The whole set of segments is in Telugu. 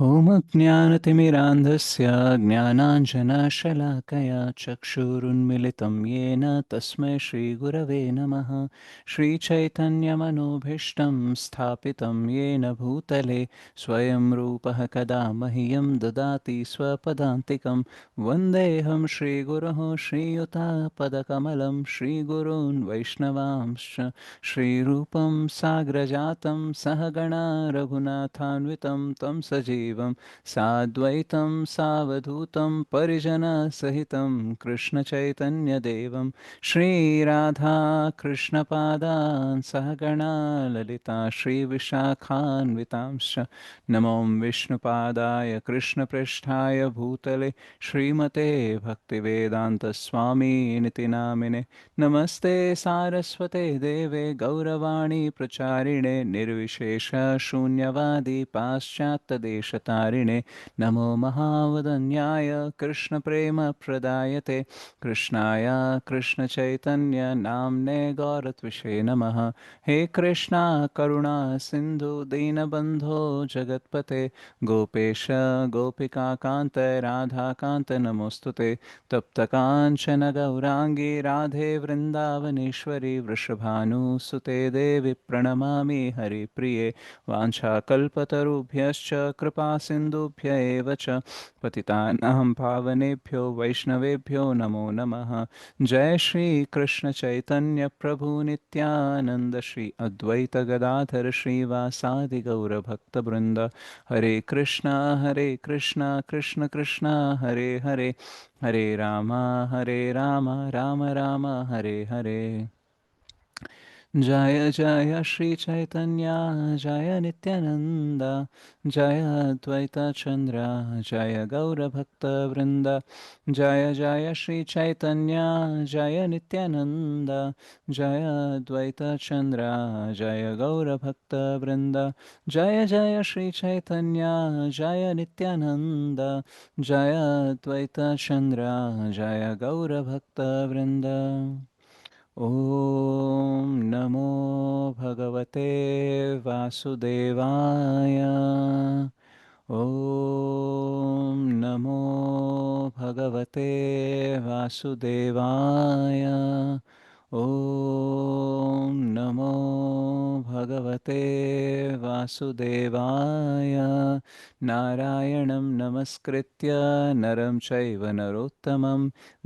ॐ अज्ञानतिमिरान्धस्य ज्ञानाञ्जनशलाकया चक्षुरुन्मिलितं येन तस्मै श्रीगुरवे नमः। श्रीचैतन्यमनोभीष्टं स्थापितं येन भूतले स्वयं रूपः कदा मह्यं ददाति स्वपदान्तिकं। वन्देऽहं श्रीगुरोः श्रीयुतापदकमलं श्रीगुरून् वैष्णवांश्च श्रीरूपं साग्रजातं सहगणा रघुनाथान्वितं तं सजीवं साद्वैतं सावधूतं परिजनसहितं कृष्णचैतन्यदेवं श्रीराधाकृष्णपादान् सहगणा ललिता श्रीविशाखान्वितांश्च नमो विष्णुपादाय कृष्णपृष्ठाय भूतले श्रीमते भक्तिवेदान्तस्वामिनिति नामिने। नमस्ते सारस्वते देवे गौरवाणी प्रचारिणे निर्विशेष शून्यवादी पाश्चात्यदेशतारिणे। नमो महावदन्याय कृष्णप्रेम प्रदायते कृष्णाय कृष्णचैतन्य नाम्ने गौरत्विषे नमः। हे कृष्णा करुणा सिन्धु दीनबन्धो जगत्पते गोपेश गोपिकान्त राधाकान्त नमोऽस्तुते। तप्तकाञ्चन गौराङ्गी राधे वृन्दावनेश्वरी वृषभानुसुते देवी प्रणमामि हरिप्रिये। वाञ्छाकल्पतरुभ्यश्च कृपासिन्धुभ्य एव च पतितानां पावनेभ्यो वैष्णवेभ्यो नमो नमः। जय श्रीकृष्ण चैतन्य प्रभु नित्यानन्द श्री अद्वैत गदाधर श्रीवासादि गौरभक्तवृन्द। हरे कृष्णा कृष्ण कृष्ण हरे हरे, हरे राम राम राम हरे हरे। जय जय श्री चैतन्य जय नित्यानंद जय अद्वैत चंद्र जय गौरभक्तवृंद। जय जय श्री चैतन्य जय नित्यानंद जय अद्वैत चंद्र जय गौरभक्तवृंद। जय जय श्री चैतन्य जय नित्यानंद जय अद्वैत चंद्र जय गौरभक्तवृंद। ॐ नमो भगवते वासुदेवाय। ॐ नमो भगवते वासुदेवाय। ॐ नमो भगवते वासुदेवाय। नारायणं नमस्कृत्य नरं चैव नरोत्तमं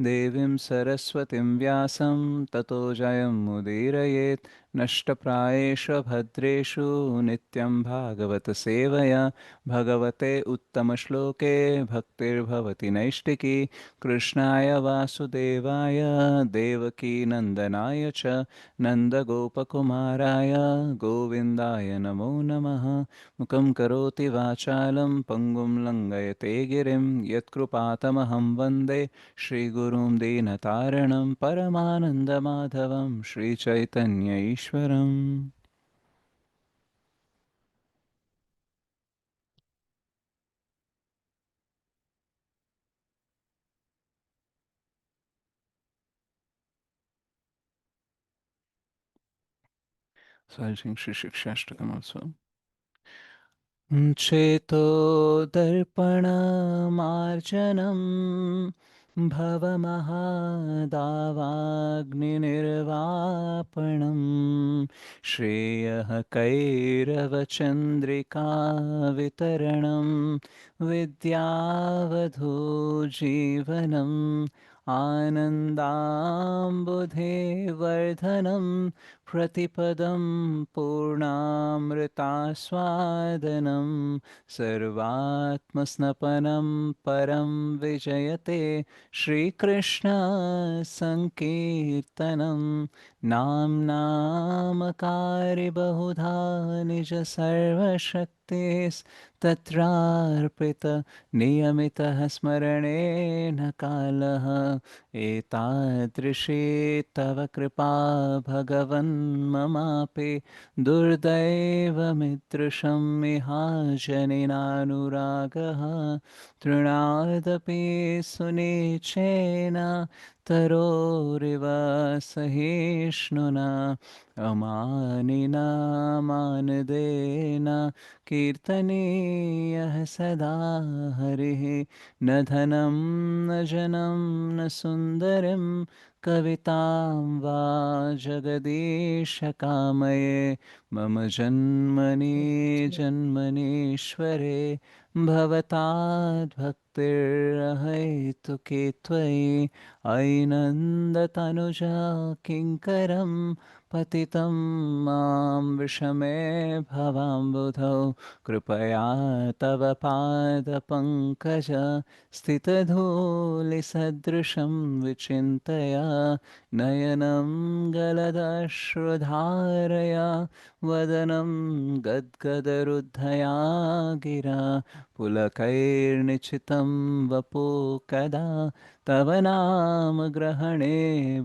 देवीं सरस्वतीं व्यासं ततो जयमुदीरयेत्। नष्टप्रायेषु भद्रेषु नित्यं भागवत सेवया भगवते उत्तमश्लोके भक्तिर्भवति नैष्टिकी। कृष्णाय वासुदेवाय देवकी नन्दनाय च नन्दगोपकुमाराय गोविन्दाय नमो नमः। मुखं करोति वाचालं पङ्गुं लङ्घयते गिरिं यत्कृपातमहं वन्दे श्रीगुरुं दीनतारिणं परमानन्दमाधवं Sri Chaitanya ईश्वरम्। So I'll sing Shri Shikshashtakam also. चेतो दर्पणमार्जनं भवमहादावाग्निर्वापणं श्रेयः कैरवचन्द्रिका वितरणं विद्यावधूजीवनम् आनन्दाम्बुधेवर्धनं प्रतिपदं पूर्णामृतास्वादनं सर्वात्मस्नपनं परं विजयते श्रीकृष्ण सङ्कीर्तनं। नाम्नामकारि बहुधा निज सर्वशक्तिस्तत्रार्पित नियमितः स्मरणेन कालः एतादृशी तव कृपा भगवन् ममापि दुर्दैवमिदृशं विहाजनिनानुरागः तृणादपि सुनिचेन तरोरिव सहिष्णुना अमानिना मानदेन कीर्तनीयः सदा हरिः न धनं न जनं न सुन्दरं कवितां वा जगदीश कामये मम जन्मनि जन्मनीश्वरे भवताद्भक्तिर्हैतुके त्वयि ऐनन्दतनुजा किङ्करं पतितं मां विषमे भवाम्बुधौ कृपया तव पादपङ्कज स्थितधूलिसदृशं विचिन्तय नयनं गलदश्रुधारया वदनं गद्गदरुद्धया गिरा पुलकैर्निचितं वपु कदा तव नाम ग्रहणे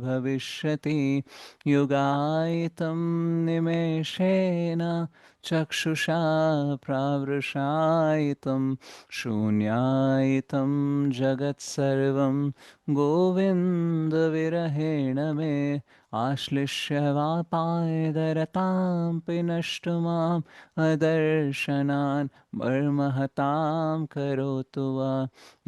भविष्यति युगायितं निमेषेण चक्षुषा प्रावृषायितं शून्यायितं जगत्सर्वं गोविन्दविरहेण मे आश्लिष्य वापायदरतां पिनष्टु माम् अदर्शनान् मर्महतां करोतु वा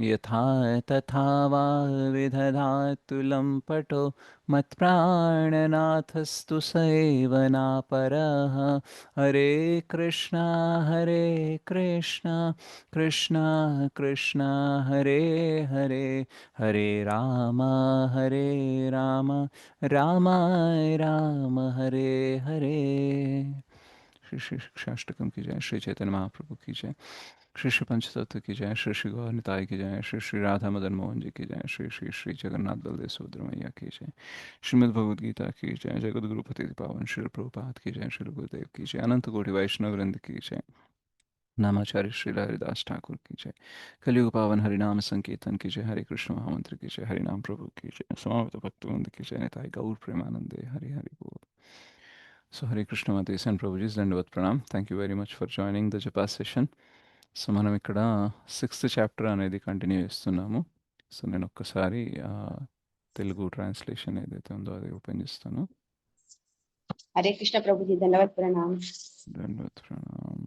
यथा तथा वा विदधातु लम्पटो मत्प्राणनाथस्तु सेवनापरः हरे कृष्णा कृष्णा कृष्णा हरे हरे हरे राम राम राम राम हरे हरे। श्री श्री शिक्षाष्टकम की जय, श्री चैतन्य महाप्रभु की जय, श्री श्री पंचतत्व की जय, श्री श्री गौर निताय की जय, श्री श्री राधा मदन मोहन जी की जय, श्री श्री श्री जगन्नाथ बलदेव सुभद्रा मैया की जय, श्रीमद् भगवद गीता की जय, जगत गुरु पति पावन श्री प्रभुपाद की जय, श्री गुरुदेव की जय, अनंत कोटि वैष्णव वृंद की जय, नामाचार्य श्री हरिदास ठाकुर की जय, कलियुग पावन हरिनाम संकीर्तन की जय, हरे कृष्ण महामंत्र की जय, हरिनाम प्रभु की जय, समावेत भक्तवृंद की जय, निताय गौर प्रेमानंदे हरि हरि बोल। So Hare Krishna Matis and Prabhuji's Dandavat Pranam. Thank you very much for joining the Japa session. So మనం ఇక్కడ సిక్స్త్ చాప్టర్ అనేది కంటిన్యూ చేస్తున్నాము. సో నేను ఒక్కసారి తెలుగు ట్రాన్స్లేషన్ ఏదైతే ఉందో అది ఓపెన్ చేస్తాను. हरे कृष्ण प्रभु जी दंडवत प्रणाम। దండవత్ ప్రణామ్.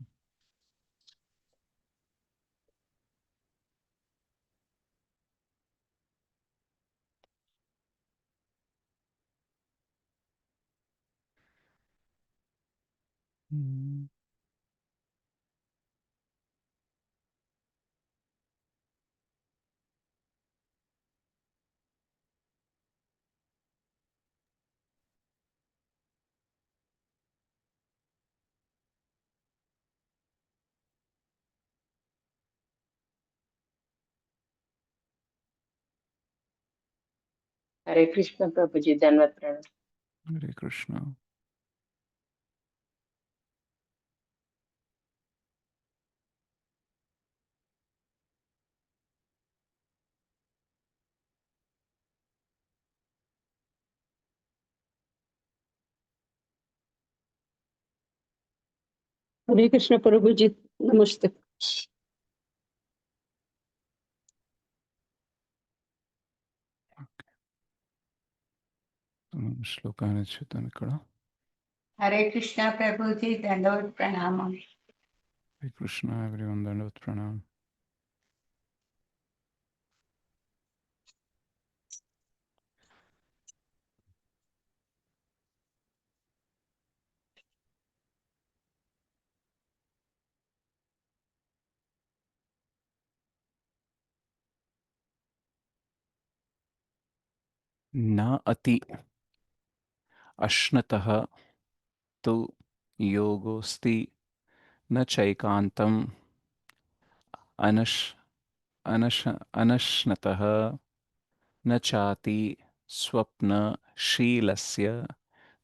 हरे कृष्ण प्रभु जी दंडवत प्रणाम। హరే కృష్ణ. हरे कृष्ण प्रभु जी नमस्ते। శ్లోకాన్ని చూద్దాం ఇక్కడ. हरे कृष्ण प्रभु जी दंडवत प्रणाम। హరే కృష్ణ ఎవ్రీవన్, దండవత్ ప్రణామ్. నా అతి అశ్నతః తు యోగోస్తి న చైకాంతం అనశ్ అనశ అనశ్నతః न चाति स्वप्नशीलस्य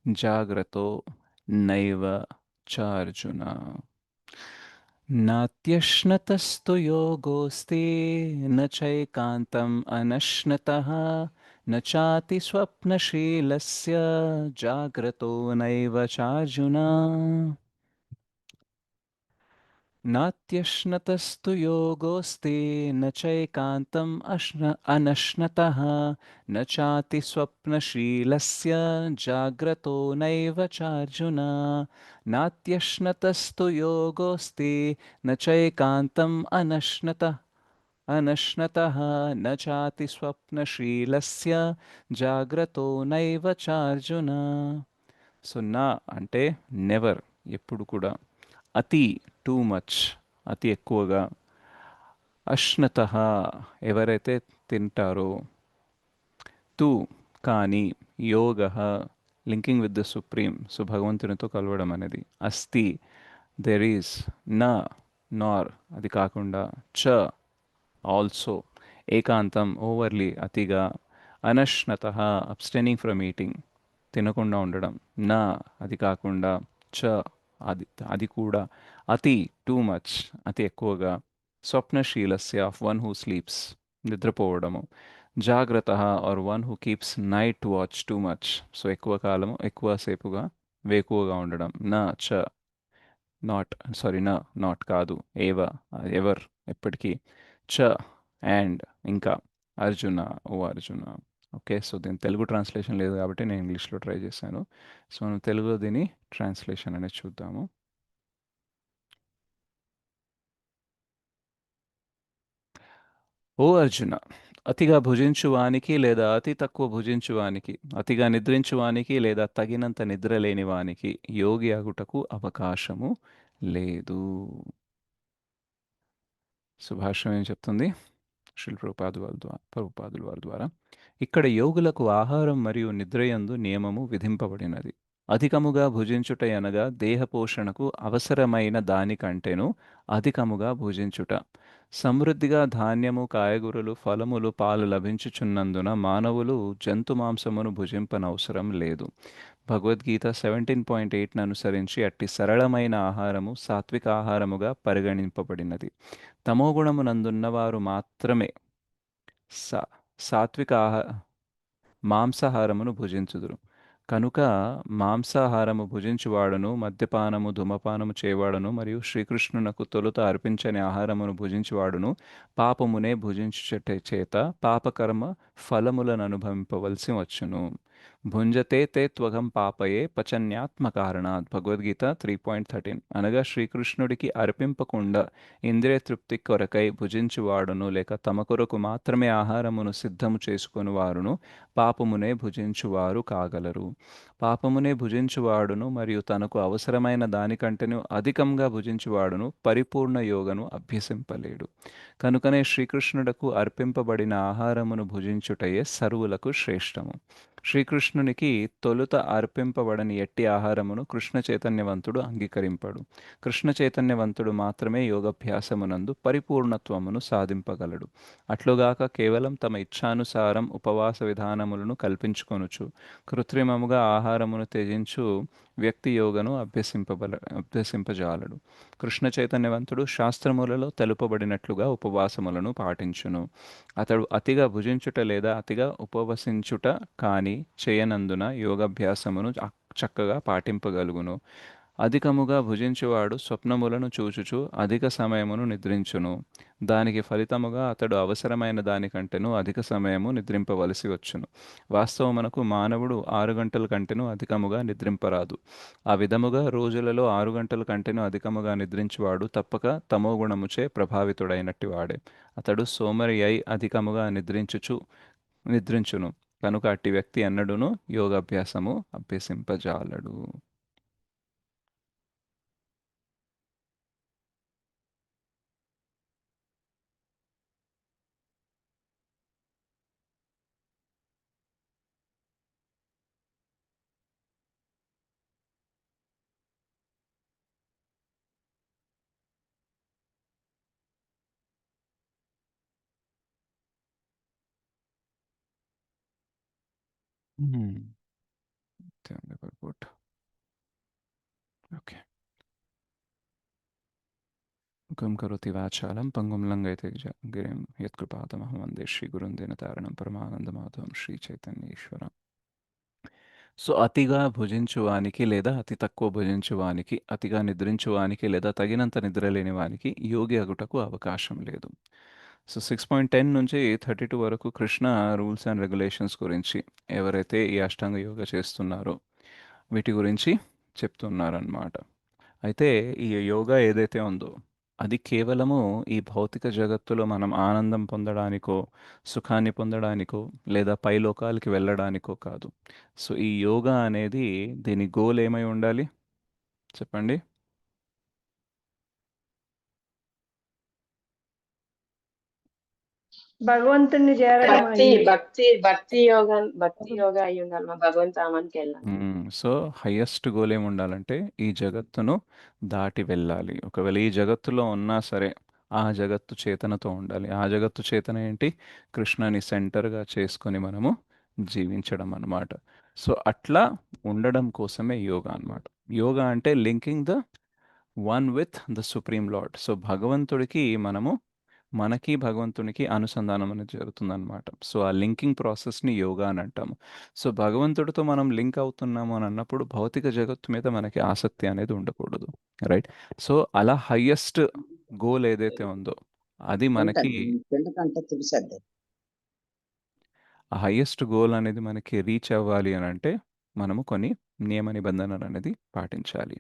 जाग्रतो नैव चार्जुन. नात्यश्नतस्तु योगोऽस्ति न चैकान्तम् अनश्नतः न चाति स्वप्नशीलस्य जाग्रतो नैव चार्जुन नात्यश्नतस्तु योगोऽस्ति न चैकान्तम् अनश्नतः न चाति स्वप्नशीलस्य जाग्रतो नैव चार्जुन नात्यश्नतस्तु योगोऽस्ति न चैकान्तम् अनश्नतः न चाति स्वप्नशीलस्य జాగ్రత్తో నైవ చార్జున. సున్నా అంటే నెవర్, ఎప్పుడు కూడా. అతి, టూ మచ్, అతి ఎక్కువగా. అశ్నత, ఎవరైతే తింటారో. తు, కానీ. Yoga, linking with the supreme, so భగవంతునితో కలవడం అనేది. అస్తి, దెర్ ఈస్. నా, నార్, అది కాకుండా. చ, ఆల్సో. ఏకాంతం, ఓవర్లీ, అతిగా. అనశ్నత, అబ్స్టెనింగ్ ఫ్రమ్ ఈటింగ్, తినకుండా ఉండడం. నా, అది కాకుండా. చ, అది అది కూడా. అతి, టూ మచ్, అతి ఎక్కువగా. స్వప్నశీలస్య, ఆఫ్ వన్ హూ స్లీప్స్, నిద్రపోవడము. జాగ్రత్త, or one who keeps night watch too much, so ఎక్కువ కాలము, ఎక్కువసేపుగా వేకువగా ఉండడం. నా, చ, నాట్, సారీ, నా, నాట్ కాదు. ఏవ, ఎవర్, ఎప్పటికీ. చ, అండ్, ఇంకా. అర్జున, ఓ అర్జున. ఓకే, సో దీని తెలుగు ట్రాన్స్లేషన్ లేదు కాబట్టి నేను ఇంగ్లీష్లో ట్రై చేశాను. సో మనం తెలుగులో దీని ట్రాన్స్లేషన్ అనేది చూద్దాము. ఓ అర్జున, అతిగా భుజించువానికి లేదా అతి తక్కువ భుజించువానికి, అతిగా నిద్రించువానికి లేదా తగినంత నిద్రలేని వానికి యోగి అగుటకు అవకాశము లేదు. సుభాషం ఏం చెప్తుంది? శ్రీల ప్రభుపాదుల వారి ద్వారా ఇక్కడ యోగులకు ఆహారం మరియు నిద్రయందు నియమము విధింపబడినది. అధికముగా భుజించుట అనగా దేహ పోషణకు అవసరమైన దానికంటేను అధికముగా భుజించుట. సమృద్ధిగా ధాన్యము, కాయగూరలు, ఫలములు, పాలు లభించుచున్నందున మానవులు జంతు మాంసమును భుజింపనవసరం లేదు. భగవద్గీత 17.8ను అనుసరించి అట్టి సరళమైన ఆహారము సాత్విక ఆహారముగా పరిగణింపబడినది. తమోగుణమునందున్నవారు మాత్రమే సా సాత్విక మాంసాహారమును భుజించుదురు. కనుక మాంసాహారము భుజించువాడును, మద్యపానము, ధూమపానము చేయవాడును మరియు శ్రీకృష్ణునకు తొలుత అర్పించని ఆహారమును భుజించువాడును పాపమునే భుజించుట చేత పాపకర్మ ఫలములను అనుభవింపవలసి వచ్చును. భుంజతే తే త్వగం పాపయే పచన్యాత్మకారణాత్, భగవద్గీత 3.13. అనగా శ్రీకృష్ణుడికి అర్పింపకుండా ఇంద్రియ తృప్తి కొరకై భుజించువాడును లేక తమ కొరకు మాత్రమే ఆహారమును సిద్ధము చేసుకొని వారును పాపమునే భుజించువారు కాగలరు. పాపమునే భుజించువాడును మరియు తనకు అవసరమైన దానికంటేను అధికంగా భుజించువాడును పరిపూర్ణ యోగను అభ్యసింపలేడు. కనుకనే శ్రీకృష్ణుడకు అర్పింపబడిన ఆహారమును భుజించుటయే సర్వులకు శ్రేష్టము. శ్రీకృష్ణునికి తొలుత అర్పింపబడని ఎట్టి ఆహారమును కృష్ణ చైతన్యవంతుడు అంగీకరింపడు. కృష్ణ చైతన్యవంతుడు మాత్రమే యోగభ్యాసమునందు పరిపూర్ణత్వమును సాధింపగలడు. అట్లుగాక కేవలం తమ ఇచ్ఛానుసారం ఉపవాస విధానములను కల్పించుకొనుచు కృత్రిమముగా ఆహారమును త్యజించు వ్యక్తి యోగను అభ్యసింపజాలడు. కృష్ణ చైతన్యవంతుడు శాస్త్రములలో తెలుపబడినట్లుగా ఉపవాసములను పాటించును. అతడు అతిగా భుజించుట లేదా అతిగా ఉపవసించుట కానీ చేయనందున యోగాభ్యాసమును చక్కగా పాటింపగలుగును. అధికముగా భుజించువాడు స్వప్నములను చూచుచు అధిక సమయమును నిద్రించును. దానికి ఫలితముగా అతడు అవసరమైన దానికంటేను అధిక సమయము నిద్రింపవలసి వచ్చును. వాస్తవమునకు మానవుడు 6 గంటల కంటేను అధికముగా నిద్రింపరాదు. ఆ విధముగా రోజులలో 6 గంటల కంటేను అధికముగా నిద్రించువాడు తప్పక తమోగుణముచే ప్రభావితుడైనట్టి వాడే. అతడు సోమరి అయి అధికముగా నిద్రించును. కనుక అట్టి వ్యక్తి ఎన్నడూను యోగాభ్యాసము అభ్యసింపజాలడు. Hmm. Never put. Okay. ముఖం కరోతి వాచాలం పంగుం లంఘయతే గిరిం యత్కృపాతమహం వందే శ్రీగురుం దీనతారణం పరమానందమాధవం శ్రీ చైతన్యేశ్వరం. సో అతిగా భుజించువానికి లేదా అతి తక్కువ భుజించువానికి, అతిగా నిద్రించువానికి లేదా తగినంత నిద్రలేని వానికి యోగి అగుటకు అవకాశం లేదు. సో 6.10 నుంచి 32 వరకు కృష్ణ రూల్స్ అండ్ రెగ్యులేషన్స్ గురించి, ఎవరైతే ఈ అష్టాంగ యోగ చేస్తున్నారో వీటి గురించి చెప్తున్నారన్నమాట. అయితే ఈ యోగా ఏదైతే ఉందో అది కేవలము ఈ భౌతిక జగత్తులో మనం ఆనందం పొందడానికో, సుఖాన్ని పొందడానికో, లేదా పైలోకాలకి వెళ్ళడానికో కాదు. సో ఈ యోగా అనేది దీని గోల్ ఏమై ఉండాలి చెప్పండి? భగవంతుణ్ణి చేరడం భక్తి అయ్యి భక్తి భక్తి యోగా అయి ఉండాలి మా భగవంతామానికి వెళ్ళాలి. సో హయ్యెస్ట్ గోల్ ఏమి ఉండాలంటే ఈ జగత్తును దాటి వెళ్ళాలి. ఒకవేళ ఈ జగత్తులో ఉన్నా సరే ఆ జగత్తు చేతనతో ఉండాలి. ఆ జగత్తు చేతన ఏంటి? కృష్ణని సెంటర్గా చేసుకొని మనము జీవించడం అన్నమాట. సో అట్లా ఉండడం కోసమే యోగా అన్నమాట. యోగా అంటే linking the one with the supreme lord. So భగవంతుడికి మనము, మనకి భగవంతునికి అనుసంధానం అనేది జరుగుతుందన్నమాట. సో ఆ లింకింగ్ ప్రాసెస్ని యోగా అని అంటాము. సో భగవంతుడితో మనం లింక్ అవుతున్నాము అని అన్నప్పుడు భౌతిక జగత్తు మీద మనకి ఆసక్తి అనేది ఉండకూడదు, రైట్? సో అలా హయ్యెస్ట్ గోల్ ఏదైతే ఉందో అది మనకి, ఎందుకంటే తెలిసద్ది ఆ హయ్యెస్ట్ గోల్ అనేది మనకి రీచ్ అవ్వాలి అని అంటే మనము కొన్ని నియమ నిబంధనలు అనేది పాటించాలి.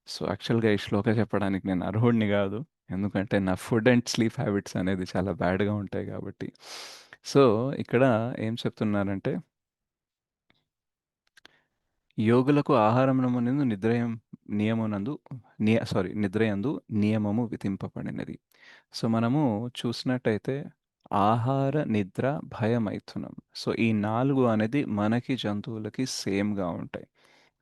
సో యాక్చువల్గా ఈ శ్లోక చెప్పడానికి నేను అర్హుడిని కాదు, ఎందుకంటే నా ఫుడ్ అండ్ స్లీప్ హ్యాబిట్స్ అనేది చాలా బ్యాడ్గా ఉంటాయి కాబట్టి. సో ఇక్కడ ఏం చెప్తున్నారంటే, యోగులకు ఆహారమునందు నియమునందు నిద్రయందు నియమము విధింపబడినది. సో మనము చూసినట్టయితే ఆహార, నిద్ర, భయమైథునం. సో ఈ 4 అనేది మనకి జంతువులకి సేమ్‌గా ఉంటాయి,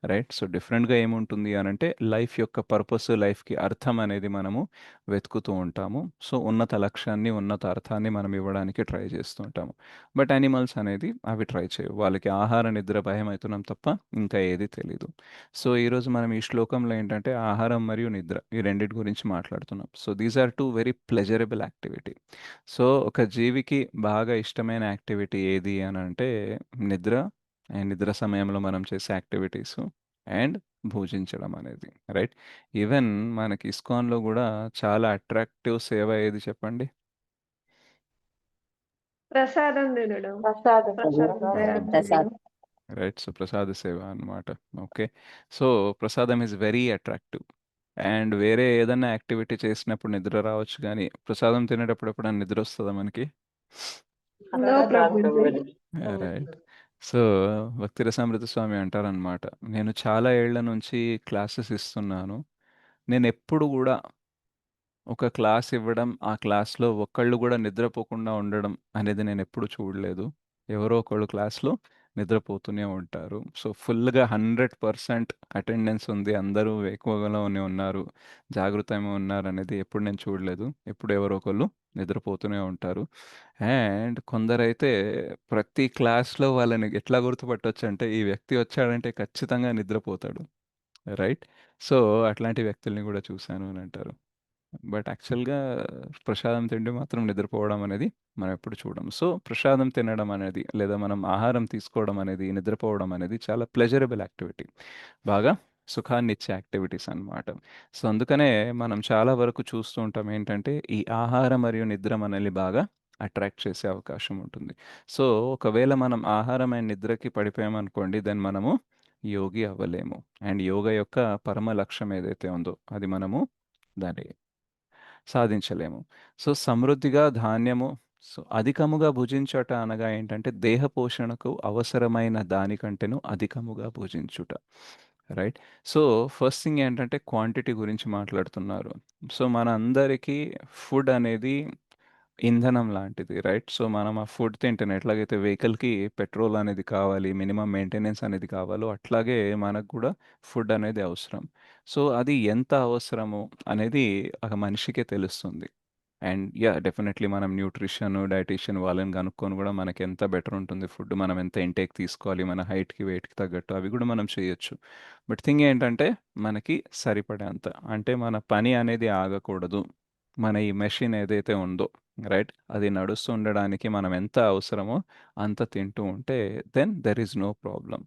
రైట్? సో డిఫరెంట్‌గా ఏముంటుంది అనంటే లైఫ్ యొక్క పర్పస్, లైఫ్‌కి అర్థం అనేది మనము వెతుకుతూ ఉంటాము. సో ఉన్నత లక్ష్యాన్ని, ఉన్నత అర్థాన్ని మనం ఇవ్వడానికి ట్రై చేస్తూ ఉంటాము. బట్ యానిమల్స్ అనేది అవి ట్రై చేయవు. వాళ్ళకి ఆహార, నిద్ర, భయమైథునం తప్ప ఇంకా ఏది తెలీదు. సో ఈరోజు మనం ఈ శ్లోకంలో ఏంటంటే ఆహారం మరియు నిద్ర ఈ రెండిటి గురించి మాట్లాడుతున్నాం. So these are 2 very pleasurable activity. So ఒక జీవికి బాగా ఇష్టమైన యాక్టివిటీ ఏది అనంటే నిద్ర, అండ్ నిద్ర సమయంలో మనం చేసే యాక్టివిటీస్ అండ్ భోజించడం అనేది, రైట్? ఈవెన్ మనకి ఇస్కాన్‌లో గూడా చాలా అట్రాక్టివ్ సేవ ఏది చెప్పండి? ప్రసాదం తినడం, ప్రసాదం ప్రసాదం తయారు చేయడం. రైట్. సో ప్రసాద సేవ అన్నమాట. ఓకే. సో ప్రసాదం ఈజ్ వెరీ అట్రాక్టివ్. అండ్ వేరే ఏదన్నా యాక్టివిటీ చేసినప్పుడు నిద్ర రావచ్చు గానీ, ప్రసాదం తినేటప్పుడు ఎప్పుడైనా నిద్ర వస్తదా మనకి? నో ప్రభుజీ. రైట్. సో భక్తి రసామృత స్వామి అంటారనమాట, నేను చాలా ఏళ్ల నుంచి క్లాసెస్ ఇస్తున్నాను. నేనెప్పుడు గూడా ఒక క్లాస్ ఇవ్వడం, ఆ క్లాస్‌లో ఒక్కళ్ళు గూడా నిద్రపోకుండా ఉండడం అనేది నేనెప్పుడు చూడలేదు. ఎవరో ఒకళ్ళు క్లాస్‌లో నిద్రపోతూనే ఉంటారు. సో ఫుల్‌గా 100% అటెండెన్స్ ఉంది. అందరూ వేకువలోనే ఉన్నారు, జాగృతంగా ఉన్నారనేది ఎప్పుడు నేను చూడలేదు. ఎప్పుడు ఎవరో ఒకళ్ళు నిద్రపోతూనే ఉంటారు. అండ్ కొందరైతే ప్రతి క్లాస్‌లో వాళ్ళని ఎట్లా గుర్తుపట్టొచ్చంటే, ఈ వ్యక్తి వచ్చాడంటే ఖచ్చితంగా నిద్రపోతాడు, రైట్? సో అట్లాంటి వ్యక్తుల్ని గూడా చూశాను అని అంటారు. బట్ యాక్చువల్‌గా ప్రసాదం తిండి మాత్రం నిద్రపోవడం అనేది మనం ఎప్పుడు చూడం. సో ప్రసాదం తినడం అనేది, లేదా మనం ఆహారం తీసుకోవడం అనేది, నిద్రపోవడం అనేది చాలా ప్లెజరబుల్ యాక్టివిటీ. బాగా సుఖాన్నిచ్చే యాక్టివిటీస్ అన్నమాట. సో అందుకనే మనం చాలా వరకు చూస్తూ ఉంటాం ఏంటంటే, ఈ ఆహారం మరియు నిద్ర మనల్ని బాగా అట్రాక్ట్ చేసే అవకాశం ఉంటుంది. సో ఒకవేళ మనం ఆహారం అండ్ నిద్రకి పడిపోయామనుకోండి, దెన్ మనము యోగి అవ్వలేము. అండ్ యోగా యొక్క పరమ లక్ష్యం ఏదైతే ఉందో అది మనము దాన్ని సాధించలేము. సో సమృద్ధిగా ధాన్యము, సో అధికముగా భుజించుట అనగా ఏంటంటే దేహ పోషణకు అవసరమైన దానికంటేను అధికముగా భుజించుట, రైట్? సో ఫస్ట్ థింగ్ ఏంటంటే క్వాంటిటీ గురించి మాట్లాడుతున్నారు. సో మనందరికీ ఫుడ్ అనేది ఇంధనం లాంటిది, రైట్? సో మనం ఆ ఫుడ్ తింటేనే, ఎట్లాగైతే వెహికల్‌కి పెట్రోల్ అనేది కావాలి, మినిమమ్ మెయింటెనెన్స్ అనేది కావాలో, అట్లాగే మనకు కూడా ఫుడ్ అనేది అవసరం. సో అది ఎంత అవసరమో అనేది ఒక మనిషికే తెలుస్తుంది, అండ్ డెఫినెట్లీ మనం న్యూట్రిషన్ డైటీషియన్ వాళ్ళని కనుక్కొని కూడా మనకి ఎంత బెటర్ ఉంటుంది ఫుడ్, మనం ఎంత ఇంటేక్ తీసుకోవాలి, మన హైట్కి వెయిట్కి తగ్గట్టు అవి కూడా మనం చేయొచ్చు. బట్ థింగ్ ఏంటంటే మనకి సరిపడేంత, అంటే మన పని అనేది ఆగకూడదు. మన ఈ మెషిన్ ఏదైతే ఉందో రైట్, అది నడుస్తూ ఉండడానికి మనం ఎంత అవసరమో అంత తింటూ ఉంటే then there is no problem.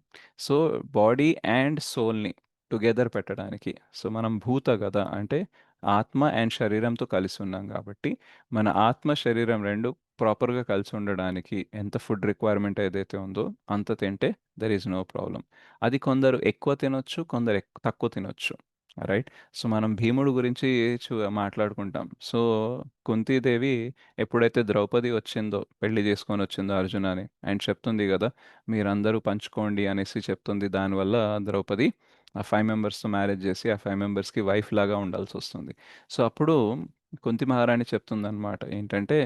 So body and సోల్ని టుగెదర్ పెట్టడానికి, సో మనం భూత కదా అంటే ఆత్మ అండ్ శరీరంతో కలిసి ఉన్నాం కాబట్టి మన ఆత్మ శరీరం రెండు ప్రాపర్గా కలిసి ఉండడానికి ఎంత ఫుడ్ రిక్వైర్మెంట్ ఏదైతే ఉందో అంత తింటే దెర్ ఈజ్ నో ప్రాబ్లం. అది కొందరు ఎక్కువ తినొచ్చు, కొందరు తక్కువ తినొచ్చు, రైట్. సో మనం భీముడు గురించి మాట్లాడుకుంటాం. సో కుంతీదేవి ఎప్పుడైతే ద్రౌపది వచ్చిందో, పెళ్లి చేసుకొని వచ్చిందో అర్జునాని, అండ్ చెప్తుంది కదా మీరందరూ పంచుకోండి అనేసి చెప్తుంది. దానివల్ల ద్రౌపది ఆ 5 మెంబర్స్‌తో మ్యారేజ్ చేసి ఆ 5 మెంబర్స్‌కి వైఫ్ లాగా ఉండాల్సొస్తుంది. సో అప్పుడు కుంతి మహారాణి చెప్తుందనమాట ఏంటంటే,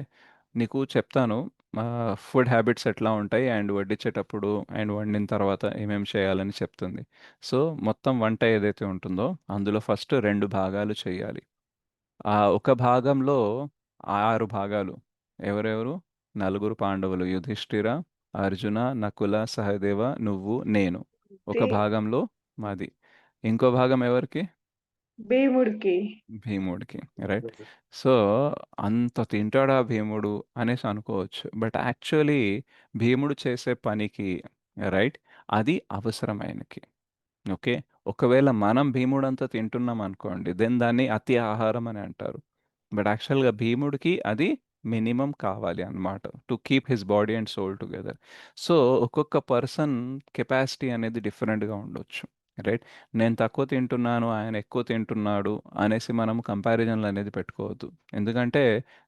నీకు చెప్తాను ఫుడ్ హ్యాబిట్స్ ఎట్లా ఉంటాయి అండ్ వడ్డించేటప్పుడు అండ్ వండిన తర్వాత ఏమేమి చేయాలని చెప్తుంది. సో మొత్తం వంట ఏదైతే ఉంటుందో అందులో ఫస్ట్ 2 భాగాలు చేయాలి. ఆ ఒక భాగంలో 6 భాగాలు ఎవరెవరు? నలుగురు పాండవులు యుధిష్ఠిర, అర్జున, నకుల, సహదేవ, నువ్వు, నేను. ఒక భాగంలో మాది. ఇంకో భాగం ఎవరికి? భీముడికి. భీముడికి, రైట్. సో అంత తింటాడా భీముడు అనేసి అనుకోవచ్చు. బట్ యాక్చువల్లీ భీముడు చేసే పనికి రైట్ అది అవసరం ఆయనకి. ఓకే. ఒకవేళ మనం భీముడంతా తింటున్నాం అనుకోండి, దెన్ దాన్ని అతి ఆహారం అని అంటారు. బట్ యాక్చువల్‌గా భీముడికి అది మినిమమ్ కావాలి అన్నమాట. To keep his body and soul together. So ఒక్కొక్క పర్సన్ కెపాసిటీ అనేది డిఫరెంట్‌గా ఉండొచ్చు, రైట్. నేను తక్కువ తింటున్నాను, ఆయన ఎక్కువ తింటున్నాడు అనేసి మనం కంపారిజన్‌లు అనేది పెట్టుకోవద్దు. ఎందుకంటే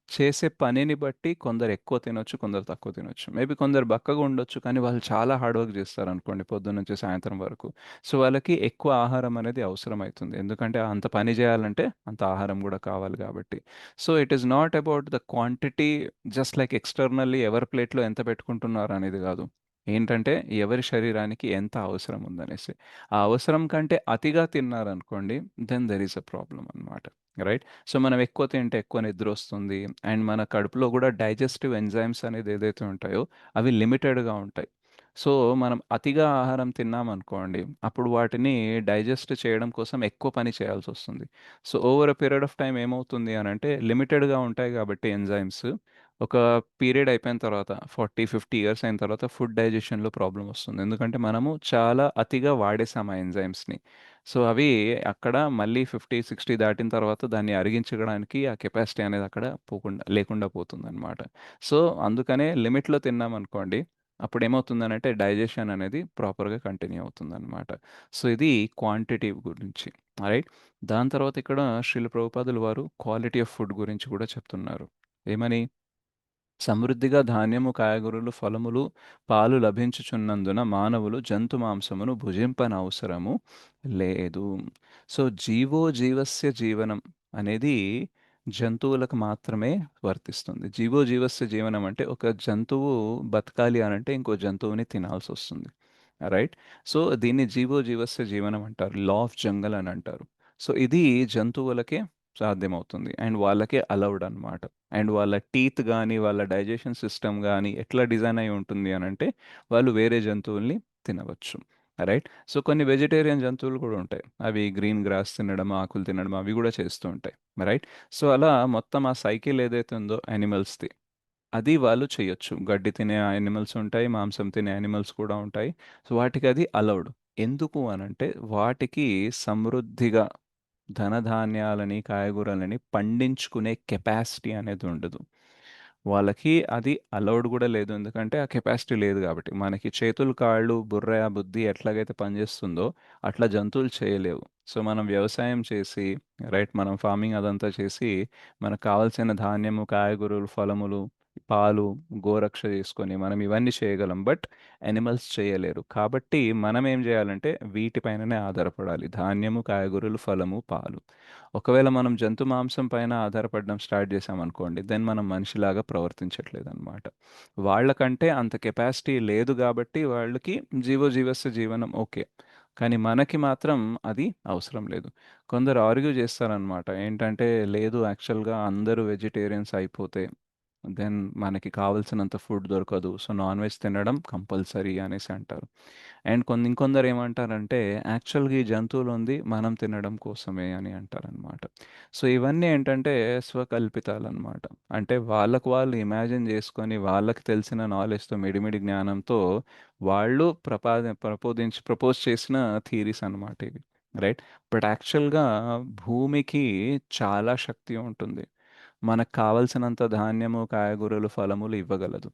చేసే పనిని బట్టి కొందరు ఎక్కువ తినొచ్చు, కొందరు తక్కువ తినొచ్చు. మేబీ కొందరు బక్కగా ఉండొచ్చు, కానీ వాళ్ళు చాలా హార్డ్ వర్క్ చేస్తారనుకోండి పొద్దున్న నుంచి సాయంత్రం వరకు. సో వాళ్ళకి ఎక్కువ ఆహారం అనేది అవసరమైతుంది. ఎందుకంటే అంత పని చేయాలంటే అంత ఆహారం కూడా కావాలి కాబట్టి. So it is not about the quantity, just like externally ఎవరి ప్లేట్‌లో ఎంత పెట్టుకుంటున్నారు అనేది కాదు. ఏంటంటే ఎవరి శరీరానికి ఎంత అవసరం ఉందనేసి. ఆ అవసరం కంటే అతిగా తిన్నారనుకోండి, then there is a problem అనమాట, రైట్. సో మనం ఎక్కువ తింటే ఎక్కువ నిద్రొస్తుంది. అండ్ మన కడుపులో కూడా డైజెస్టివ్ ఎంజైమ్స్ అనేది ఏదైతే ఉంటాయో అవి లిమిటెడ్‌గా ఉంటాయి. సో మనం అతిగా ఆహారం తిన్నామనుకోండి, అప్పుడు వాటిని డైజెస్ట్ చేయడం కోసం ఎక్కువ పని చేయాల్సొస్తుంది. So over a period of time ఏమవుతుంది అనంటే లిమిటెడ్‌గా ఉంటాయి కాబట్టి ఎంజైమ్స్, ఒక పీరియడ్ అయిపోయిన తర్వాత 40, 50 ఇయర్స్ అయిన తర్వాత ఫుడ్ డైజెషన్‌లో ప్రాబ్లమ్ వస్తుంది. ఎందుకంటే మనము చాలా అతిగా వాడేసాం ఆ ఎంజైమ్స్‌ని. సో అవి అక్కడ మళ్ళీ 50, 60 దాటిన తర్వాత దాన్ని అరిగించడానికి ఆ కెపాసిటీ అనేది అక్కడ లేకుండా పోతుందనమాట. సో అందుకనే లిమిట్‌లో తిన్నామనుకోండి, అప్పుడేమవుతుందనంటే డైజెషన్ అనేది ప్రాపర్‌గా కంటిన్యూ అవుతుందనమాట. సో ఇది క్వాంటిటీ గురించి, రైట్. దాని తర్వాత ఇక్కడ శ్రీల ప్రభుపాదుల వారు క్వాలిటీ ఆఫ్ ఫుడ్ గురించి కూడా చెప్తున్నారు. ఏమని? సమృద్ధిగా ధాన్యము, కాయగూరలు, ఫలములు, పాలు లభించుచున్నందున మానవులు జంతు మాంసమును భుజింపనవసరము లేదు. సో జీవో జీవస్య జీవనం అనేది జంతువులకు మాత్రమే వర్తిస్తుంది. జీవో జీవస్య జీవనం అంటే ఒక జంతువు బతకాలి అనంటే ఇంకో జంతువుని తినాల్సొస్తుంది, రైట్. సో దీన్ని జీవో జీవస్య జీవనం అంటారు. లా ఆఫ్ జంగల్ అని అంటారు. సో ఇది జంతువులకే సాధ్యమవుతుంది అండ్ వాళ్ళకే అలౌడ్ అనమాట. అండ్ వాళ్ళ టీత్ గానీ, వాళ్ళ డైజెషన్ సిస్టమ్ గానీ ఎట్లా డిజైన్ అయి ఉంటుంది అనంటే, వాళ్ళు వేరే జంతువుల్ని తినవచ్చు, రైట్. సో కొన్ని వెజిటేరియన్ జంతువులు కూడా ఉంటాయి. అవి గ్రీన్ గ్రాస్ తినడం, ఆకులు తినడం అవి కూడా చేస్తూ ఉంటాయి, రైట్. సో అలా మొత్తం ఆ సైకిల్ ఏదైతే ఉందో యానిమల్స్‌ది, అది వాళ్ళు చేయొచ్చు. గడ్డి తినే యానిమల్స్ ఉంటాయి, మాంసం తినే యానిమల్స్ కూడా ఉంటాయి. సో వాటికి అది అలౌడ్. ఎందుకు అనంటే వాటికి సమృద్ధిగా ధనధాన్యాలని, కాయగూరలని పండించుకునే కెపాసిటీ అనేది ఉండదు. వాళ్ళకి అది అలౌడ్ గూడా లేదు. ఎందుకంటే ఆ కెపాసిటీ లేదు గాబట్టి. మనకి చేతులు, కాళ్ళు, బుర్ర, బుద్ధి ఎట్లాగైతే పనిచేస్తుందో అట్లా జంతువులు చేయలేవు. సో మనం వ్యవసాయం చేసి రైట్, మనం ఫార్మింగ్ అదంతా చేసి మనకు కావాల్సిన ధాన్యము, కాయగూరలు, ఫలములు, పాలు, గోరక్ష చేసుకొని మనం ఇవన్నీ చేయగలం. బట్ యానిమల్స్ చేయలేరు. కాబట్టి మనం ఏం జేయాలంటే వీటిపైననే ఆధారపడాలి. ధాన్యము, కాయగూరలు, ఫలము, పాలు. ఒకవేళ మనం జంతు మాంసం పైన ఆధారపడడం స్టార్ట్ చేశామనుకోండి, దెన్ మనం మనిషిలాగా ప్రవర్తించట్లేదనమాట. వాళ్ళకంటే అంత కెపాసిటీ లేదు గాబట్టి వాళ్ళకి జీవో జీవస్య జీవనం ఓకే. కానీ మనకి మాత్రం అది అవసరం లేదు. కొందరు ఆర్గ్యూ చేస్తారనమాట. ఏంటంటే, లేదు యాక్చువల్‌గా అందరూ వెజిటేరియన్స్ అయిపోతే, దెన్ మనకి కావాల్సినంత ఫుడ్ దొరకదు. సో, నాన్ వెజ్ తినడం కంపల్సరీ అనేసి అంటారు. అండ్ ఇంకొందరు ఏమంటారంటే, యాక్చువల్‌గా ఈ జంతువులుంది మనం తినడం కోసమే అని అంటారనమాట. సో, ఇవన్నీ ఏంటంటే స్వకల్పితాలనమాట. అంటే వాళ్ళకి వాళ్ళు ఇమాజిన్ చేసుకొని, వాళ్ళకి తెలిసిన నాలెడ్జ్‌తో, మిడిమిడి జ్ఞానంతో వాళ్ళు ప్రపోజ్ చేసిన థియరీస్ అనమాట ఇవి. రైట్? బట్ యాక్చువల్‌గా భూమికి చాలా శక్తి ఉంటుంది. మనకు కావాల్సినంత ధాన్యము, కాయగూరలు, ఫలములు ఇవ్వగలదు.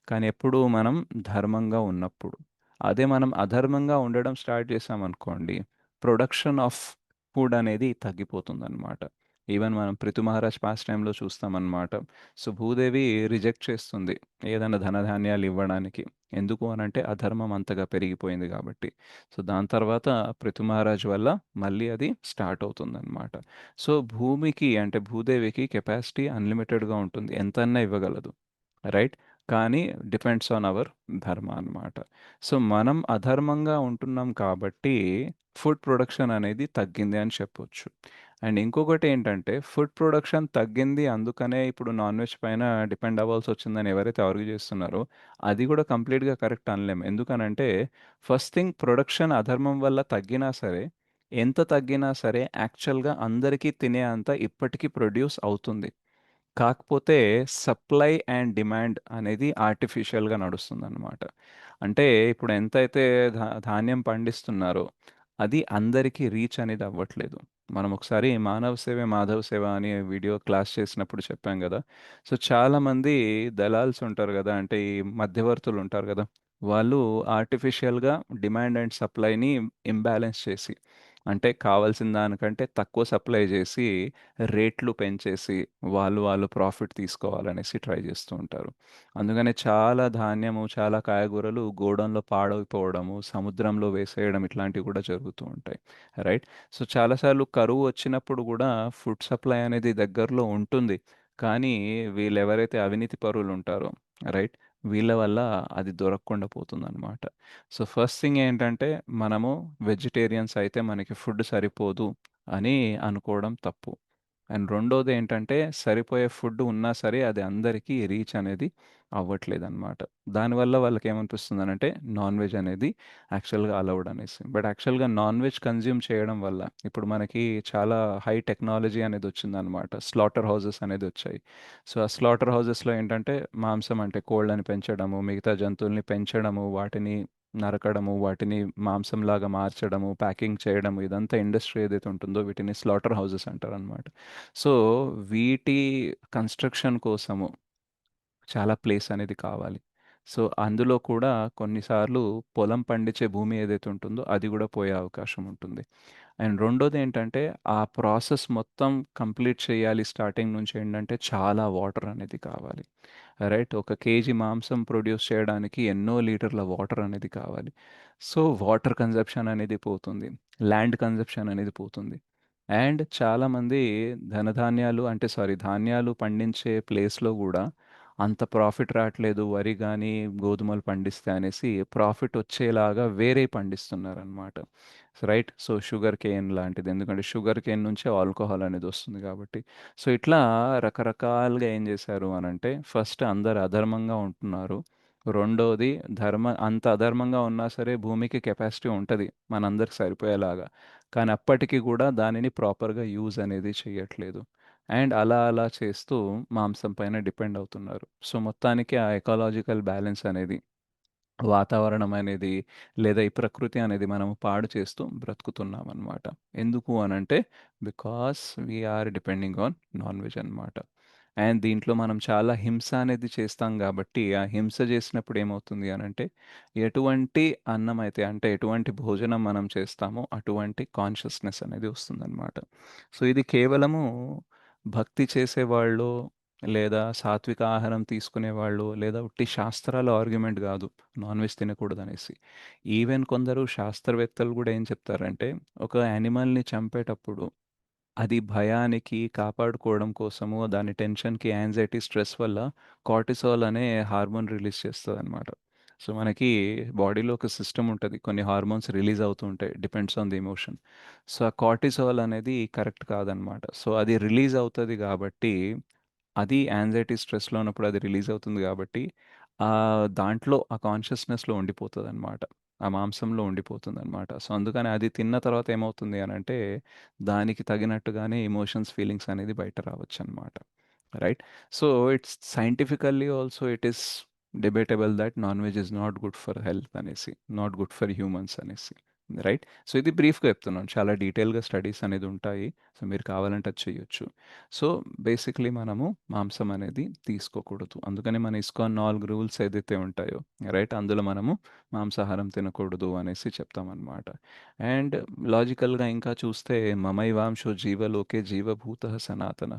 కానీ ఎప్పుడు మనం ధర్మంగా ఉన్నప్పుడు. అదే మనం అధర్మంగా ఉండడం స్టార్ట్ చేశామనుకోండి, ప్రొడక్షన్ ఆఫ్ ఫుడ్ అనేది తగ్గిపోతుందనమాట. ఈవెన్ మనం 'పృథు మహారాజ్' పాస్ట్ టైమ్‌లో చూస్తామనమాట. సో, భూదేవి రిజెక్ట్ చేస్తుంది ఏదైనా ధనధాన్యాలు ఇవ్వడానికి. ఎందుకు అనంటే అధర్మం అంతగా పెరిగిపోయింది కాబట్టి. సో, దాని తర్వాత 'పృథు మహారాజ్' వల్ల మళ్ళీ అది స్టార్ట్ అవుతుందనమాట. సో, భూమికి అంటే భూదేవికి కెపాసిటీ అన్‌లిమిటెడ్‌గా ఉంటుంది. ఎంతన్నా ఇవ్వగలదు. రైట్? కానీ డిపెండ్స్ ఆన్ అవర్ ధర్మ అనమాట. సో, మనం అధర్మంగా ఉంటున్నాం కాబట్టి ఫుడ్ ప్రొడక్షన్ అనేది తగ్గింది అని చెప్పొచ్చు. అండ్ ఇంకొకటేంటంటే ఫుడ్ ప్రొడక్షన్ తగ్గింది అందుకనే ఇప్పుడు నాన్ వెజ్ పైన డిపెండ్ అవ్వాల్సొచ్చిందని ఎవరైతే ఆర్గ్యూ చేస్తున్నారో, అది కూడా కంప్లీట్‌గా కరెక్ట్ అనలేం. ఎందుకనంటే ఫస్ట్ థింగ్ ప్రొడక్షన్ అధర్మం వల్ల తగ్గినా సరే, ఎంత తగ్గినా సరే యాక్చువల్‌గా అందరికీ తినే అంత ఇప్పటికీ ప్రొడ్యూస్ అవుతుంది. కాకపోతే సప్లై అండ్ డిమాండ్ అనేది ఆర్టిఫిషియల్‌గా నడుస్తుందనమాట. అంటే ఇప్పుడు ఎంతైతే ధాన్యం పండిస్తున్నారో, అది అందరికీ రీచ్ అనేది అవ్వట్లేదు. మనం ఒకసారి 'మానవ సేవే మాధవ సేవ' అనే వీడియో క్లాస్ చేసినప్పుడు చెప్పాం గదా! సో, చాలామంది దళాల్స్ ఉంటారు గదా! అంటే ఈ మధ్యవర్తులు ఉంటారు గదా! వాళ్ళు ఆర్టిఫిషియల్‌గా డిమాండ్ అండ్ సప్లైని ఇంబాలెన్స్ చేసి, అంటే కావాల్సిన దానికంటే తక్కువ సప్లై జేసి రేట్లు పెంచేసి వాళ్ళు ప్రాఫిట్ తీసుకోవాలనేసి ట్రై చేస్తూ ఉంటారు. అందుకనే చాలా ధాన్యము, చాలా కాయగూరలు గోడౌన్‌లో పాడైపోవడము, సముద్రంలో వేసేయడం ఇట్లాంటివి కూడా జరుగుతూ ఉంటాయి. రైట్? సో, చాలా సార్లు కరువు వచ్చినప్పుడు గూడా ఫుడ్ సప్లై అనేది దగ్గరలో ఉంటుంది. కానీ వీళ్ళెవరైతే అవినీతి పరులుంటారో రైట్? వీళ్ళ వల్ల అది దొరకకుండా పోతుందనమాట. సో, ఫస్ట్ థింగ్ ఏంటంటే మనము వెజిటేరియన్స్ అయితే మనకి ఫుడ్ సరిపోదు అని అనుకోవడం తప్పు. అండ్ రెండోదేంటంటే, సరిపోయే ఫుడ్ ఉన్నా సరే, అది అందరికీ రీచ్ అనేది అవ్వట్లేదనమాట. దానివల్ల వాళ్ళకేమనిపిస్తుందనంటే, నాన్ వెజ్ అనేది యాక్చువల్‌గా అలౌడ్ అనేసి. బట్ యాక్చువల్‌గా నాన్ వెజ్ కన్జ్యూమ్ చేయడం వల్ల, ఇప్పుడు మనకి చాలా హై టెక్నాలజీ అనేదొచ్చిందనమాట. స్లాటర్ హౌసెస్ అనేదొచ్చాయి. సో, ఆ స్లాటర్ హౌసెస్‌లో ఏంటంటే, మాంసం అంటే కోళ్ళని పెంచడము, మిగతా జంతువుల్ని పెంచడము, వాటిని నరకడము, వాటిని మాంసంలాగా మార్చడము, ప్యాకింగ్ చేయడము, ఇదంతా ఇండస్ట్రీ ఏదైతే ఉంటుందో వీటిని స్లాటర్ హౌసెస్ అంటారనమాట. సో, వీటి కన్‌స్ట్రక్షన్ కోసము చాలా ప్లేస్ అనేది కావాలి. సో, అందులో కూడా కొన్నిసార్లు పొలం పండించే భూమి ఏదైతే ఉంటుందో అది గూడా పోయే అవకాశం ఉంటుంది. అండ్ రెండోదేంటంటే, ఆ ప్రాసెస్ మొత్తం కంప్లీట్ చేయాలి స్టార్టింగ్ నుంచి ఏంటంటే, చాలా వాటర్ అనేది కావాలి. రైట్? ఒక కేజీ మాంసం ప్రొడ్యూస్ చేయడానికి ఎన్నో లీటర్ల వాటర్ అనేది కావాలి. సో, వాటర్ కన్జంప్షన్ అనేది పోతుంది. ల్యాండ్ కన్జంప్షన్ అనేది పోతుంది. అండ్ చాలామంది ధాన్యాలు పండించే ప్లేస్‌లో గూడా అంత ప్రాఫిట్ రాట్లేదు. వరి గానీ, గోధుమలు పండిస్తే అనేసి ప్రాఫిట్ వచ్చేలాగా వేరేయి పండిస్తున్నారనమాట. రైట్? సో, షుగర్ కేన్ లాంటిది. ఎందుకంటే షుగర్ కేన్ నుంచే ఆల్కహాల్ అనేది వస్తుంది కాబట్టి. సో, ఇట్లా రకరకాలుగా ఏం చేశారు అనంటే, ఫస్ట్ అందరూ అధర్మంగా ఉంటున్నారు. రెండోది అంత అధర్మంగా ఉన్నా సరే భూమికి కెపాసిటీ ఉంటది. మనందరికి సరిపోయేలాగా. కానీ అప్పటికి గూడా దానిని ప్రాపర్‌గా యూజ్ అనేది చెయ్యట్లేదు. అండ్ అలా చేస్తూ మాంసం పైన డిపెండ్ అవుతున్నారు. సో, మొత్తానికి ఆ ఎకాలాజికల్ బ్యాలెన్స్ అనేది, వాతావరణం అనేది, లేదా ఈ ప్రకృతి అనేది మనం పాడు చేస్తూ బ్రతుకుతున్నామనమాట. ఎందుకు అనంటే, because we are depending on non veg అనమాట. అండ్ దీంట్లో మనం చాలా హింస అనేది చేస్తాం గాబట్టి, ఆ హింస చేసినప్పుడు ఏమవుతుంది అనంటే, ఎటువంటి అన్నం అయితే అంటే ఎటువంటి భోజనం మనం చేస్తామో అటువంటి కాన్షియస్‌నెస్ అనేది వస్తుందనమాట. సో, ఇది కేవలము భక్తి చేసేవాళ్ళో, లేదా సాత్విక ఆహారం తీసుకునేవాళ్ళో, లేదా ఉట్టి శాస్త్రాల ఆర్గ్యుమెంట్ గాదు. Non veg తినకూడదనేసి. ఈవెన్ కొందరు శాస్త్రవేత్తలు గూడా ఏం చెప్తారంటే, ఒక యానిమల్‌ని చంపేటప్పుడు అది భయానికి కాపాడుకోవడం కోసము దాని టెన్షన్‌కి, యాంగ్జైటీ, స్ట్రెస్ వల్ల కార్టిసాల్ అనే హార్మోన్ రిలీజ్ చేస్తదనమాట. సో మనకి బాడీలో ఒక సిస్టమ్ ఉంటుంది, కొన్ని హార్మోన్స్ రిలీజ్ అవుతూ ఉంటాయి, depends on the emotion. So ఆ కార్టిసాల్ అనేది కరెక్ట్ కాదనమాట. సో అది రిలీజ్ అవుతుంది కాబట్టి, అది యాంగ్జైటీ స్ట్రెస్లో ఉన్నప్పుడు అది రిలీజ్ అవుతుంది కాబట్టి ఆ దాంట్లో ఆ కాన్షియస్నెస్లో ఉండిపోతుంది అనమాట, ఆ మాంసంలో ఉండిపోతుంది అనమాట. సో అందుకని అది తిన్న తర్వాత ఏమవుతుంది అని అంటే దానికి తగినట్టుగానే ఎమోషన్స్ ఫీలింగ్స్ అనేది బయట రావచ్చు అనమాట. Right. So it's scientifically also it is debatable that non veg is not good for health అనేసి, నాట్ గుడ్ ఫర్ హ్యూమన్స్ అనేసి. రైట్. సో ఇది బ్రీఫ్గా చెప్తున్నాను, చాలా డీటెయిల్గా స్టడీస్ అనేది ఉంటాయి. సో మీరు కావాలంటే అది చేయొచ్చు. సో బేసిక్లీ మనము మాంసం అనేది తీసుకోకూడదు, అందుకని మన ఇస్కాన్ 4 రూల్స్ ఏదైతే ఉంటాయో రైట్, అందులో మనము మాంసాహారం తినకూడదు అనేసి చెప్తామన్నమాట. అండ్ లాజికల్గా ఇంకా చూస్తే మమైవాంశో జీవలోకే జీవభూత సనాతన.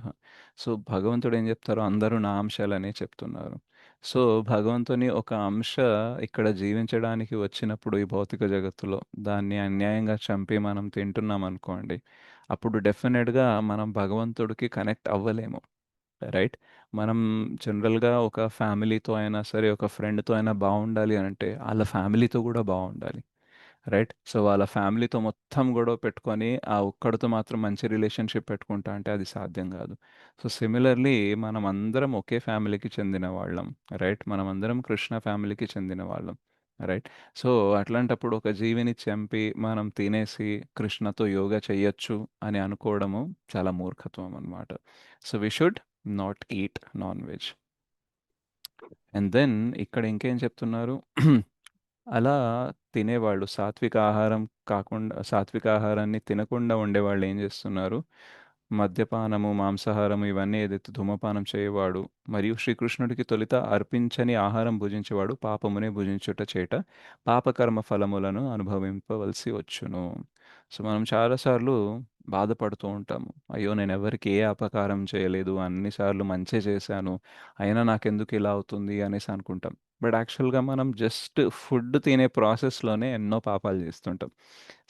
సో భగవంతుడు ఏం చెప్తారో అందరూ నా అంశాలనే చెప్తున్నారు. సో భగవంతుని ఒక అంశ ఇక్కడ జీవించడానికి వచ్చినప్పుడు ఈ భౌతిక జగత్తులో దాన్ని అన్యాయంగా చంపి మనం తింటున్నాం అనుకోండి, అప్పుడు డెఫినెట్గా మనం భగవంతుడికి కనెక్ట్ అవ్వలేము. రైట్. మనం జనరల్గా ఒక ఫ్యామిలీతో అయినా సరే, ఒక ఫ్రెండ్తో అయినా బాగుండాలి అంటే వాళ్ళ ఫ్యామిలీతో కూడా బాగుండాలి. రైట్. సో వాళ్ళ ఫ్యామిలీతో మొత్తం గొడవ పెట్టుకొని ఆ ఒక్కడితో మాత్రం మంచి రిలేషన్షిప్ పెట్టుకుంటా అంటే అది సాధ్యం కాదు. సో సిమిలర్లీ మనం అందరం ఒకే ఫ్యామిలీకి చెందిన వాళ్ళం. రైట్. మనం అందరం కృష్ణ ఫ్యామిలీకి చెందిన వాళ్ళం. రైట్. సో అట్లాంటప్పుడు ఒక జీవిని చంపి మనం తినేసి కృష్ణతో యోగా చెయ్యొచ్చు అని అనుకోవడము చాలా మూర్ఖత్వం అన్నమాట. So we should not eat non veg. And then ఇక్కడ ఇంకేం చెప్తున్నారు, అలా తినేవాళ్ళు సాత్విక ఆహారం కాకుండా, సాత్విక ఆహారాన్ని తినకుండా ఉండేవాళ్ళు ఏం చేస్తున్నారు, మద్యపానము, మాంసాహారము ఇవన్నీ ఏదైతే ధూమపానం చేయవాడు మరియు శ్రీకృష్ణుడికి తొలుత అర్పించని ఆహారం భుజించేవాడు పాపమునే భుజించుట చేట పాపకర్మ ఫలములను అనుభవింపవలసి వచ్చును. సో మనం చాలాసార్లు బాధపడుతూ ఉంటాము, అయ్యో నేను ఎవరికి ఏ అపకారం చేయలేదు, అన్నిసార్లు మంచి చేశాను, అయినా నాకెందుకు ఇలా అవుతుంది అనేసి అనుకుంటాం. బట్ యాక్చువల్గా మనం జస్ట్ ఫుడ్ తినే ప్రాసెస్లోనే ఎన్నో పాపాలు చేస్తుంటాం.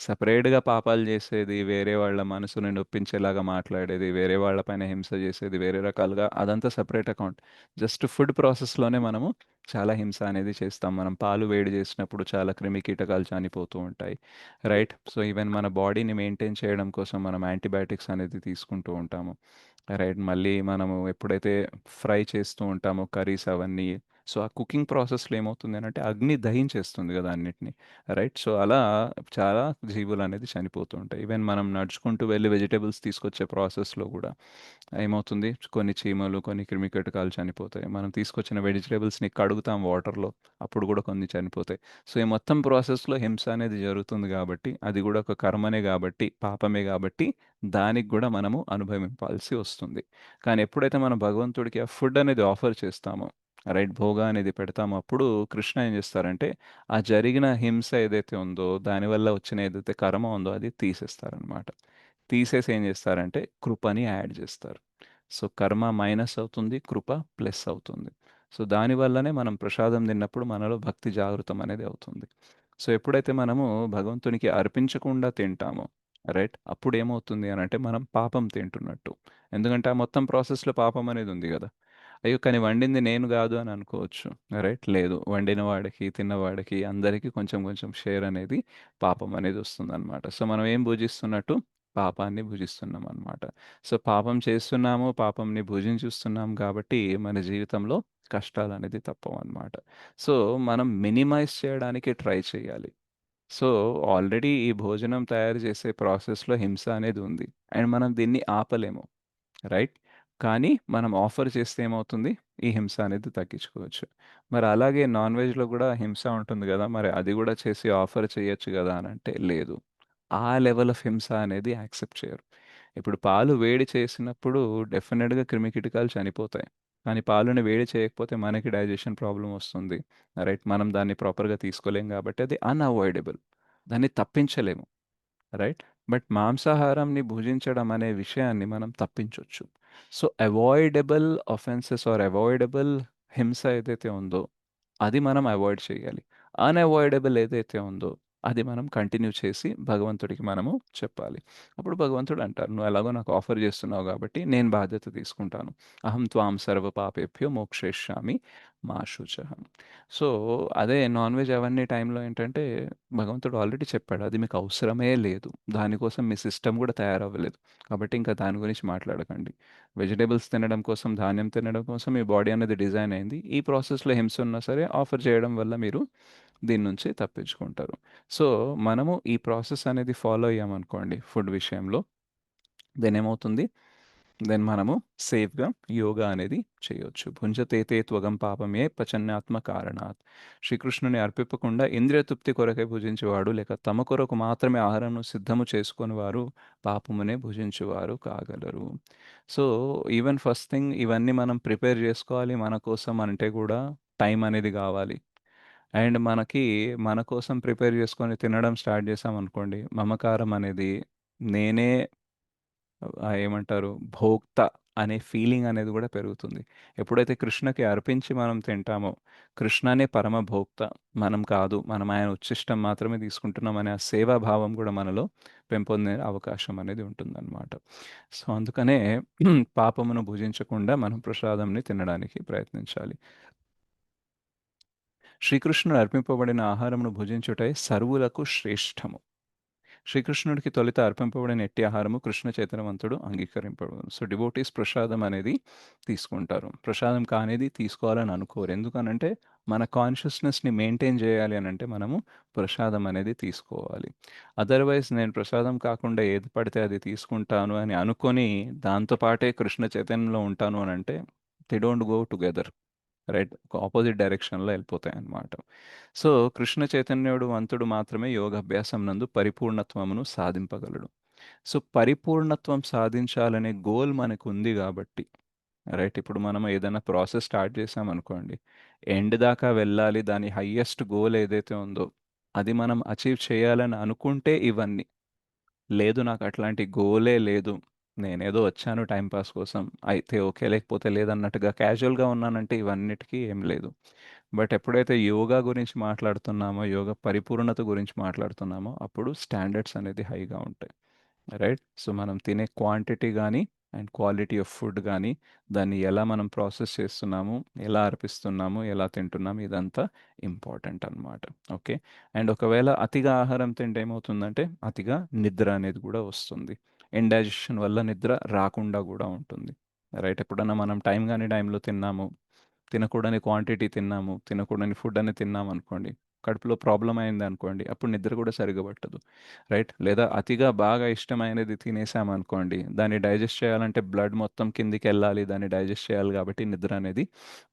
సపరేట్గా పాపాలు చేసేది, వేరే వాళ్ళ మనసుని నొప్పించేలాగా మాట్లాడేది, వేరే వాళ్ళపైన హింస చేసేది, వేరే రకాలుగా అదంతా సపరేట్ అకౌంట్. జస్ట్ ఫుడ్ ప్రాసెస్లోనే మనము చాలా హింస అనేది చేస్తాం. మనం పాలు వేడి చేసినప్పుడు చాలా క్రిమి కీటకాలు చనిపోతూ ఉంటాయి. రైట్. సో ఈవెన్ మన బాడీని మెయింటైన్ చేయడం కోసం మనం యాంటీబయాటిక్స్ అనేది తీసుకుంటూ ఉంటాము. రైట్. మళ్ళీ మనము ఎప్పుడైతే ఫ్రై చేస్తూ ఉంటామో కర్రీస్ అవన్నీ, సో ఆ కుకింగ్ ప్రాసెస్లో ఏమవుతుంది అని అంటే అగ్ని దహించేస్తుంది కదా అన్నిటిని. రైట్. సో అలా చాలా జీవులు అనేది చనిపోతూ ఉంటాయి. ఈవెన్ మనం నడుచుకుంటూ వెళ్ళి వెజిటేబుల్స్ తీసుకొచ్చే ప్రాసెస్లో కూడా ఏమవుతుంది, కొన్ని చీమలు, కొన్ని క్రిమికీటకాలు చనిపోతాయి. మనం తీసుకొచ్చిన వెజిటేబుల్స్ని కడుగుతాం వాటర్లో, అప్పుడు కూడా కొన్ని చనిపోతాయి. సో ఈ మొత్తం ప్రాసెస్లో హింస అనేది జరుగుతుంది కాబట్టి, అది కూడా ఒక కర్మనే కాబట్టి, పాపమే కాబట్టి దానికి కూడా మనము అనుభవించాల్సి వస్తుంది. కానీ ఎప్పుడైతే మనం భగవంతుడికి ఆ ఫుడ్ అనేది ఆఫర్ చేస్తామో, రైట్, భోగా అనేది పెడతామో, అప్పుడు కృష్ణ ఏం చేస్తారంటే ఆ జరిగిన హింస ఏదైతే ఉందో దానివల్ల వచ్చిన ఏదైతే కర్మ ఉందో అది తీసేస్తారనమాట. తీసేసి ఏం చేస్తారంటే కృపని యాడ్ చేస్తారు. సో కర్మ మైనస్ అవుతుంది, కృప ప్లస్ అవుతుంది. సో దానివల్లనే మనం ప్రసాదం తిన్నప్పుడు మనలో భక్తి జాగృతం అనేది అవుతుంది. సో ఎప్పుడైతే మనము భగవంతునికి అర్పించకుండా తింటామో, రైట్, అప్పుడు ఏమవుతుంది అని అంటే మనం పాపం తింటున్నట్టు. ఎందుకంటే ఆ మొత్తం ప్రాసెస్లో పాపం అనేది ఉంది కదా. అయ్యో కానీ వండింది నేను కాదు అని అనుకోవచ్చు. రైట్. లేదు, వండిన వాడికి, తిన్నవాడికి అందరికీ కొంచెం కొంచెం షేర్ అనేది, పాపం అనేది వస్తుందన్నమాట. సో మనం ఏం భుజిస్తున్నట్టు, పాపాన్ని భుజిస్తున్నాం అన్నమాట. సో పాపం చేస్తున్నాము, పాపంని భుజించుస్తున్నాం కాబట్టి మన జీవితంలో కష్టాలు అనేది తప్పవు అన్నమాట. సో మనం మినిమైజ్ చేయడానికి ట్రై చేయాలి. సో ఆల్రెడీ ఈ భోజనం తయారు చేసే ప్రాసెస్లో హింస అనేది ఉంది అండ్ మనం దీన్ని ఆపలేము. రైట్. కానీ మనం ఆఫర్ చేస్తే ఏమవుతుంది, ఈ హింస అనేది తగ్గించుకోవచ్చు. మరి అలాగే నాన్ వెజ్లో కూడా హింస ఉంటుంది కదా, మరి అది కూడా చేసి ఆఫర్ చేయొచ్చు కదా అని అంటే లేదు, ఆ లెవెల్ ఆఫ్ హింస అనేది యాక్సెప్ట్ చేయరు. ఇప్పుడు పాలు వేడి చేసినప్పుడు డెఫినెట్గా క్రిమికీటకాలు చనిపోతాయి. కానీ పాలను వేడి చేయకపోతే మనకి డైజెషన్ ప్రాబ్లం వస్తుంది. రైట్. మనం దాన్ని ప్రాపర్గా తీసుకోలేం కాబట్టి అది అన్అవాయిడబుల్, దాన్ని తప్పించలేము. రైట్. బట్ మాంసాహారంని భుజించడం అనే విషయాన్ని మనం తప్పించవచ్చు. So avoidable offenses or avoidable హింస ఏదైతే ఉందో అది మనం అవాయిడ్ చేయాలి. అన్అవాయిడబుల్ ఏదైతే ఉందో అది మనం కంటిన్యూ చేసి భగవంతుడికి మనము చెప్పాలి. అప్పుడు భగవంతుడు అంటారు, "నువ్వు ఎలాగో నాకు ఆఫర్ చేస్తున్నావు కాబట్టి నేను బాధ్యత తీసుకుంటాను. అహం త్వాం సర్వ పాపేభ్యో మోక్షయిష్యామి మా శుచః." సో, అదే నాన్ వెజ్ అవన్నీ టైంలో ఏంటంటే భగవంతుడు ఆల్రెడీ చెప్పాడు. అది మీకు అవసరమే లేదు. దానికోసం మీ సిస్టమ్ కూడా తయారవ్వలేదు. కాబట్టి ఇంకా దాని గురించి మాట్లాడకండి. వెజిటబుల్స్ తినడం కోసం, ధాన్యం తినడం కోసం మీ బాడీ అనేది డిజైన్ అయింది. ఈ ప్రాసెస్‌లో హింస ఉన్నా సరే ఆఫర్ చేయడం వల్ల మీరు దీని నుంచి తప్పించుకుంటారు. సో, మనము ఈ ప్రాసెస్ అనేది ఫాలో అయ్యామనుకోండి ఫుడ్ విషయంలో, దెన్ ఏమవుతుంది? దెన్ మనము సేఫ్‌గా యోగా అనేది చేయొచ్చు. భుంజతే తే త్వగం పాపమే పచన్యాత్మ కారణాత్. శ్రీకృష్ణుని అర్పింపకుండా ఇంద్రియ తృప్తి కొరకై భుజించువాడు, లేక తమ కొరకు మాత్రమే ఆహారమును సిద్ధము చేసుకొని వారు పాపమునే భుజించువారు కాగలరు. సో, ఈవెన్ ఫస్ట్ థింగ్ ఇవన్నీ మనం ప్రిపేర్ చేసుకోవాలి మన కోసం అంటే కూడా టైం అనేది కావాలి. అండ్ మనకి మన కోసం ప్రిపేర్ చేసుకొని తినడం స్టార్ట్ చేశామనుకోండి, మమకారం అనేది నేనే ఏమంటారు భోక్త అనే ఫీలింగ్ అనేది కూడా పెరుగుతుంది. ఎప్పుడైతే కృష్ణకి అర్పించి మనం తింటామో, కృష్ణనే పరమ భోక్త, మనం కాదు, మనం ఆయన ఉచ్ఛిష్టం మాత్రమే తీసుకుంటున్నాం అనే ఆ సేవా భావం కూడా మనలో పెంపొందే అవకాశం అనేది ఉంటుందన్నమాట. సో, అందుకనే పాపమును భుజించకుండా మనం ప్రసాదంని తినడానికి ప్రయత్నించాలి. శ్రీకృష్ణుడు అర్పింపబడిన ఆహారమును భుజించుటయే సర్వులకు శ్రేష్టము. శ్రీకృష్ణుడికి తొలుత అర్పింపబడిన ఎట్టి ఆహారము కృష్ణ చైతన్యవంతుడు అంగీకరింపబడును. సో, డివోటీస్ ప్రసాదం అనేది తీసుకుంటారు. ప్రసాదం కానిది తీసుకోవాలని అనుకోరు. ఎందుకనంటే మన కాన్షియస్నెస్ని మెయింటైన్ చేయాలి అని అంటే మనము ప్రసాదం అనేది తీసుకోవాలి. అదర్వైజ్ నేను ప్రసాదం కాకుండా ఏది పడితే అది తీసుకుంటాను అని అనుకొని దాంతో పాటే కృష్ణ చైతన్యంలో ఉంటాను అని అంటే they don't go together. Right, ఒక ఆపోజిట్ డైరెక్షన్లో వెళ్ళిపోతాయి అన్నమాట. సో, కృష్ణ చైతన్యుడు వంతుడు మాత్రమే యోగాభ్యాసం నందు పరిపూర్ణత్వమును సాధింపగలడు. సో, పరిపూర్ణత్వం సాధించాలనే గోల్ మనకు ఉంది కాబట్టి, రైట్, ఇప్పుడు మనం ఏదైనా ప్రాసెస్ స్టార్ట్ చేసామనుకోండి, ఎండ్ దాకా వెళ్ళాలి, దాని హయ్యెస్ట్ గోల్ ఏదైతే ఉందో అది మనం అచీవ్ చేయాలని అనుకుంటే ఇవన్నీ. లేదు, నాకు అట్లాంటి గోలే లేదు, నేనేదో వచ్చాను టైం పాస్ కోసం, అయితే ఓకే, లేకపోతే లేదన్నట్టుగా క్యాజువల్గా ఉన్నానంటే ఇవన్నిటికీ ఏం లేదు. బట్ ఎప్పుడైతే యోగా గురించి మాట్లాడుతున్నామో, యోగా పరిపూర్ణత గురించి మాట్లాడుతున్నామో, అప్పుడు స్టాండర్డ్స్ అనేది హైగా ఉంటాయి. రైట్. సో, మనం తినే క్వాంటిటీ గానీ అండ్ క్వాలిటీ ఆఫ్ ఫుడ్ గానీ, దాన్ని ఎలా మనం ప్రాసెస్ చేస్తున్నాము, ఎలా అర్పిస్తున్నాము, ఎలా తింటున్నాము, ఇదంతా ఇంపార్టెంట్ అన్నమాట. ఓకే. అండ్ ఒకవేళ అతిగా ఆహారం తింటే ఏమవుతుందంటే అతిగా నిద్ర అనేది కూడా వస్తుంది. ఇండైజెషన్ వల్ల నిద్ర రాకుండా కూడా ఉంటుంది. రైట్. ఎప్పుడన్నా మనం టైం గాని టైంలో తిన్నాము, తినకూడని క్వాంటిటీ తిన్నాము, తినకూడని ఫుడ్ అని తిన్నామనుకోండి, కడుపులో ప్రాబ్లమ్ అయిందనుకోండి, అప్పుడు నిద్ర కూడా సరిగ్గా పట్టదు. రైట్. లేదా అతిగా బాగా ఇష్టమైనది తినేసామనుకోండి, దాన్ని డైజెస్ట్ చేయాలంటే బ్లడ్ మొత్తం కిందికెళ్ళాలి, దాన్ని డైజెస్ట్ చేయాలి కాబట్టి నిద్ర అనేది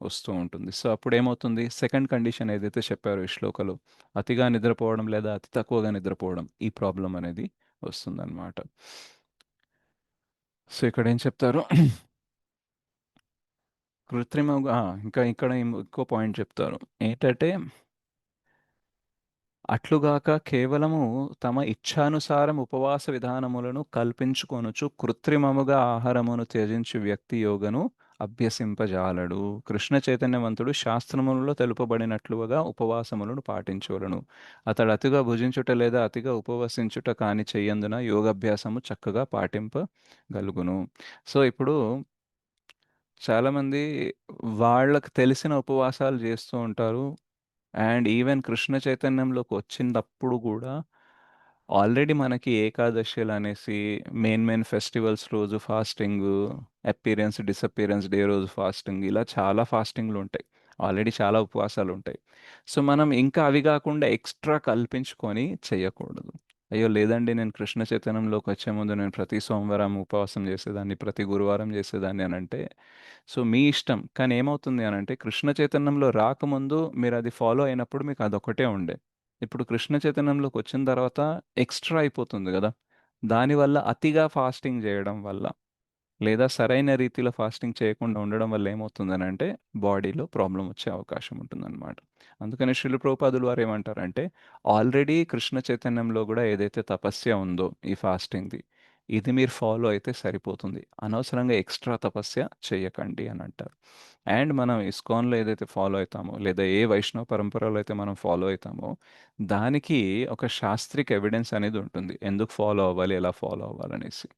వస్తూ ఉంటుంది. సో, అప్పుడేమవుతుంది, సెకండ్ కండిషన్ ఏదైతే చెప్పారో ఈ శ్లోకలో, అతిగా నిద్రపోవడం లేదా అతి తక్కువగా నిద్రపోవడం, ఈ ప్రాబ్లమ్ అనేది వస్తుందన్నమాట. సో, ఇక్కడేం చెప్తారు? కృత్రిమంగా ఇంకా ఇక్కడ ఇంకో పాయింట్ చెప్తారు. ఏంటంటే, అట్లుగాక కేవలము తమ ఇచ్ఛానుసారం ఉపవాస విధానములను కల్పించుకొనుచు కృత్రిమముగా ఆహారమును త్యజించు వ్యక్తి యోగను అభ్యసింపజాలడు. కృష్ణ చైతన్యవంతుడు శాస్త్రములలో తెలుపబడినట్లుగా ఉపవాసములను పాటించవలను. అతడు అతిగా భుజించుట లేదా అతిగా ఉపవసించుట కాని చెయ్యందున యోగాభ్యాసము చక్కగా పాటింపగలుగును. సో, ఇప్పుడు చాలామంది వాళ్ళకి తెలిసిన ఉపవాసాలు చేస్తూ ఉంటారు. అండ్ ఈవెన్ కృష్ణ చైతన్యంలోకి వచ్చినప్పుడు కూడా ఆల్రెడీ మనకి ఏకాదశిలు అనేసి మెయిన్ ఫెస్టివల్స్ రోజు ఫాస్టింగు, అపియరెన్స్, డిసపియరెన్స్ డే రోజు ఫాస్టింగ్, ఇలా చాలా ఫాస్టింగ్లు ఉంటాయి. ఆల్రెడీ చాలా ఉపవాసాలు ఉంటాయి. సో, మనం ఇంకా అవి కాకుండా ఎక్స్ట్రా కల్పించుకొని చేయకూడదు. అయ్యో లేదండి, నేను కృష్ణ చైతన్యంలోకి వచ్చే ముందు నేను ప్రతి సోమవారం ఉపవాసం చేసేదాన్ని, ప్రతి గురువారం చేసేదాన్ని అని అంటే, సో, మీ ఇష్టం. కానీ ఏమవుతుంది అనంటే, కృష్ణ చైతన్యంలో రాకముందు మీరది ఫాలో అయినప్పుడు మీకు అదొక్కటే ఉండే. ఇప్పుడు కృష్ణ చైతన్యంలోకి వచ్చిన తర్వాత ఎక్స్‌ట్రా అయిపోతుంది గదా! దానివల్ల అతిగా ఫాస్టింగ్ జేయడం వల్ల, లేదా సరైన రీతిలో ఫాస్టింగ్ చేయకుండా ఉండడం వల్ల ఏమవుతుందనంటే, బాడీలో ప్రాబ్లమ్ వచ్చే అవకాశం ఉంటుందనమాట. అందుకని శ్రీల ప్రభుపాదుల వారు ఏమంటారంటే, ఆల్రెడీ కృష్ణ చైతన్యంలో గూడా ఏదైతే తపస్య ఉందో ఈ ఫాస్టింగ్‌ది, ఇది మీరు ఫాలో అయితే సరిపోతుంది. అనవసరంగా ఎక్స్‌ట్రా తపస్య చేయకండి అని అంటారు. అండ్ మనం ఇస్కాన్‌లో ఏదైతే ఫాలో అయితామో, లేదా ఏ వైష్ణవ పరంపరలో అయితే మనం ఫాలో అయితామో, దానికి ఒక శాస్త్రిక ఎవిడెన్స్ అనేది ఉంటుంది. ఎందుకు ఫాలో అవ్వాలి, ఎలా ఫాలో అవ్వాలనేసి.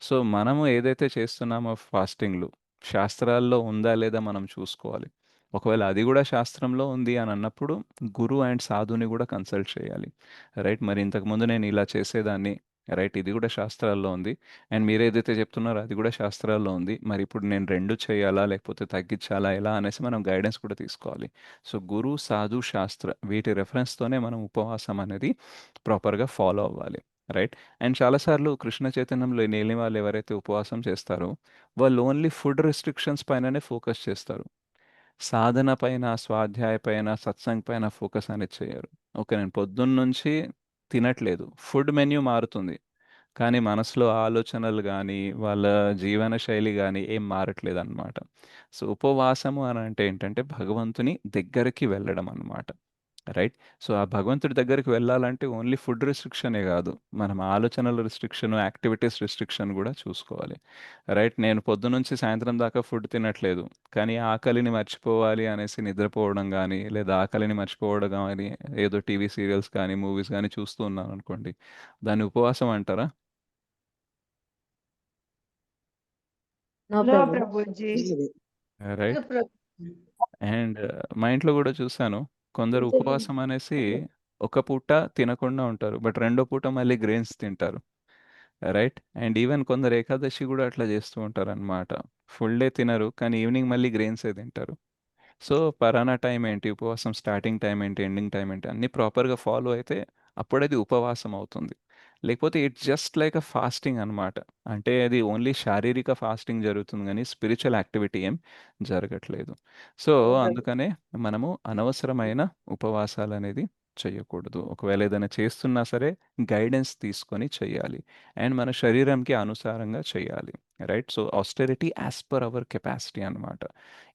సో, మనము ఏదైతే చేస్తున్నామో ఫాస్టింగ్‌లు, శాస్త్రాల్లో ఉందా లేదా మనం చూసుకోవాలి. ఒకవేళ అది గూడా శాస్త్రంలో ఉంది అని అన్నప్పుడు, గురువు అండ్ సాధుని గూడా కన్సల్ట్ చేయాలి. రైట్. మరి ఇంతకుముందు నేను ఇలా చేసేదాన్ని. రైట్. ఇది గూడా శాస్త్రాల్లో ఉంది. అండ్ మీరేదైతే చెప్తున్నారో అది గూడా శాస్త్రాల్లో ఉంది. మరి ఇప్పుడు నేను 2 చేయాలా? లేకపోతే తగ్గించాలా? ఎలా అనేసి మనం గైడెన్స్ కూడా తీసుకోవాలి. సో, గురు, సాధు, శాస్త్ర వీటి రిఫరెన్స్‌తోనే మనం ఉపవాసం అనేది ప్రాపర్‌గా ఫాలో అవ్వాలి. రైట్. అండ్ చాలా సార్లు కృష్ణ చైతన్యంలో లేని వాళ్ళు ఎవరైతే ఉపవాసం చేస్తారో, వాళ్ళు ఓన్లీ ఫుడ్ రిస్ట్రిక్షన్స్ పైననే ఫోకస్ చేస్తారు. సాధన పైన, స్వాధ్యాయ పైన, సత్సంగ్ పైన ఫోకస్ అనేది చేయరు. ఓకే. నేను పొద్దున్నుంచి తినట్లేదు. ఫుడ్ మెన్యూ మారుతుంది. కానీ మనసులో ఆలోచనలు గానీ, వాళ్ళ జీవన శైలి గానీ ఏం మారట్లేదనమాట. సో, ఉపవాసము అనంటే ఏంటంటే భగవంతుని దగ్గరికి వెళ్ళడం అనమాట. రైట్. సో, ఆ భగవంతుడి దగ్గరికి వెళ్ళాలంటే ఓన్లీ ఫుడ్ రిస్ట్రిక్షనే గాదు. మనం ఆలోచనల రిస్ట్రిక్షన్, యాక్టివిటీస్ రిస్ట్రిక్షన్ గూడా చూసుకోవాలి. రైట్. నేను పొద్దునుంచి సాయంత్రం దాకా ఫుడ్ తినట్లేదు. కానీ ఆకలిని మర్చిపోవాలి అనేసి నిద్రపోవడం గానీ, లేదా ఆకలిని మర్చిపోవడం గానీ, ఏదో టీవీ సీరియల్స్ కానీ, మూవీస్ గానీ చూస్తూ ఉన్నాననుకోండి. దాన్ని ఉపవాసం అంటారా? నో నో ప్రభు. ప్రభుజీ. లేదు. రైట్. అండ్ మా ఇంట్లో గూడా చూసాను. కొందరు ఉపవాసం అనేసి ఒక పూట తినకుండా ఉంటారు. బట్ రెండో పూట మళ్ళీ గ్రెయిన్స్ తింటారు. రైట్. అండ్ ఈవెన్ కొందరు ఏకాదశి గూడా అట్లా చేస్తూ ఉంటారనమాట. ఫుల్ డే తినరు. కానీ ఈవినింగ్ మళ్ళీ గ్రెయిన్సే తింటారు. సో, పరానా టైం ఏంటి, ఉపవాసం స్టార్టింగ్ టైం ఏంటి, ఎండింగ్ టైం ఏంటి అన్నీ ప్రాపర్‌గా ఫాలో అయితే అప్పుడది ఉపవాసం అవుతుంది. లేకపోతే it's just like a fasting అనమాట. అంటే అది ఓన్లీ శారీరక ఫాస్టింగ్ జరుగుతుంది గానీ, స్పిరిచువల్ యాక్టివిటీ ఏం జరగట్లేదు. సో, నో ప్రభు. అందుకనే మనము అనవసరమైన ఉపవాసాలనేది చెయ్యకూడదు. ఒకవేళ ఏదైనా చేస్తున్నా సరే గైడెన్స్ తీసుకొని చెయ్యాలి. అండ్ మన శరీరంకి అనుసారంగా చెయ్యాలి. Right. So, austerity as per our capacity అనమాట.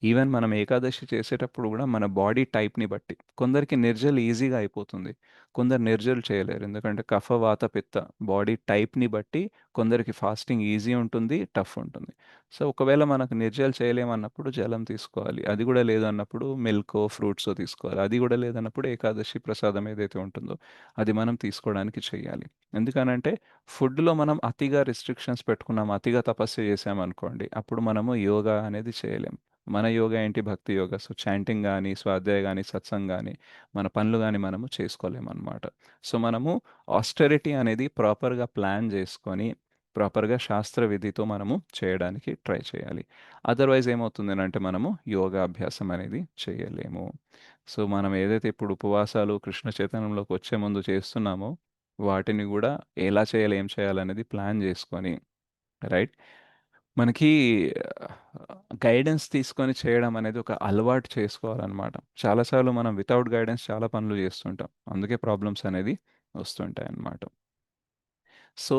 ఈవెన్ మనం ఏకాదశి చేసేటప్పుడు గూడా మన బాడీ టైప్‌ని బట్టి కొందరికి నిర్జల్ ఈజీగా అయిపోతుంది. కొందరు నిర్జల్ చేయలేరు. ఎందుకంటే కఫ, వాత, పిత్త బాడీ టైప్‌ని బట్టి కొందరికి ఫాస్టింగ్ ఈజీ ఉంటుంది, టఫ్ ఉంటుంది. సో, ఒకవేళ మనకు నిర్జల్ చేయలేమన్నప్పుడు జలం తీసుకోవాలి. అది గూడా లేదన్నప్పుడు మిల్కో, ఫ్రూట్సో తీసుకోవాలి. అది గూడా లేదన్నప్పుడు ఏకాదశి ప్రసాదం ఏదైతే ఉంటుందో అది మనం తీసుకోవడానికి చెయ్యాలి. ఎందుకనంటే ఫుడ్‌లో మనం అతిగా రిస్ట్రిక్షన్స్ పెట్టుకున్నాం, అతిగా తపస్సు చేశామనుకోండి, అప్పుడు మనము యోగా అనేది చేయలేం. మన యోగా ఏంటి? భక్తి యోగా. సో, చాంటింగ్ గాని, స్వాధ్యాయ గాని, సత్సంగ్ గాని, మన పనులు గాని మనము చేసుకోలేమనమాట. సో, మనము ఆస్టెరిటీ అనేది ప్రాపర్‌గా ప్లాన్ జేసుకొని, ప్రాపర్‌గా శాస్త్ర విధితో మనము చేయడానికి ట్రై చేయాలి. అదర్‌వైజ్ ఏమవుతుందనంటే మనము యోగాభ్యాసం అనేది చేయలేము. సో, మనం ఏదైతే ఇప్పుడు ఉపవాసాలు కృష్ణ చైతన్యంలోకి వచ్చే ముందు చేస్తున్నామో, వాటిని గూడా ఎలా చేయాలి, ఏం చేయాలనేది ప్లాన్ జేసుకొని రైట్. మనకి గైడెన్స్ తీసుకొని చేయడం అనేది ఒక అలవాటు చేసుకోవాలనమాట. చాలా సార్లు మనం వితౌట్ గైడెన్స్ చాలా పనులు చేస్తుంటాం. అందుకే ప్రాబ్లమ్స్ అనేది వస్తుంటాయన్నమాట. సో,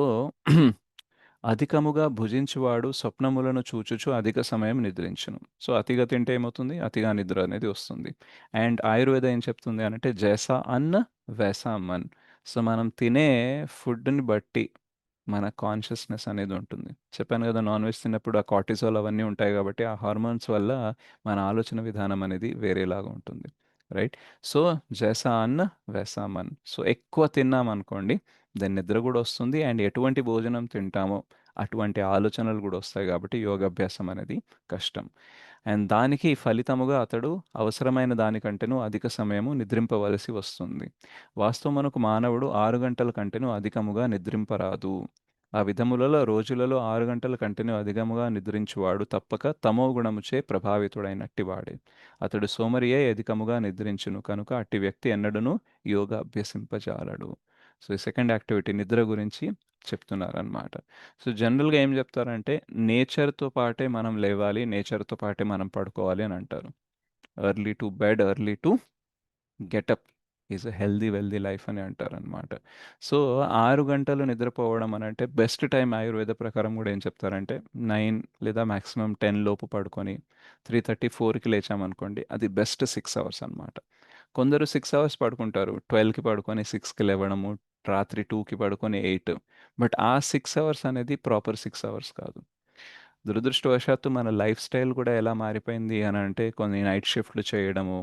అధికముగా భుజించువాడు స్వప్నములను చూచుచు అధిక సమయం నిద్రించును. సో, అతిగా తింటే ఏమవుతుంది? అతిగా నిద్ర అనేది వస్తుంది. అండ్ ఆయుర్వేద ఏం చెప్తుంది అనంటే జైసా అన్న వైసా మన్. సో, మనం తినే ఫుడ్‌ని బట్టి మన కాన్షియస్‌నెస్ అనేది ఉంటుంది. చెప్పాను గదా! నాన్ వెజ్ తిన్నప్పుడు ఆ కార్టిజాల్ అవన్నీ ఉంటాయి గాబట్టి, ఆ హార్మోన్స్ వల్ల మన ఆలోచన విధానం అనేది వేరేలాగా ఉంటుంది. రైట్. సో, జైసా అన్న వైసా మన్. సో, ఎక్కువ తిన్నామనుకోండి, దాని నిద్ర గూడా వస్తుంది. అండ్ ఎటువంటి భోజనం తింటామో అటువంటి ఆలోచనలు గూడా వస్తాయి గాబట్టి, యోగాభ్యాసం అనేది కష్టం. అండ్ దానికి ఫలితముగా అతడు అవసరమైన దానికంటేను అధిక సమయము నిద్రింపవలసి వస్తుంది. వాస్తవమునకు మానవుడు 6 గంటల కంటేను అధికముగా నిద్రింపరాదు. ఆ విధములలో రోజులలో 6 గంటల కంటేను అధికముగా నిద్రించువాడు తప్పక తమోగుణముచే ప్రభావితుడైనట్టివాడే. అతడు సోమరియై అధికముగా నిద్రించును కనుక అట్టి వ్యక్తి ఎన్నడూను యోగా అభ్యసింపజాలడు. సో, ఈ సెకండ్ యాక్టివిటీ నిద్ర గురించి చెప్తున్నారనమాట. సో, జనరల్‌గా ఏం జెప్తారంటే నేచర్‌తో పాటే మనం లేవాలి, నేచర్‌తో పాటే మనం పడుకోవాలి అని అంటారు. Early to bed, early to get up is a healthy wealthy life అని అంటారనమాట. సో, 6 గంటలు నిద్రపోవడం అనంటే బెస్ట్ టైం ఆయుర్వేద ప్రకారం గూడా ఏం చెప్తారంటే 9 లేదా మాక్సిమం 10 లోపు పడుకొని 3:30, 4కి లేచామనుకోండి అది బెస్ట్ 6 అవర్స్ అనమాట. కొందరు 6 అవర్స్ పడుకుంటారు. 12కి పడుకొని 6కి లేవడము, రాత్రి 2కి పడుకొని 8. బట్ ఆ 6 అవర్స్ అనేది ప్రాపర్ 6 అవర్స్ కాదు. దురదృష్టవశాత్తు మన లైఫ్ స్టైల్ కూడా ఎలా మారిపోయింది అని అంటే కొన్ని నైట్ షిఫ్ట్లు చేయడము,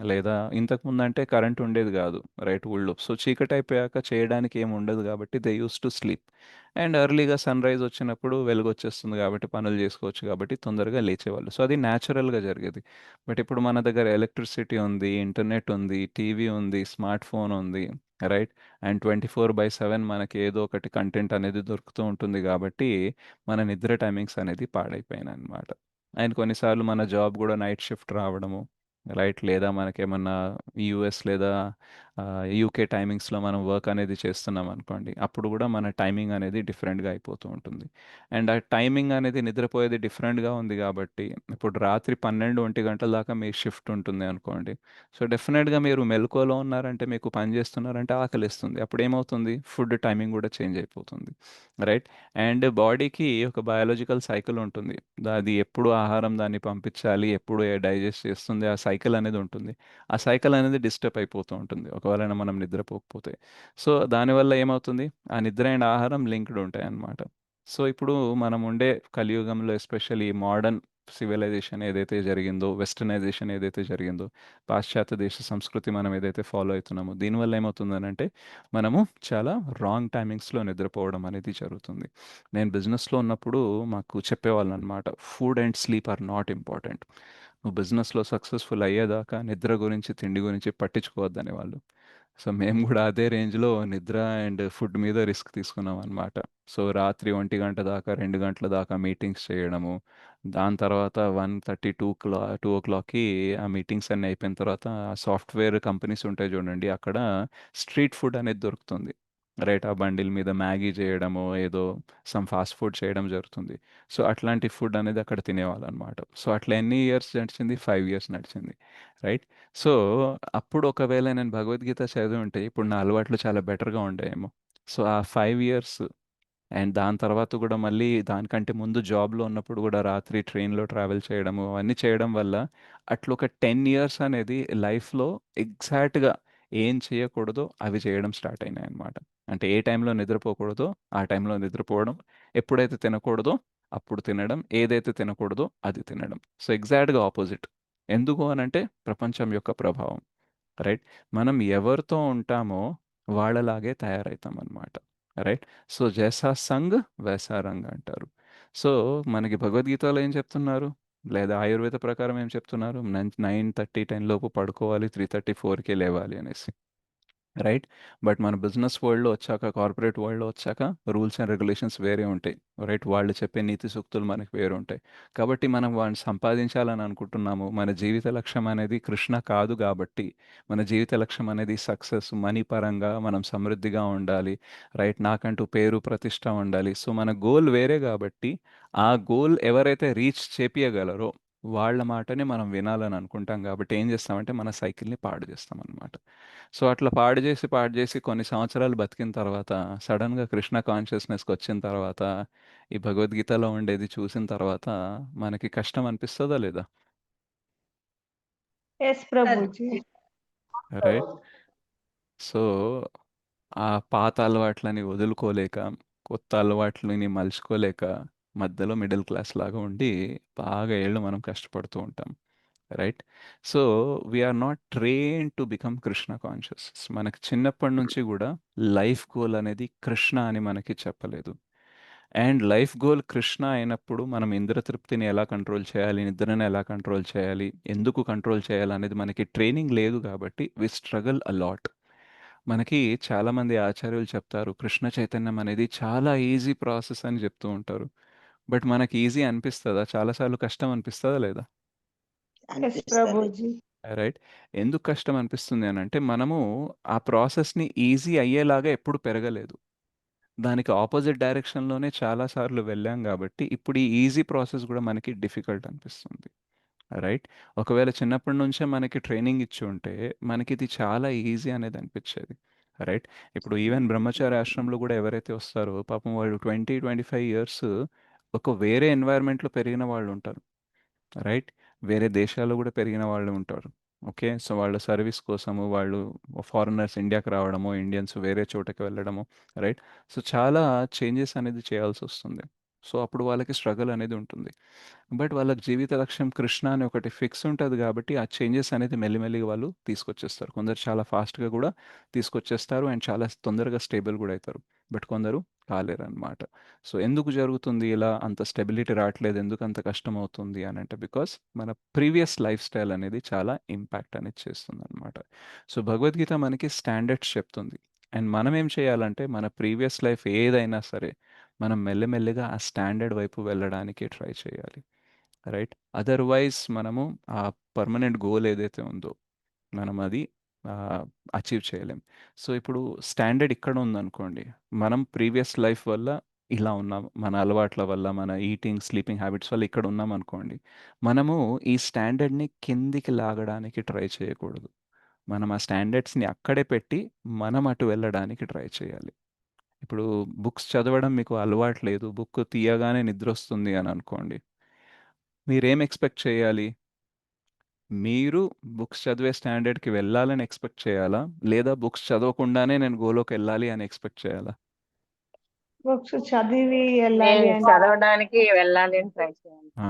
లేదా ఇంతకుముందు అంటే కరెంట్ ఉండేది కాదు, రైట్, ఊళ్ళో. సో చీకటి అయిపోయాక చేయడానికి ఏమి ఉండదు కాబట్టి they use to sleep. And ఎర్లీగా సన్ రైజ్ వచ్చినప్పుడు వెలుగు వచ్చేస్తుంది కాబట్టి పనులు చేసుకోవచ్చు కాబట్టి తొందరగా లేచేవాళ్ళు. సో అది న్యాచురల్గా జరిగేది. బట్ ఇప్పుడు మన దగ్గర ఎలక్ట్రిసిటీ ఉంది, ఇంటర్నెట్ ఉంది, టీవీ ఉంది, స్మార్ట్ ఫోన్ ఉంది, రైట్. అండ్ 24/7 మనకి ఏదో ఒకటి కంటెంట్ అనేది దొరుకుతూ ఉంటుంది కాబట్టి మన నిద్ర టైమింగ్స్ అనేది పాడైపోయినాయి అనమాట. అండ్ కొన్నిసార్లు మన జాబ్ కూడా నైట్ షిఫ్ట్ రావడము, రైట్, లేదా మనకేమన్నా యూఎస్ లేదా యూకే టైమింగ్స్లో మనం వర్క్ అనేది చేస్తున్నాం అనుకోండి, అప్పుడు కూడా మన టైమింగ్ అనేది డిఫరెంట్గా అయిపోతూ ఉంటుంది. అండ్ ఆ టైమింగ్ అనేది నిద్రపోయేది డిఫరెంట్గా ఉంది కాబట్టి ఇప్పుడు రాత్రి 12-1 గంటల దాకా మీ షిఫ్ట్ ఉంటుంది అనుకోండి. సో డెఫినెట్గా మీరు మెలకువలో ఉన్నారంటే, మీకు పని చేస్తున్నారంటే ఆకలిస్తుంది. అప్పుడు ఏమవుతుంది, ఫుడ్ టైమింగ్ కూడా చేంజ్ అయిపోతుంది, రైట్. అండ్ బాడీకి ఒక బయాలజికల్ సైకిల్ ఉంటుంది. అది ఎప్పుడు ఆహారం దాన్ని పంపించాలి, ఎప్పుడు డైజెస్ట్ చేస్తుంది, ఆ సైకిల్ అనేది ఉంటుంది. ఆ సైకిల్ అనేది డిస్టర్బ్ అయిపోతూ ఉంటుంది ఒకవేళ మనం నిద్రపోకపోతే. సో దానివల్ల ఏమవుతుంది, ఆ నిద్ర అండ్ ఆహారం లింక్డ్ ఉంటాయి అన్నమాట. సో ఇప్పుడు మనం ఉండే కలియుగంలో ఎస్పెషల్లీ మోడర్న్ సివిలైజేషన్ ఏదైతే జరిగిందో, వెస్టర్నైజేషన్ ఏదైతే జరిగిందో, పాశ్చాత్య దేశ సంస్కృతి మనం ఏదైతే ఫాలో అవుతున్నామో, దీనివల్ల ఏమవుతుందనంటే మనము చాలా రాంగ్ టైమింగ్స్లో నిద్రపోవడం అనేది జరుగుతుంది. నేను బిజినెస్లో ఉన్నప్పుడు మాకు చెప్పేవాళ్ళు అనమాట, food and sleep are not important. నువ్వు బిజినెస్లో సక్సెస్ఫుల్ అయ్యేదాకా నిద్ర గురించి, తిండి గురించి పట్టించుకోవద్దని వాళ్ళు. సో మేము కూడా అదే రేంజ్లో నిద్ర అండ్ ఫుడ్ మీద రిస్క్ తీసుకున్నాం అనమాట. సో రాత్రి 1 గంట దాకా, 2 గంటల దాకా మీటింగ్స్ చేయడము, దాని తర్వాత 1:30, 2 o'clockకి ఆ మీటింగ్స్ అన్నీ అయిపోయిన తర్వాత సాఫ్ట్వేర్ కంపెనీస్ ఉంటాయి చూడండి, అక్కడ స్ట్రీట్ ఫుడ్ అనేది దొరుకుతుంది, రైట్. ఆ బండిల్ మీద మ్యాగీ చేయడము, ఏదో సమ్ ఫాస్ట్ ఫుడ్ చేయడం జరుగుతుంది. సో అట్లాంటి ఫుడ్ అనేది అక్కడ తినేవాళ్ళు అనమాట. సో అట్లా ఎన్ని ఇయర్స్ నడిచింది, 5 ఇయర్స్ నడిచింది, రైట్. సో అప్పుడు ఒకవేళ నేను భగవద్గీత చదివి ఉంటే ఇప్పుడు నా అలవాట్లు చాలా బెటర్గా ఉండేయేమో. సో ఆ 5 ఇయర్స్ అండ్ దాని తర్వాత కూడా మళ్ళీ దానికంటే ముందు జాబ్లో ఉన్నప్పుడు కూడా రాత్రి ట్రైన్లో ట్రావెల్ చేయడము అవన్నీ చేయడం వల్ల అట్లా ఒక 10 ఇయర్స్ అనేది లైఫ్లో ఎగ్జాక్ట్గా ఏం చేయకూడదో అవి చేయడం స్టార్ట్ అయినాయి అనమాట. అంటే ఏ టైంలో నిద్రపోకూడదో ఆ టైంలో నిద్రపోవడం, ఎప్పుడైతే తినకూడదో అప్పుడు తినడం, ఏదైతే తినకూడదో అది తినడం. సో ఎగ్జాక్ట్గా ఆపోజిట్. ఎందుకు అనంటే ప్రపంచం యొక్క ప్రభావం, రైట్. మనం ఎవరితో ఉంటామో వాళ్ళలాగే తయారవుతాం అన్నమాట, రైట్. సో జైసా సంగ్ వైసా రంగ్ అంటారు. సో మనకి భగవద్గీతలో ఏం చెప్తున్నారు, లేదా ఆయుర్వేద ప్రకారం ఏం చెప్తున్నారు, 9:30-10 లోపు పడుకోవాలి, 3:30-4కే లేవాలి అనేసి, రైట్. బట్ మన బిజినెస్ వరల్డ్లో వచ్చాక, కార్పొరేట్ వరల్డ్లో వచ్చాక రూల్స్ అండ్ రెగ్యులేషన్స్ వేరే ఉంటాయి, రైట్. వాళ్ళు చెప్పే నీతి సూక్తులు మనకి వేరే ఉంటాయి. కాబట్టి మనం వాడిని సంపాదించాలని అనుకుంటున్నాము, మన జీవిత లక్ష్యం అనేది కృష్ణ కాదు కాబట్టి, మన జీవిత లక్ష్యం అనేది సక్సెస్, మనీ పరంగా మనం సమృద్ధిగా ఉండాలి, రైట్, నాకంటూ పేరు ప్రతిష్ట ఉండాలి. సో మన గోల్ వేరే కాబట్టి ఆ గోల్ ఎవరైతే రీచ్ చేపియగలరో వాళ్ళ మాటని మనం వినాలని అనుకుంటాం కాబట్టి ఏం చేస్తామంటే మన సైకిల్ని పాడు చేస్తాం అనమాట. సో అట్లా పాడు చేసి కొన్ని సంవత్సరాలు బతికిన తర్వాత సడన్గా కృష్ణ కాన్షియస్నెస్కి వచ్చిన తర్వాత ఈ భగవద్గీతలో ఉండేది చూసిన తర్వాత మనకి కష్టం అనిపిస్తుందా లేదా, ఎస్ ప్రభుజీ. రైట్. సో ఆ పాత అలవాట్లని వదులుకోలేక, కొత్త అలవాట్లని మలుచుకోలేక మధ్యలో మిడిల్ క్లాస్ లాగా ఉండి బాగా ఏళ్ళు మనం కష్టపడుతూ ఉంటాం, right. So we are not train to become Krishna conscious. మనకి చిన్నప్పటి నుంచి కూడా లైఫ్ గోల్ అనేది కృష్ణ అని మనకి చెప్పలేదు. అండ్ లైఫ్ గోల్ కృష్ణ అయినప్పుడు మనం ఇంద్ర తృప్తిని ఎలా కంట్రోల్ చేయాలి, నిద్రని ఎలా కంట్రోల్ చేయాలి, ఎందుకు కంట్రోల్ చేయాలి అనేది మనకి ట్రైనింగ్ లేదు కాబట్టి వి స్ట్రగల్ అలాట్. మనకి చాలామంది ఆచార్యులు చెప్తారు కృష్ణ చైతన్యం అనేది చాలా ఈజీ ప్రాసెస్ అని చెప్తూ ఉంటారు. బట్ మనకి ఈజీ అనిపిస్తుందా, చాలాసార్లు కష్టం అనిపిస్తుందా లేదా, ఎస్ అనిపిస్తుంది. ప్రభుజీ. రైట్. ఎందుకు కష్టం అనిపిస్తుంది అని అంటే మనము ఆ ప్రాసెస్ని ఈజీ అయ్యేలాగా ఎప్పుడు పెరగలేదు, దానికి ఆపోజిట్ డైరెక్షన్లోనే చాలాసార్లు వెళ్ళాం కాబట్టి ఇప్పుడు ఈ ఈజీ ప్రాసెస్ కూడా మనకి డిఫికల్ట్ అనిపిస్తుంది, రైట్. ఒకవేళ చిన్నప్పటి నుంచే మనకి ట్రైనింగ్ ఇచ్చి ఉంటే మనకి ఇది చాలా ఈజీ అనేది అనిపించేది, రైట్. ఇప్పుడు ఈవెన్ బ్రహ్మచారి ఆశ్రమంలో కూడా ఎవరైతే వస్తారో పాపం వాళ్ళు 20-25 ఇయర్స్ ఒక వేరే ఎన్వైర్న్మెంట్లో పెరిగిన వాళ్ళు ఉంటారు, రైట్. వేరే దేశాల్లో కూడా పెరిగిన వాళ్ళు ఉంటారు, ఓకే. సో, వాళ్ళ సర్వీస్ కోసము వాళ్ళు ఫారినర్స్ ఇండియాకి రావడము, ఇండియన్స్ వేరే చోటకి వెళ్ళడము, రైట్? సో, చాలా చేంజెస్ అనేది చేయాల్సొస్తుంది. సో, అప్పుడు వాళ్ళకి స్ట్రగల్ అనేది ఉంటుంది. బట్ వాళ్ళకి జీవిత లక్ష్యం కృష్ణ అని ఒకటి ఫిక్స్ ఉంటది గాబట్టి, ఆ చేంజెస్ అనేది మెల్లిమెల్లిగా వాళ్ళు తీసుకొచ్చేస్తారు. కొందరు చాలా ఫాస్ట్‌గా గూడా తీసుకొచ్చేస్తారు అండ్ చాలా తొందరగా స్టేబుల్ గూడా అయితారు. బట్ కొందరు కాలేరనమాట. సో, ఎందుకు జరుగుతుంది ఇలా? అంత స్టెబిలిటీ రావట్లేదు, ఎందుకు అంత కష్టమవుతుంది అనంటే, బికాస్ మన ప్రీవియస్ లైఫ్ స్టైల్ అనేది చాలా ఇంపాక్ట్ అనేది చేస్తుందనమాట. సో, భగవద్గీత మనకి స్టాండర్డ్స్ చెప్తుంది. అండ్ మనం ఏం చేయాలంటే, మన ప్రీవియస్ లైఫ్ ఏదైనా సరే, మనం మెల్లిమెల్లిగా ఆ స్టాండర్డ్ వైపు వెళ్ళడానికి ట్రై చేయాలి. రైట్? అదర్‌వైజ్ మనము ఆ పర్మనెంట్ గోల్ ఏదైతే ఉందో, మనం అది అచీవ్ చేయలేం. సో, ఇప్పుడు స్టాండర్డ్ ఇక్కడ ఉందనుకోండి. మనం ప్రీవియస్ లైఫ్ వల్ల ఇలా ఉన్నాం. మన అలవాట్ల వల్ల, మన ఈటింగ్, స్లీపింగ్ హ్యాబిట్స్ వల్ల ఇక్కడ ఉన్నామనుకోండి. మనము ఈ స్టాండర్డ్‌ని కిందికి లాగడానికి ట్రై చేయకూడదు. మనం ఆ స్టాండర్డ్స్‌ని అక్కడే పెట్టి, మనం అటు వెళ్ళడానికి ట్రై చేయాలి. ఇప్పుడు బుక్స్ చదవడం మీకు అలవాటు లేదు. బుక్ తీయగానే నిద్రొస్తుంది అని అనుకోండి. మీరేం ఎక్స్‌పెక్ట్ చేయాలి? మీరు బుక్స్ చదివే స్టాండర్డ్‌కి వెళ్ళాలని ఎక్స్‌పెక్ట్ చేయాలా? లేదా బుక్స్ చదవకుండానే నేను గోలోకెళ్ళాలి అని ఎక్స్‌పెక్ట్ చేయాలా? బుక్స్ చదివి వెళ్ళాలి నేను అని చదవడానికి వెళ్ళాలి అని ట్రై చేయాలి. ఆ!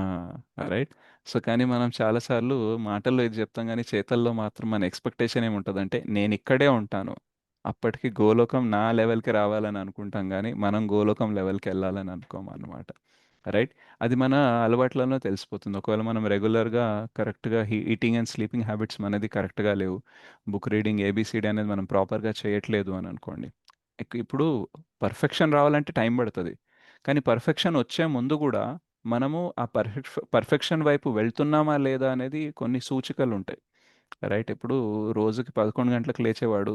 రైట్. సో, కానీ మనం చాలా సార్లు మాటల్లో ఇది చెప్తాం గానీ, చేతల్లో మాత్రం మన ఎక్స్‌పెక్టేషన్ ఏముంటదంటే, నేనిక్కడే ఉంటాను. అప్పటికి గోలోకం నా లెవెల్‌కి రావాలని అనుకుంటాం గానీ, మనం గోలోకం లెవెల్‌కెళ్ళాలని అనుకోమనమాట. రైట్? అది మన అలవాట్లలో తెలిసిపోతుంది. ఒకవేళ మనం రెగ్యులర్‌గా కరెక్ట్‌గా ఈటింగ్ అండ్ స్లీపింగ్ హ్యాబిట్స్ మనది కరెక్ట్‌గా లేవు. బుక్ రీడింగ్, ఏబీసీడీ అనేది మనం ప్రాపర్‌గా చేయట్లేదు అని అనుకోండి. ఇప్పుడు పర్ఫెక్షన్ రావాలంటే టైం పడతది. కానీ పర్ఫెక్షన్ వచ్చే ముందు గూడా మనము ఆ పర్ఫెక్షన్ వైపు వెళ్తున్నామా లేదా అనేది కొన్ని సూచికలుంటాయి. రైట్. ఇప్పుడు రోజుకి 11 గంటలకు లేచేవాడు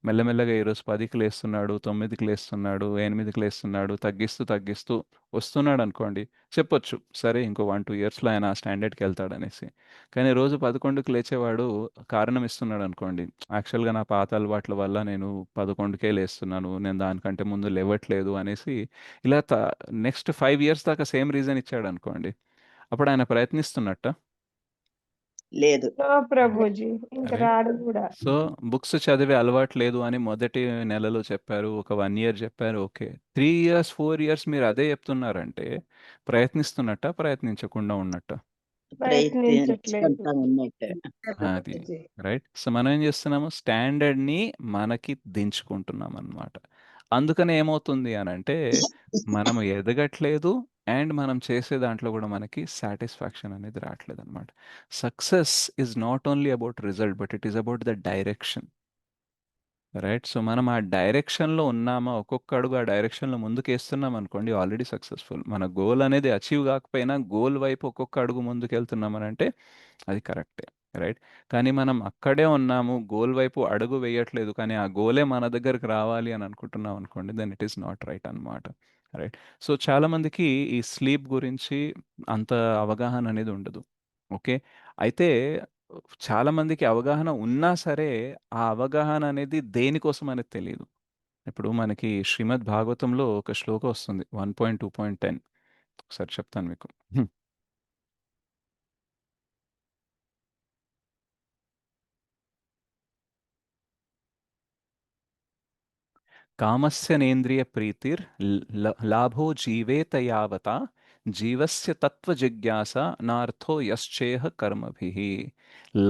మెల్లమెల్లగా ఈరోజు 10కి లేస్తున్నాడు, 9కి లేస్తున్నాడు, 8కి లేస్తున్నాడు, తగ్గిస్తూ తగ్గిస్తూ వస్తున్నాడనుకోండి. చెప్పొచ్చు. సరే ఇంకో 1, 2 ఇయర్స్‌లో ఆయన ఆ స్టాండర్డ్‌కెళ్తాడనేసి. కానీ రోజు 11కి లేచేవాడు కారణం ఇస్తున్నాడనుకోండి. యాక్చువల్‌గా నా పాత అలవాట్ల వల్ల నేను 11కే లేస్తున్నాను. నేను దానికంటే ముందు లెవ్వట్లేదు అనేసి ఇలా నెక్స్ట్ 5 ఇయర్స్ దాకా సేమ్ రీజన్ ఇచ్చాడనుకోండి. అప్పుడు ఆయన ప్రయత్నిస్తున్నట్టా? లేదు. నో ప్రభుజీ ఇంక రైట్. రాడు కూడా. సో, బుక్స్ చదివే అలవాటు లేదు అని మొదటి నెలలో చెప్పారు. ఒక 1 ఇయర్ చెప్పారు. ఓకే. 3 ఇయర్స్, 4 ఇయర్స్ మీరు అదే చెప్తున్నారంటే ప్రయత్నిస్తున్నట్టా? ప్రయత్నించకుండా ఉన్నట్టా? ప్రయత్నించట్లేదు. ప్రయత్నించుకుంటా ఉన్నట్టే. అది. రైట్. సో, మనం ఏం చేస్తున్నాము? స్టాండర్డ్‌ని మనకి దించుకుంటున్నామనమాట. అందుకనే ఏమవుతుంది అనంటే, మనం ఎదగట్లేదు అండ్ మనం చేసే దాంట్లో గూడా మనకి సాటిస్ఫాక్షన్ అనేది రావట్లేదనమాట. Success is not only about result, but it is about the direction. Right. So, మనం ఆ డైరెక్షన్‌లో ఉన్నామా, ఒక్కొక్క అడుగు ఆ డైరెక్షన్‌లో ముందుకేస్తున్నామనుకోండి ఆల్రెడీ సక్సెస్‌ఫుల్. మన గోల్ అనేది అచీవ్ గాకపోయినా, గోల్ వైపు ఒక్కొక్క అడుగు ముందుకెళ్తున్నామనంటే అది కరెక్టే. రైట్. కానీ మనం అక్కడే ఉన్నాము, గోల్ వైపు అడుగు వేయట్లేదు, కానీ ఆ గోలే మన దగ్గరికి రావాలి అని అనుకుంటున్నాం అనుకోండి, then it is not right అనమాట. రైట్. సో, చాలామందికి ఈ స్లీప్ గురించి అంత అవగాహన అనేది ఉండదు. ఓకే. అయితే చాలామందికి అవగాహన ఉన్నా సరే, ఆ అవగాహన అనేది దేనికోసం అనేది తెలీదు. ఇప్పుడు మనకి శ్రీమద్ భాగవతంలో ఒక శ్లోకం వస్తుంది. 1.2.10 ఒకసారి చెప్తాను మీకు. కామస్య నేంద్రియ ప్రీతిర్ లాభో జీవేత యావత జీవస్య తత్వ జిజ్ఞాస నార్థో యశ్చేహ కర్మభిః.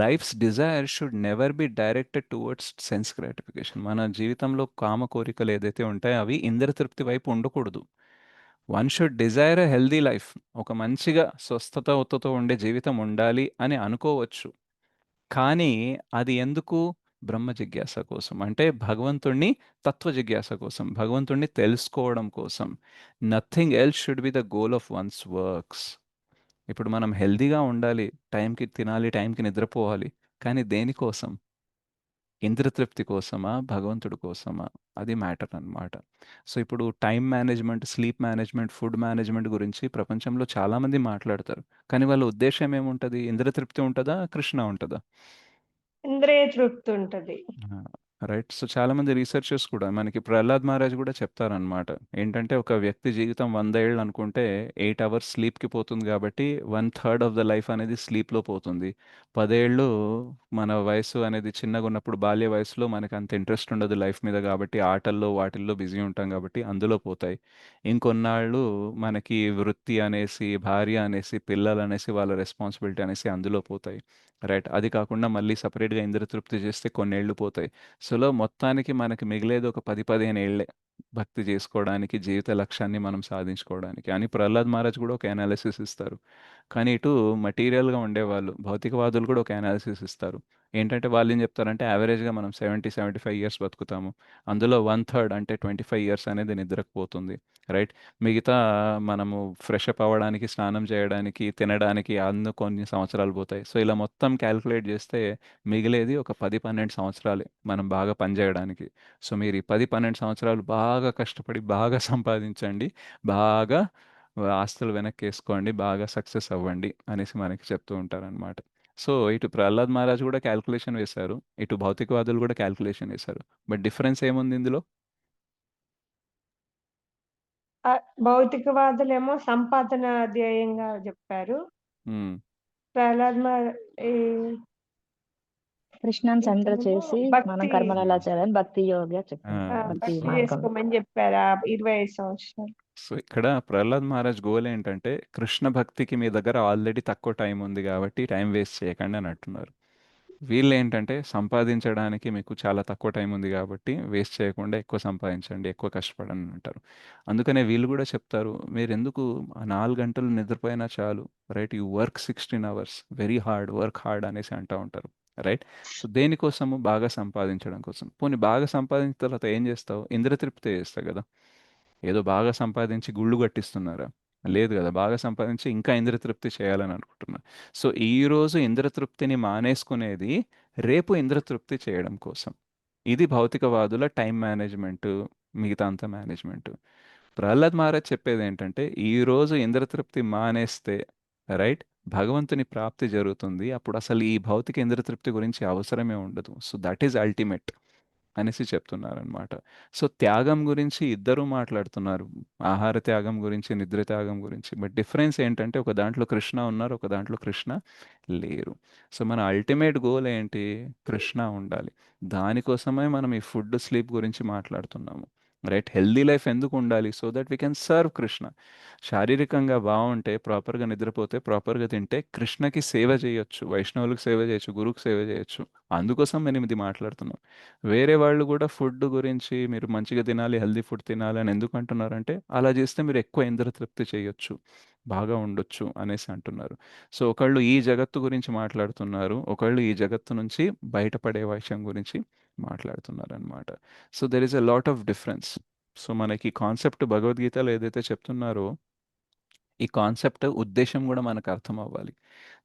Life's desire should never be directed towards sense gratification. మన జీవితంలో కామ కోరికలు ఏదైతే ఉంటాయో అవి ఇంద్రియ తృప్తి వైపు ఉండకూడదు. One should desire a healthy life. ఒక మంచిగా స్వస్థతతో ఉండే జీవితం ఉండాలి అని అనుకోవచ్చు. కానీ అది ఎందుకు? బ్రహ్మ జిజ్ఞాస కోసం. అంటే భగవంతుడిని తత్వ జిజ్ఞాస కోసం. భగవంతుడిని తెలుసుకోవడం కోసం. Nothing else should be the goal of once works. ఇప్పుడు మనం హెల్తీగా ఉండాలి. టైంకి తినాలి, టైంకి నిద్రపోవాలి. కానీ దేనికోసం? ఇంద్రతృప్తి కోసమా? భగవంతుడి కోసమా? అది మ్యాటర్ అన్నమాట. సో, ఇప్పుడు time management, sleep management, food management గురించి ప్రపంచంలో చాలామంది మాట్లాడతారు. కానీ వాళ్ళ ఉద్దేశ్యం ఏముంటది? ఇంద్రతృప్తి ఉంటదా? కృష్ణ ఉంటదా? ఇంద్రియ తృప్తి ఉంటది. ఆ! రైట్. సో, చాలామంది రీసెర్చర్స్ కూడా మనకి ప్రహ్లాద్ మహారాజ్ కూడా చెప్తారనమాట. ఏంటంటే ఒక వ్యక్తి జీవితం 100 ఏళ్ళు అనుకుంటే 8 అవర్స్ స్లీప్‌కి పోతుంది కాబట్టి 1/3 ఆఫ్ ద లైఫ్ అనేది స్లీప్‌లో పోతుంది. 10 ఏళ్ళు మన వయస్సు అనేది చిన్నగున్నప్పుడు బాల్య వయసులో మనకు అంత ఇంట్రెస్ట్ ఉండదు లైఫ్ మీద కాబట్టి ఆటల్లో వాటిల్లో బిజీ ఉంటాం కాబట్టి అందులో పోతాయి. ఇంకొన్నాళ్ళు మనకి వృత్తి అనేసి, భార్య అనేసి, పిల్లలనేసి, వాళ్ళ రెస్పాన్సిబిలిటీ అనేసి అందులో పోతాయి. రైట్. అది కాకుండా మళ్ళీ సెపరేట్‌గా ఇంద్రతృప్తి చేస్తే కొన్నేళ్ళు పోతాయి. సోలో మొత్తానికి మనకి మిగిలేది ఒక 10, 15 ఏళ్ళే భక్తి చేసుకోవడానికి, జీవిత లక్ష్యాన్ని మనం సాధించుకోవడానికి అని ప్రహ్లాద్ మహారాజ్ కూడా ఒక అనాలిసిస్ ఇస్తారు. కానీ ఇటు మటీరియల్‌గా ఉండేవాళ్ళు, భౌతికవాదులు కూడా ఒక అనాలిసిస్ ఇస్తారు. ఏంటంటే వాళ్ళేం చెప్తారంటే యావరేజ్‌గా మనం 70, 75 ఇయర్స్ బతుకుతాము. అందులో 1/3 అంటే 25 ఇయర్స్ అనేది నిద్రకు పోతుంది. రైట్. మిగతా మనము ఫ్రెష్ అప్ అవ్వడానికి, స్నానం చేయడానికి, తినడానికి కొన్ని సంవత్సరాలు పోతాయి. సో, ఇలా మొత్తం క్యాలిక్యులేట్ చేస్తే మిగిలేది ఒక 10, 12 సంవత్సరాలే మనం బాగా పనిచేయడానికి. సో, మీరు ఈ 10, 12 సంవత్సరాలు బాగా కష్టపడి, బాగా సంపాదించండి. బాగా ఆస్తులు వెనక్కేసుకోండి. బాగా సక్సెస్ అవ్వండి అనేసి మనకి చెప్తూ ఉంటారనమాట. సో, ఇటు ప్రహ్లాద్ మహారాజ్ కూడా క్యాలిక్యులేషన్ వేశారు. ఇటు భౌతికవాదులు కూడా క్యాలిక్యులేషన్ వేశారు. బట్ డిఫరెన్స్ ఏముంది ఇందులో? భౌతికవాదులేమో సంపాదన ధ్యేయంగా చెప్పారు. హ్మ్. ప్రహ్లాద్ ఈ కృష్ణని సెంటర్ చేసి మనం భక్తి కర్మలు ఎలా చేయాలని భక్తి యోగా చెప్పారు. భక్తి భక్తి మార్గం. చేసుకోమని చెప్పారు 25 సంవత్సరాలు. సో, ఇక్కడ ప్రహ్లాద్ మహారాజ్ గోల్ ఏంటంటే కృష్ణ భక్తికి మీ దగ్గర ఆల్రెడీ తక్కువ టైం ఉంది కాబట్టి టైం వేస్ట్ చేయకండి అని అంటున్నారు. వీళ్ళేంటంటే సంపాదించడానికి మీకు చాలా తక్కువ టైం ఉంది కాబట్టి వేస్ట్ చేయకుండా ఎక్కువ సంపాదించండి, ఎక్కువ కష్టపడండి అంటారు. అందుకనే వీళ్ళు కూడా చెప్తారు, మీరెందుకు 4 గంటలు నిద్రపోయినా చాలు. Right. You work 16 hours very hard, work hard అనేసి అంటూ ఉంటారు. రైట్. సో, దేనికోసము? బాగా సంపాదించడం కోసం. పోనీ బాగా సంపాదించిన తర్వాత ఏం చేస్తావు? ఇంద్రతృప్తి చేస్తావు కదా. ఏదో బాగా సంపాదించి గుళ్ళు కట్టిస్తున్నారా? లేదు కదా. బాగా సంపాదించి ఇంకా ఇంద్రతృప్తి చేయాలని అనుకుంటున్నారు. సో, ఈరోజు ఇంద్రతృప్తిని మానేసుకునేది రేపు ఇంద్రతృప్తి చేయడం కోసం. ఇది భౌతికవాదుల టైం మేనేజ్మెంటు, మిగతా అంతా మేనేజ్మెంటు. ప్రహ్లాద్ మహారాజ్ చెప్పేది ఏంటంటే ఈరోజు ఇంద్రతృప్తి మానేస్తే రైట్ భగవంతుని ప్రాప్తి జరుగుతుంది. అప్పుడు అసలు ఈ భౌతిక ఇంద్రతృప్తి గురించి అవసరమే ఉండదు. సో, దట్ ఈజ్ అల్టిమేట్ అనేసి చెప్తున్నారనమాట. సో, త్యాగం గురించి ఇద్దరూ మాట్లాడుతున్నారు. ఆహార త్యాగం గురించి, నిద్ర త్యాగం గురించి. బట్ డిఫరెన్స్ ఏంటంటే ఒక దాంట్లో కృష్ణ ఉన్నారు, ఒక దాంట్లో కృష్ణ లేరు. సో, మన అల్టిమేట్ గోల్ ఏంటి? కృష్ణ ఉండాలి. దానికోసమే మనం ఈ ఫుడ్, స్లీప్ గురించి మాట్లాడుతున్నాము. రైట్. హెల్దీ లైఫ్ ఎందుకు ఉండాలి? So that we can serve Krishna. శారీరకంగా బాగుంటే, ప్రాపర్‌గా నిద్రపోతే, ప్రాపర్‌గా తింటే కృష్ణకి సేవ చేయొచ్చు. వైష్ణవులకు సేవ చేయొచ్చు, గురువుకి సేవ చేయొచ్చు. అందుకోసం మనం ఇది మాట్లాడుతున్నాం. వేరే వాళ్ళు కూడా ఫుడ్ గురించి మీరు మంచిగా తినాలి, హెల్తీ ఫుడ్ తినాలి అని ఎందుకు అంటున్నారంటే, అలా చేస్తే మీరు ఎక్కువ ఇంద్రతృప్తి చేయొచ్చు, బాగా ఉండొచ్చు అనేసి అంటున్నారు. సో, ఒకళ్ళు ఈ జగత్తు గురించి మాట్లాడుతున్నారు, ఒకళ్ళు ఈ జగత్తు నుంచి బయటపడే విషయం గురించి మాట్లాడుతున్నారనమాట. So, there is a lot of difference. So, మనకి కాన్సెప్ట్ భగవద్గీతలో ఏదైతే చెప్తున్నారో, ఈ కాన్సెప్ట్ ఉద్దేశ్యం కూడా మనకు అర్థం అవ్వాలి.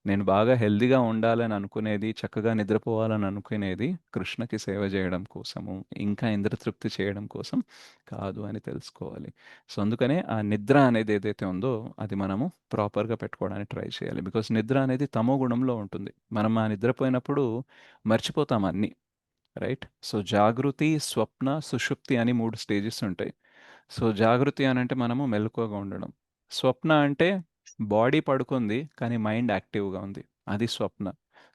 నేను బాగా హెల్తీగా ఉండాలని అనుకునేది, చక్కగా నిద్రపోవాలని అనుకునేది కృష్ణకి సేవ చేయడం కోసము, ఇంకా ఇంద్రతృప్తి చేయడం కోసం కాదు అని తెలుసుకోవాలి. సో, అందుకనే ఆ నిద్ర అనేది ఏదైతే ఉందో అది మనము ప్రాపర్‌గా పెట్టుకోవడానికి ట్రై చేయాలి. బికాజ్ నిద్ర అనేది తమో గుణంలో ఉంటుంది. మనం ఆ నిద్రపోయినప్పుడు మర్చిపోతాం అన్నీ. రైట్. సో, జాగృతి, స్వప్న, సుషుప్తి అని 3 స్టేజెస్ ఉంటాయి. సో, జాగృతి అనంటే మనము మెలకువగా ఉండడం. స్వప్న అంటే బాడీ పడుకుంది కానీ మైండ్ యాక్టివ్‌గా ఉంది. అది స్వప్న.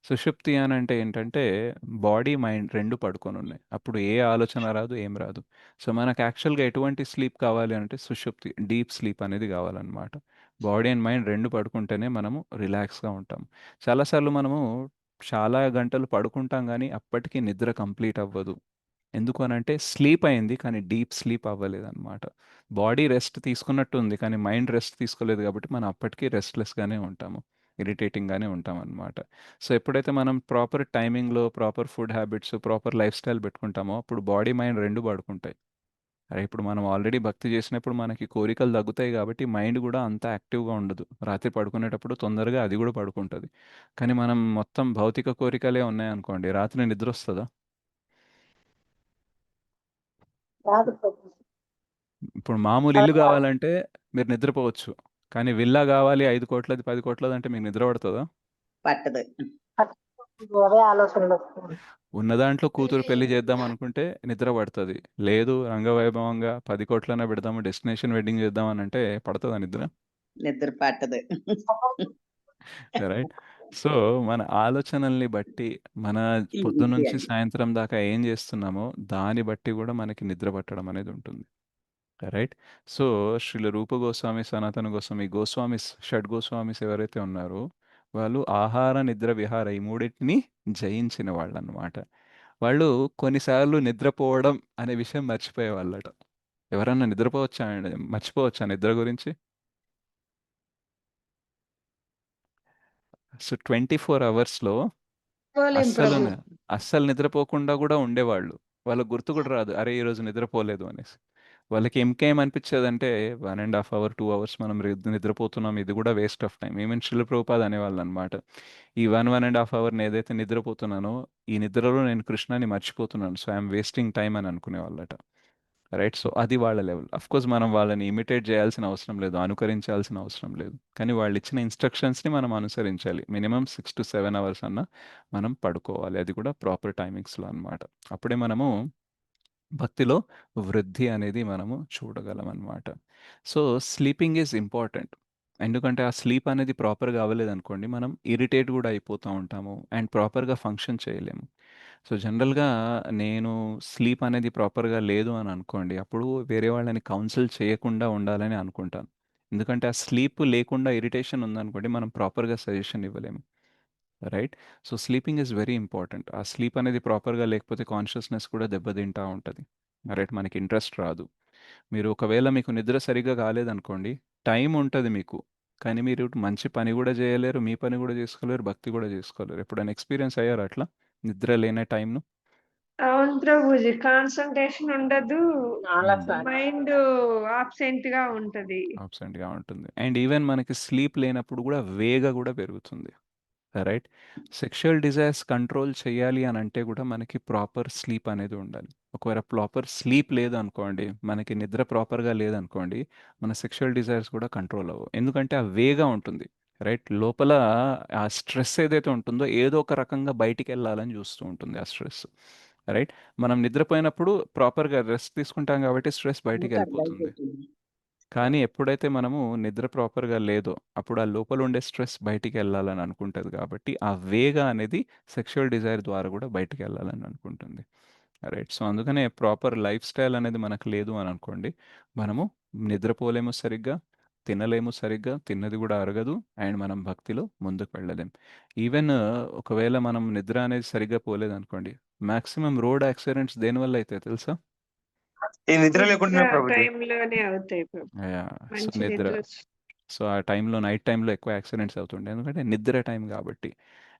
సుషుప్తి అనంటే ఏంటంటే బాడీ, మైండ్ 2 పడుకొనున్నాయి. అప్పుడు ఏ ఆలోచన రాదు, ఏం రాదు. సో, మనకు యాక్చువల్‌గా ఎటువంటి స్లీప్ కావాలి అంటే సుషుప్తి, డీప్ స్లీప్ అనేది కావాలనమాట. బాడీ అండ్ మైండ్ 2 పడుకుంటేనే మనము రిలాక్స్‌గా ఉంటాం. చాలా సార్లు మనము చాలా గంటలు పడుకుంటాం గానీ, అప్పటికి నిద్ర కంప్లీట్ అవ్వదు. ఎందుకు అనంటే స్లీప్ అయింది కానీ డీప్ స్లీప్ అవ్వలేదనమాట. బాడీ రెస్ట్ తీసుకున్నట్టు ఉంది కానీ మైండ్ రెస్ట్ తీసుకోలేదు కాబట్టి మనం అప్పటికి రెస్ట్‌లెస్‌గానే ఉంటాము. ఇరిటేటింగ్‌గానే ఉంటామనమాట. సో, ఎప్పుడైతే మనం ప్రాపర్ టైమింగ్‌లో, proper food habits, proper life style పెట్టుకుంటామో అప్పుడు బాడీ, మైండ్ 2 పడుకుంటాయి. ఇప్పుడు మనం ఆల్రెడీ భక్తి చేసినప్పుడు మనకి కోరికలు తగ్గుతాయి కాబట్టి మైండ్ కూడా అంత యాక్టివ్‌గా ఉండదు. రాత్రి పడుకునేటప్పుడు తొందరగా అది కూడా పడుకుంటది. కానీ మనం మొత్తం భౌతిక కోరికలే ఉన్నాయనుకోండి, రాత్రి నిద్రొస్తదా? రాదు ప్రభు. ఇప్పుడు మామూలు ఇల్లు కావాలంటే మీరు నిద్రపోవచ్చు. కానీ విల్లా కావాలి 5,00,00,000ది, 10,00,00,000ది అంటే మీకు నిద్ర పడతదా? పట్టదు. అవే ఆలోచనలు వస్తున్నాయి. ఉన్న దాంట్లో కూతురు పెళ్లి చేద్దాం అనుకుంటే నిద్ర పడుతుంది. లేదు రంగవైభవంగా 10 కోట్లనే పెడదాము, డెస్టినేషన్ వెడ్డింగ్ చేద్దాం అని అంటే పడుతుందా నిద్ర? నిద్ర పట్టదు. రైట్. సో మన ఆలోచనల్ని బట్టి మన ఈ పొద్దునుంచి అండి. సాయంత్రం దాకా ఏం చేస్తున్నామో దాన్ని బట్టి కూడా మనకి నిద్ర పట్టడం అనేది ఉంటుంది. రైట్. సో శ్రీల రూప గోస్వామి, సనాతన గోస్వామి, గోస్వామిస్, షడ్ గోస్వామిస్ ఎవరైతే ఉన్నారో వాళ్ళు ఆహార నిద్ర విహార ఈ మూడింటిని జయించిన వాళ్ళు అన్నమాట. వాళ్ళు కొన్నిసార్లు నిద్రపోవడం అనే విషయం మర్చిపోయే వాళ్ళట. ఎవరన్నా నిద్రపోవచ్చా అండి? మర్చిపోవచ్చా నిద్ర గురించి? సో 24 అవర్స్లో పోలేం అస్సలు ప్రభు. అస్సలు నిద్రపోకుండా కూడా ఉండేవాళ్ళు. వాళ్ళకి గుర్తు కూడా రాదు, అరే ఈరోజు నిద్రపోలేదు అనేసి. వాళ్ళకి ఇంకేమనిపించేదంటే 1.5 అవర్ 2 అవర్స్ మనం నిద్రపోతున్నాం, ఇది కూడా వేస్ట్ ఆఫ్ టైం. ఈవెన్ శిల ప్రభుపాద్ అనేవాళ్ళు అనమాట, ఈ 1.5 అవర్ని ఏదైతే నిద్రపోతున్నానో ఈ నిద్రలో నేను కృష్ణాని మర్చిపోతున్నాను, సో ఐఎమ్ వేస్టింగ్ టైం అని అనుకునేవాళ్ళట. రైట్. సో అది వాళ్ళ లెవెల్. అఫ్ కోర్స్ మనం వాళ్ళని ఇమిటేట్ చేయాల్సిన అవసరం లేదు, అనుకరించాల్సిన అవసరం లేదు, కానీ వాళ్ళు ఇచ్చిన ఇన్స్ట్రక్షన్స్ని మనం అనుసరించాలి. మినిమం 6 to 7 అవర్స్ అన్న మనం పడుకోవాలి, అది కూడా ప్రాపర్ టైమింగ్స్లో అన్నమాట. అప్పుడే మనము భక్తిలో వృద్ధి అనేది మనము చూడగలం అన్నమాట. So sleeping is important. ఎందుకంటే ఆ స్లీప్ అనేది ప్రాపర్గా అవ్వలేదనుకోండి మనం ఇరిటేట్ కూడా అయిపోతూ ఉంటాము అండ్ ప్రాపర్గా ఫంక్షన్ చేయలేము. సో జనరల్గా నేను స్లీప్ అనేది ప్రాపర్గా లేదు అని అనుకోండి, అప్పుడు వేరే వాళ్ళని కౌన్సిల్ చేయకుండా ఉండాలని అనుకుంటాను. ఎందుకంటే ఆ స్లీప్ లేకుండా ఇరిటేషన్ ఉందనుకోండి మనం ప్రాపర్గా సజెషన్ ఇవ్వలేము. Right. So sleeping is very important. ఆ స్లీప్ అనేది ప్రాపర్గా లేకపోతే కాన్షియస్నెస్ కూడా దెబ్బతింటూ ఉంటుంది. రైట్. మనకి ఇంట్రెస్ట్ రాదు. మీరు ఒకవేళ మీకు నిద్ర సరిగ్గా కాలేదనుకోండి, టైం ఉంటుంది మీకు, కానీ మీరు మంచి పని కూడా చేయలేరు, మీ పని కూడా చేసుకోలేరు, భక్తి కూడా చేసుకోలేరు. ఎప్పుడైనా ఎక్స్పీరియన్స్ అయ్యారు అట్లా నిద్ర లేని టైంను? అవును ప్రభుజీ, కాన్సంట్రేషన్ ఉండదు, చాలా మ్మ్. సార్లు మైండ్ ఆబ్సెంట్ గా ఉంటది. అబ్సెంట్గా ఉంటుంది. అండ్ ఈవెన్ మనకి స్లీప్ లేనప్పుడు కూడా వేగ కూడా పెరుగుతుంది. రైట్. సెక్షువల్ డిజైర్స్ కంట్రోల్ చేయాలి అని అంటే కూడా మనకి ప్రాపర్ స్లీప్ అనేది ఉండాలి. ఒకవేళ ప్రాపర్ స్లీప్ లేదు అనుకోండి, మనకి నిద్ర ప్రాపర్గా లేదనుకోండి, మన సెక్షువల్ డిజైర్స్ కూడా కంట్రోల్ అవ్వవు. ఎందుకంటే ఆ వేగా ఉంటుంది. రైట్. లోపల ఆ స్ట్రెస్ ఏదైతే ఉంటుందో ఏదో ఒక రకంగా బయటికి వెళ్ళాలని చూస్తూ ఉంటుంది ఆ స్ట్రెస్. రైట్. మనం నిద్రపోయినప్పుడు ప్రాపర్గా రెస్ట్ తీసుకుంటాం కాబట్టి స్ట్రెస్ బయటికి ఇంకా వెళ్ళిపోతుంది. అయిపోతుంది. కానీ ఎప్పుడైతే మనము నిద్ర ప్రాపర్గా లేదో అప్పుడు ఆ లోపల ఉండే స్ట్రెస్ బయటికి వెళ్ళాలని అనుకుంటుంది, కాబట్టి ఆ వేగ అనేది సెక్షువల్ డిజైర్ ద్వారా కూడా బయటికి వెళ్ళాలని అనుకుంటుంది. రైట్. సో అందుకనే ప్రాపర్ లైఫ్ స్టైల్ అనేది మనకు లేదు అని అనుకోండి, మనము నిద్రపోలేము సరిగ్గా, తినలేము సరిగ్గా, తిన్నది కూడా అరగదు, అండ్ మనం భక్తిలో ముందుకు వెళ్ళలేం. ఈవెన్ ఒకవేళ మనం నిద్ర అనేది సరిగ్గా పోలేదనుకోండి, మ్యాక్సిమం రోడ్ యాక్సిడెంట్స్ దేనివల్ల అయితే తెలుసా? ఈ నిద్ర నిద్ర లేకుండా ప్రభుజీ. టైంలోనే అవుతాయి ప్రభు. సో మంచి నిద్ర, నిద్ర సో ఆ టైంలో నైట్ టైంలో ఎక్కువ యాక్సిడెంట్స్ అవుతుండే, ఎందుకంటే నిద్ర టైం కాబట్టి.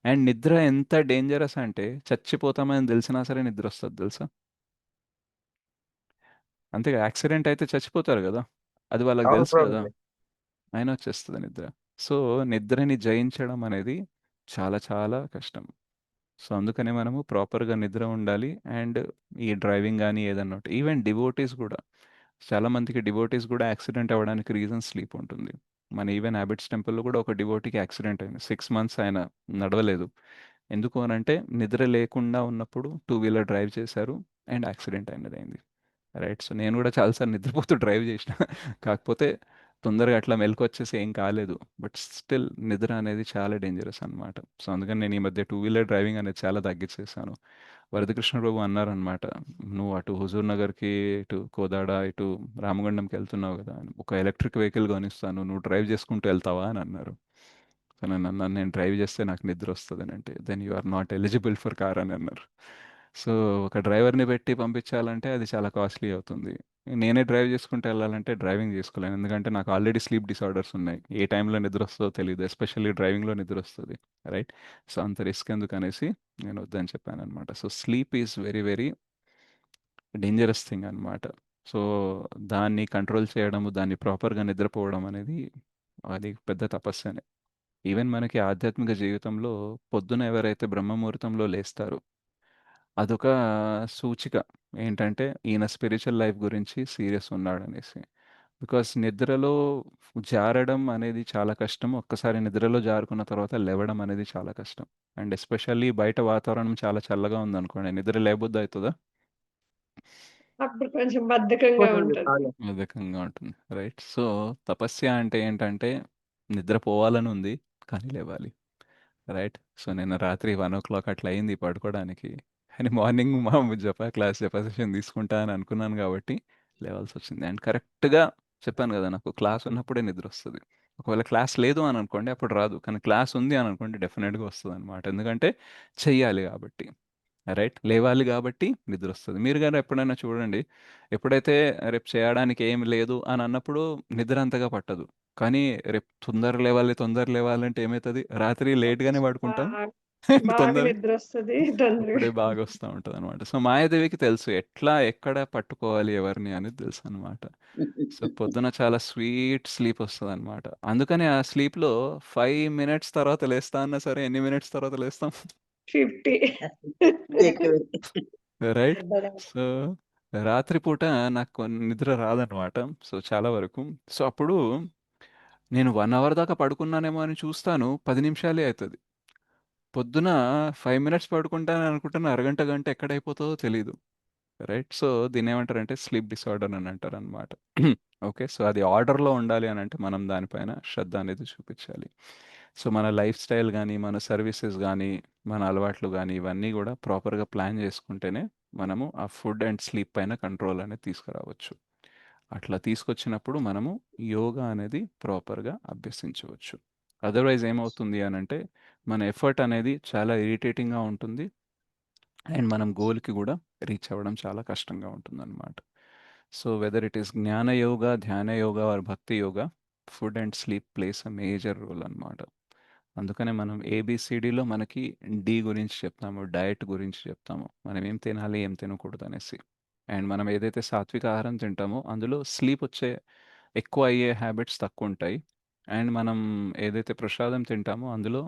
అండ్ నిద్ర ఎంత డేంజరస్ అంటే చచ్చిపోతామని తెలిసినా సరే నిద్ర వస్తుంది తెలుసా? అంతే, యాక్సిడెంట్ అయితే చచ్చిపోతారు కదా, అది వాళ్ళకి అవును తెలుసు కదా, ప్రభుజీ. అయినా వచ్చేస్తుంది నిద్ర. సో నిద్రని జయించడం అనేది చాలా చాలా కష్టం. సో అందుకనే మనము ప్రాపర్గా నిద్ర ఉండాలి. అండ్ ఈ డ్రైవింగ్ కానీ ఏదన్నా ఈవెన్ డివోటీస్ కూడా, చాలామందికి డివోటీస్ కూడా యాక్సిడెంట్ అవ్వడానికి రీజన్ స్లీప్ ఉంటుంది. మన ఈవెన్ హ్యాబిట్స్ టెంపుల్లో కూడా ఒక డివోటీకి యాక్సిడెంట్ అయింది, 6 months ఆయన నడవలేదు. ఎందుకు అని అంటే నిద్ర లేకుండా ఉన్నప్పుడు 2 వీలర్ డ్రైవ్ చేశారు అండ్ యాక్సిడెంట్ అయింది. రైట్. సో నేను కూడా చాలాసార్లు నిద్రపోతూ డ్రైవ్ చేసిన, కాకపోతే తొందరగా అట్లా మెలకు ఏం కాలేదు. బట్ స్టిల్ నిద్ర అనేది చాలా డేంజరస్ అనమాట. సో అందుకని నేను ఈ మధ్య 2 వీలర్ డ్రైవింగ్ అనేది చాలా తగ్గించేసాను. వరదకృష్ణ ప్రభు అన్నారనమాట, నువ్వు అటు హుజూర్ నగర్కి, ఇటు కోదాడ, ఇటు రామగుండంకి వెళ్తున్నావు కదా, ఒక ఎలక్ట్రిక్ వెహికల్ కొనిస్తాను, నువ్వు డ్రైవ్ చేసుకుంటూ వెళ్తావా అని అన్నారు. సో నేను అన్నాను, నేను డ్రైవ్ చేస్తే నాకు నిద్ర వస్తుంది అని అంటే, then you are not eligible for car అని అన్నారు. సో ఒక డ్రైవర్ని పెట్టి పంపించాలంటే అది చాలా కాస్ట్లీ అవుతుంది. నేనే డ్రైవ్ చేసుకుంటూ వెళ్ళాలంటే డ్రైవింగ్ చేసుకోలేను, ఎందుకంటే నాకు ఆల్రెడీ స్లీప్ డిసార్డర్స్ ఉన్నాయి, ఏ టైంలో నిద్ర వస్తుందో తెలియదు, ఎస్పెషల్లీ డ్రైవింగ్లో నిద్ర వస్తుంది. రైట్. సో అంత రిస్క్ ఎందుకు అనేసి నేను వద్దని చెప్పాను అనమాట. So sleep is very very dangerous thing అనమాట. సో దాన్ని కంట్రోల్ చేయడము, దాన్ని ప్రాపర్గా నిద్రపోవడం అనేది అది పెద్ద తపస్సనే. ఈవెన్ మనకి ఆధ్యాత్మిక జీవితంలో పొద్దున ఎవరైతే బ్రహ్మముహూర్తంలో లేస్తారో అదొక సూచిక ఏంటంటే ఈయన స్పిరిచువల్ లైఫ్ గురించి సీరియస్ ఉన్నాడనేసి. బికాస్ నిద్రలో జారడం అనేది చాలా కష్టం. ఒక్కసారి నిద్రలో జారుకున్న తర్వాత లేవడం అనేది చాలా కష్టం. అండ్ ఎస్పెషల్లీ బయట వాతావరణం చాలా చల్లగా ఉందనుకోండి, నిద్ర లేబుద్ది అవుతుందా? అప్పుడు కొంచెం బద్ధకంగా ఉంటది. బద్ధకంగా ఉంటుంది. రైట్. సో తపస్య అంటే ఏంటంటే నిద్రపోవాలని ఉంది, కానీ లేవాలి. రైట్. సో నిన్న రాత్రి 1:00 అట్లా అయింది పడుకోవడానికి. కానీ మార్నింగ్ మా జపా సెషన్ తీసుకుంటా అని అనుకున్నాను కాబట్టి లేవాల్సి వచ్చింది. అండ్ కరెక్ట్గా చెప్పాను కదా, నాకు క్లాస్ ఉన్నప్పుడే నిద్ర వస్తుంది. ఒకవేళ క్లాస్ లేదు అని అనుకోండి అప్పుడు రాదు, కానీ క్లాస్ ఉంది అని అనుకోండి డెఫినెట్గా వస్తుంది అనమాట. ఎందుకంటే చెయ్యాలి కాబట్టి. రైట్. లేవాలి కాబట్టి నిద్ర వస్తుంది. మీరు గారు ఎప్పుడైనా చూడండి, ఎప్పుడైతే రేపు చేయడానికి ఏమి లేదు అని అన్నప్పుడు నిద్ర అంతగా పట్టదు. కానీ రేపు తొందర లేవాలి అంటే ఏమవుతుంది, రాత్రి లేట్గానే పడుకుంటాం. బాగా బాగా తొందర నిద్ర వస్తుంది తొందరగా. అప్పుడే బాగా వస్తూ ఉంటుంది అనమాట. సో మాయాదేవికి తెలుసు ఎట్లా ఎక్కడ పట్టుకోవాలి ఎవరిని అనేది తెలుసు అనమాట. సో పొద్దున చాలా స్వీట్ స్లీప్ వస్తుంది అనమాట. అందుకని ఆ స్లీప్లో 5 minutes తర్వాత లేస్తా అన్నా సరే, ఎన్ని మినిట్స్ తర్వాత లేస్తాం? 50. ఎక్కువ. రైట్. సో రాత్రిపూట నాకు నిద్ర రాదనమాట. సో చాలా వరకు. సో అప్పుడు నేను 1 hour దాకా పడుకున్నానేమో అని చూస్తాను, 10 నిమిషాలే అవుతుంది. పొద్దున 5 minutes పడుకుంటాను అనుకుంటాను, అరగంట గంట ఎక్కడైపోతుందో తెలీదు. రైట్. సో దీన్ని ఏమంటారంటే స్లీప్ డిసార్డర్ అని అంటారు అనమాట. ఓకే. సో అది ఆర్డర్లో ఉండాలి అని అంటే మనం దానిపైన శ్రద్ధ అనేది చూపించాలి. సో మన లైఫ్ స్టైల్ కానీ, మన సర్వీసెస్ కానీ, మన అలవాట్లు కానీ, ఇవన్నీ కూడా ప్రాపర్గా ప్లాన్ చేసుకుంటేనే మనము ఆ ఫుడ్ అండ్ స్లీప్ పైన కంట్రోల్ అనేది తీసుకురావచ్చు. అట్లా తీసుకొచ్చినప్పుడు మనము యోగా అనేది ప్రాపర్గా అభ్యసించవచ్చు. అదర్వైజ్ ఏమవుతుంది అని అంటే మన ఎఫర్ట్ అనేది చాలా ఇరిటేటింగ్గా ఉంటుంది. అండ్ మనం గోల్కి కూడా రీచ్ అవ్వడం చాలా కష్టంగా ఉంటుందన్నమాట. సో వెదర్ ఇట్ ఈస్ జ్ఞాన యోగా, ధ్యాన yoga or bhakti yoga, food and sleep plays a major role అనమాట. అందుకనే మనం ఏబిసిడిలో మనకి డి గురించి చెప్తాము, డయట్ గురించి చెప్తాము, మనం ఏం తినాలి ఏం తినకూడదు అనేసి. అండ్ మనం ఏదైతే సాత్విక ఆహారం తింటామో అందులో స్లీప్ వచ్చే ఎక్కువ అయ్యే హ్యాబిట్స్ తక్కువ ఉంటాయి. అండ్ మనం ఏదైతే ప్రసాదం తింటామో అందులో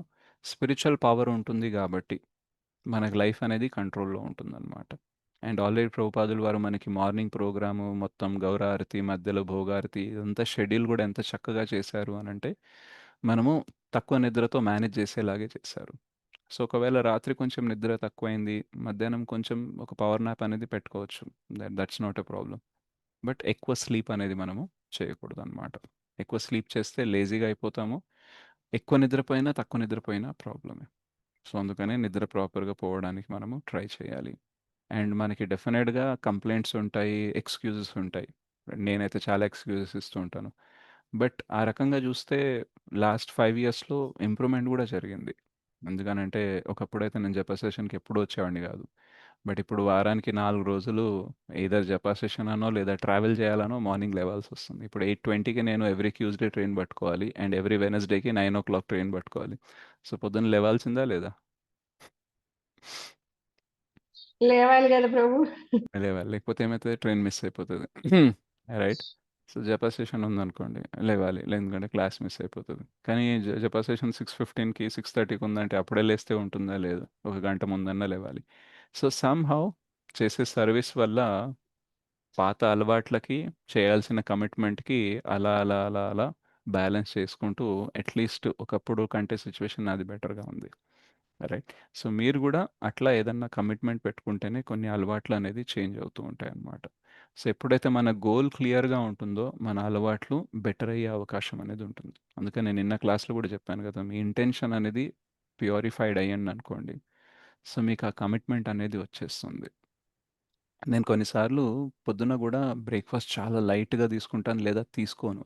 స్పిరిచువల్ పవర్ ఉంటుంది కాబట్టి మనకి లైఫ్ అనేది కంట్రోల్‌లో ఉంటుందన్నమాట. అండ్ ఆల్రెడీ ప్రభుపాదులు వారు మనకి మార్నింగ్ ప్రోగ్రాము మొత్తం గౌరహారతి, మధ్యలో భోగారతి ఇదంతా షెడ్యూల్ గూడా ఎంత చక్కగా చేశారు అనంటే, మనము తక్కువ నిద్రతో మేనేజ్ చేసేలాగే చేశారు. సో, ఒకవేళ రాత్రి కొంచెం నిద్ర తక్కువైంది, మధ్యాహ్నం కొంచెం ఒక పవర్ న్యాప్ అనేది పెట్టుకోవచ్చు. That's not a problem. But ఎక్కువ స్లీప్ అనేది మనము చేయకూడదనమాట. ఎక్కువ స్లీప్ చేస్తే లేజీగా అయిపోతాము. ఎక్కువ నిద్రపోయినా, తక్కువ నిద్రపోయినా ప్రాబ్లమే. సో అందుకనే నిద్ర ప్రాపర్‌గా పోవడానికి మనము ట్రై చేయాలి. అండ్ మనకి డెఫినిట్‌గా కంప్లెయింట్స్ ఉంటాయి, ఎక్స్‌క్యూజెస్ ఉంటాయి. నేనైతే చాలా ఎక్స్‌క్యూజెస్ ఇస్తూ ఉంటాను. బట్ ఆ రకంగా చూస్తే లాస్ట్ 5 ఇయర్స్‌లో ఇంప్రూవ్‌మెంట్ కూడా జరిగింది. ఎందుకనంటే ఒకప్పుడైతే నేను జప సెషన్‌కి ఎప్పుడూ వచ్చేవాడిని కాదు. బట్ ఇప్పుడు వారానికి 4 రోజులు ఎయిదర్ జపా సెషన్ అనో లేదా ట్రావెల్ చేయాలనో మార్నింగ్ లేవాల్సొస్తుంది. ఇప్పుడు 8:20కి నేను ఎవ్రీ ట్యూస్‌డే ట్రైన్ పట్టుకోవాలి. అండ్ ఎవ్రీ వెడ్నెస్‌డేకి 9:00 ట్రైన్ పట్టుకోవాలి. సో పొద్దున్న లేవాల్సిందా లేదా? లేవాలి కదా ప్రభు. లేవాలి. లేకపోతే ఏమైతది, ట్రైన్ మిస్ అయిపోతది. రైట్. సో జపా సెషన్ ఉందనుకోండి లేవాలి, ఎందుకంటే క్లాస్ మిస్ అయిపోతది. కానీ జపా సెషన్ 6:15కి 6:30కి ఉందంటే అప్పుడే లేస్తే ఉంటుందా లేదా? ఒక గంట ముందన్నా లేవాలి. సో సమ్‌హౌ చేసే సర్వీస్ వల్ల పాత అలవాట్లకి, చేయాల్సిన కమిట్మెంట్‌కి అలా, అలా, అలా, అలా బ్యాలెన్స్ చేసుకుంటూ అట్‌లీస్ట్ ఒకప్పుడు కంటే సిట్యుయేషన్ నాది బెటర్‌గా ఉంది. రైట్. సో మీరు గూడా అట్లా ఏదన్నా కమిట్మెంట్ పెట్టుకుంటేనే కొన్ని అలవాట్లు అనేది చేంజ్ అవుతూ ఉంటాయన్నమాట. సో ఎప్పుడైతే మన గోల్ క్లియర్‌గా ఉంటుందో మన అలవాట్లు బెటర్ అయ్యే అవకాశం అనేది ఉంటుంది. అందుకే నేను నిన్న క్లాస్‌లో కూడా చెప్పాను కదా, మీ ఇంటెన్షన్ అనేది ప్యూరిఫైడ్ అయ్యిందనుకోండి, సో మీకు ఆ కమిట్మెంట్ అనేది వచ్చేస్తుంది. నేను కొన్నిసార్లు పొద్దున్న గూడా బ్రేక్‌ఫాస్ట్ చాలా లైట్‌గా తీసుకుంటాను లేదా తీసుకోను.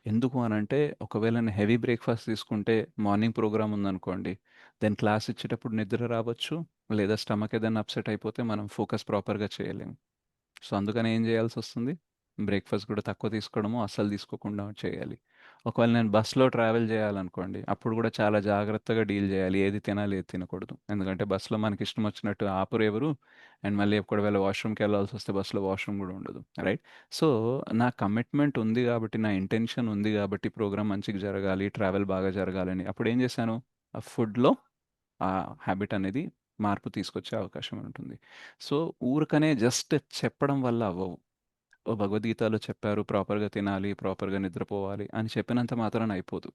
ఎందుకు అనంటే ఒకవేళ నేను హెవీ బ్రేక్‌ఫాస్ట్ తీసుకుంటే మార్నింగ్ ప్రోగ్రామ్ ఉందనుకోండి, దెన్ క్లాస్ ఇచ్చేటప్పుడు నిద్ర రావచ్చు. లేదా స్టమక్ ఏదైనా అప్‌సెట్ అయిపోతే మనం ఫోకస్ ప్రాపర్‌గా చేయలేము. సో అందుకని ఏం చేయాల్సొస్తుంది, బ్రేక్‌ఫాస్ట్ కూడా తక్కువ తీసుకోవడమో, అస్సలు తీసుకోకుండా చేయాలి. ఒకవేళ నేను బస్‌లో ట్రావెల్ చేయాలనుకోండి, అప్పుడు కూడా చాలా జాగ్రత్తగా డీల్ చేయాలి. ఏది తినాలి, ఏది తినకూడదు. ఎందుకంటే బస్‌లో మనకిష్టం వచ్చినట్టు ఆపరు ఎవరు. అండ్ మళ్ళీ ఒకవేళ వాష్‌రూమ్‌కెళ్ళాల్సొస్తే బస్‌లో వాష్‌రూమ్ కూడా ఉండదు. రైట్. సో నా కమిట్మెంట్ ఉంది కాబట్టి, నా ఇంటెన్షన్ ఉంది కాబట్టి ప్రోగ్రామ్ మంచిగా జరగాలి, ట్రావెల్ బాగా జరగాలని అప్పుడేం చేశాను, ఆ ఫుడ్‌లో ఆ హ్యాబిట్ అనేది మార్పు తీసుకొచ్చే అవకాశం ఉంటుంది. సో ఊరకనే జస్ట్ చెప్పడం వల్ల అవ్వవు. ఓ భగవద్గీతలో చెప్పారు ప్రాపర్‌గా తినాలి, ప్రాపర్‌గా నిద్రపోవాలి అని చెప్పినంత మాత్రాన అయిపోదు.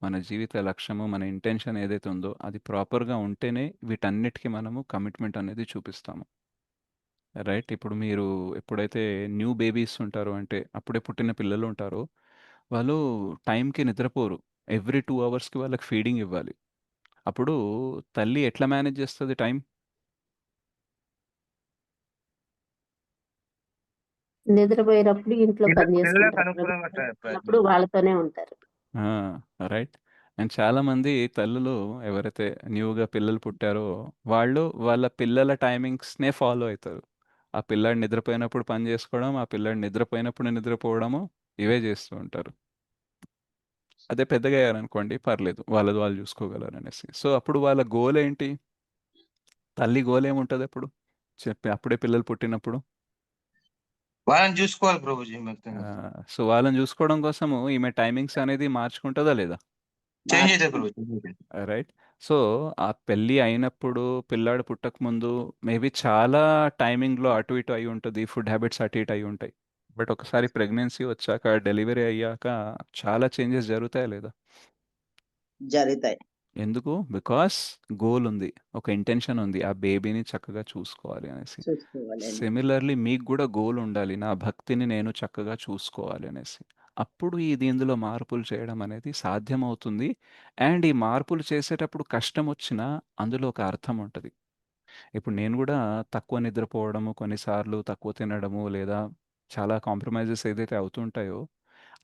మన జీవిత లక్ష్యము, మన ఇంటెన్షన్ ఏదైతే ఉందో అది ప్రాపర్‌గా ఉంటేనే వీటన్నిటికి మనము కమిట్మెంట్ అనేది చూపిస్తాము. రైట్? ఇప్పుడు మీరు ఎప్పుడైతే న్యూ బేబీస్ ఉంటారో అంటే అప్పుడే పుట్టిన పిల్లలు ఉంటారో, వాళ్ళు టైంకి నిద్రపోరు. ఎవ్రీ 2 అవర్స్‌కి వాళ్ళకి ఫీడింగ్ ఇవ్వాలి. అప్పుడు తల్లి ఎట్లా మేనేజ్ చేస్తది టైం? నిద్రపోయేటప్పుడు ఇంట్లో పని పిల్లలకు చేసుకుంటారు. అనుకూలంగా ఉన్నప్పుడు వాళ్ళతోనే ఉంటారు. ఆ! రైట్. అండ్ చాలామంది తల్లులు ఎవరైతే న్యూగా పిల్లలు పుట్టారో, వాళ్ళు వాళ్ళ పిల్లల టైమింగ్స్‌నే ఫాలో అయితారు. ఆ పిల్లాడు నిద్రపోయినప్పుడు పని చేసుకోవడం, ఆ పిల్లాడు నిద్రపోయినప్పుడు నిద్రపోవడము, ఇవే చేస్తూ ఉంటారు. అదే పెద్దగయ్యారనుకోండి పర్లేదు. వాళ్ళది వాళ్ళు చూసుకోగలరనేసి. సో, అప్పుడు వాళ్ళ గోల్ ఏంటి? తల్లి గోల్ ఏముంటదప్పుడు? అప్పుడే పిల్లలు పుట్టినప్పుడు? వాళ్ళని చూసుకోవాలి ప్రభుజీ మొత్తంగా. సో, వాళ్ళని చూసుకోవడం కోసము ఈమె టైమింగ్స్ అనేది మార్చుకుంటదా లేదా? చేంజ్ అవుతుంది ప్రభుజీ, చేంజ్ అవుతుంది. రైట్. సో, ఆ పెళ్లి అయినప్పుడు, పిల్లాడు పుట్టకముందు మేబీ చాలా టైమింగ్‌లో అటు ఇటు అయ్యి ఉంటది. ఫుడ్ హ్యాబిట్స్ అటు ఇటు అయ్యి ఉంటాయి. బట్ ఒకసారి ప్రెగ్నెన్సీ వచ్చాక, డెలివరీ అయ్యాక చాలా చేంజెస్ జరుగుతాయా లేదా? జరుగుతాయి. ఎందుకు? బికాస్ గోల్ ఉంది. ఒక ఇంటెన్షన్ ఉంది. ఆ బేబీని చక్కగా చూసుకోవాలి అనేసి. చూసుకోవాలని. సిమిలర్‌లీ మీకు గూడా గోల్ ఉండాలి. నా భక్తిని నేను చక్కగా చూసుకోవాలి అనేసి. అప్పుడు ఇందులో మార్పులు చేయడం అనేది సాధ్యమవుతుంది. అండ్ ఈ మార్పులు చేసేటప్పుడు కష్టమొచ్చినా అందులో ఒక అర్థం ఉంటది. ఇప్పుడు నేను గూడా తక్కువ నిద్రపోవడము, కొన్నిసార్లు తక్కువ తినడము, లేదా చాలా కాంప్రమైజెస్ ఏదైతే అవుతుంటాయో,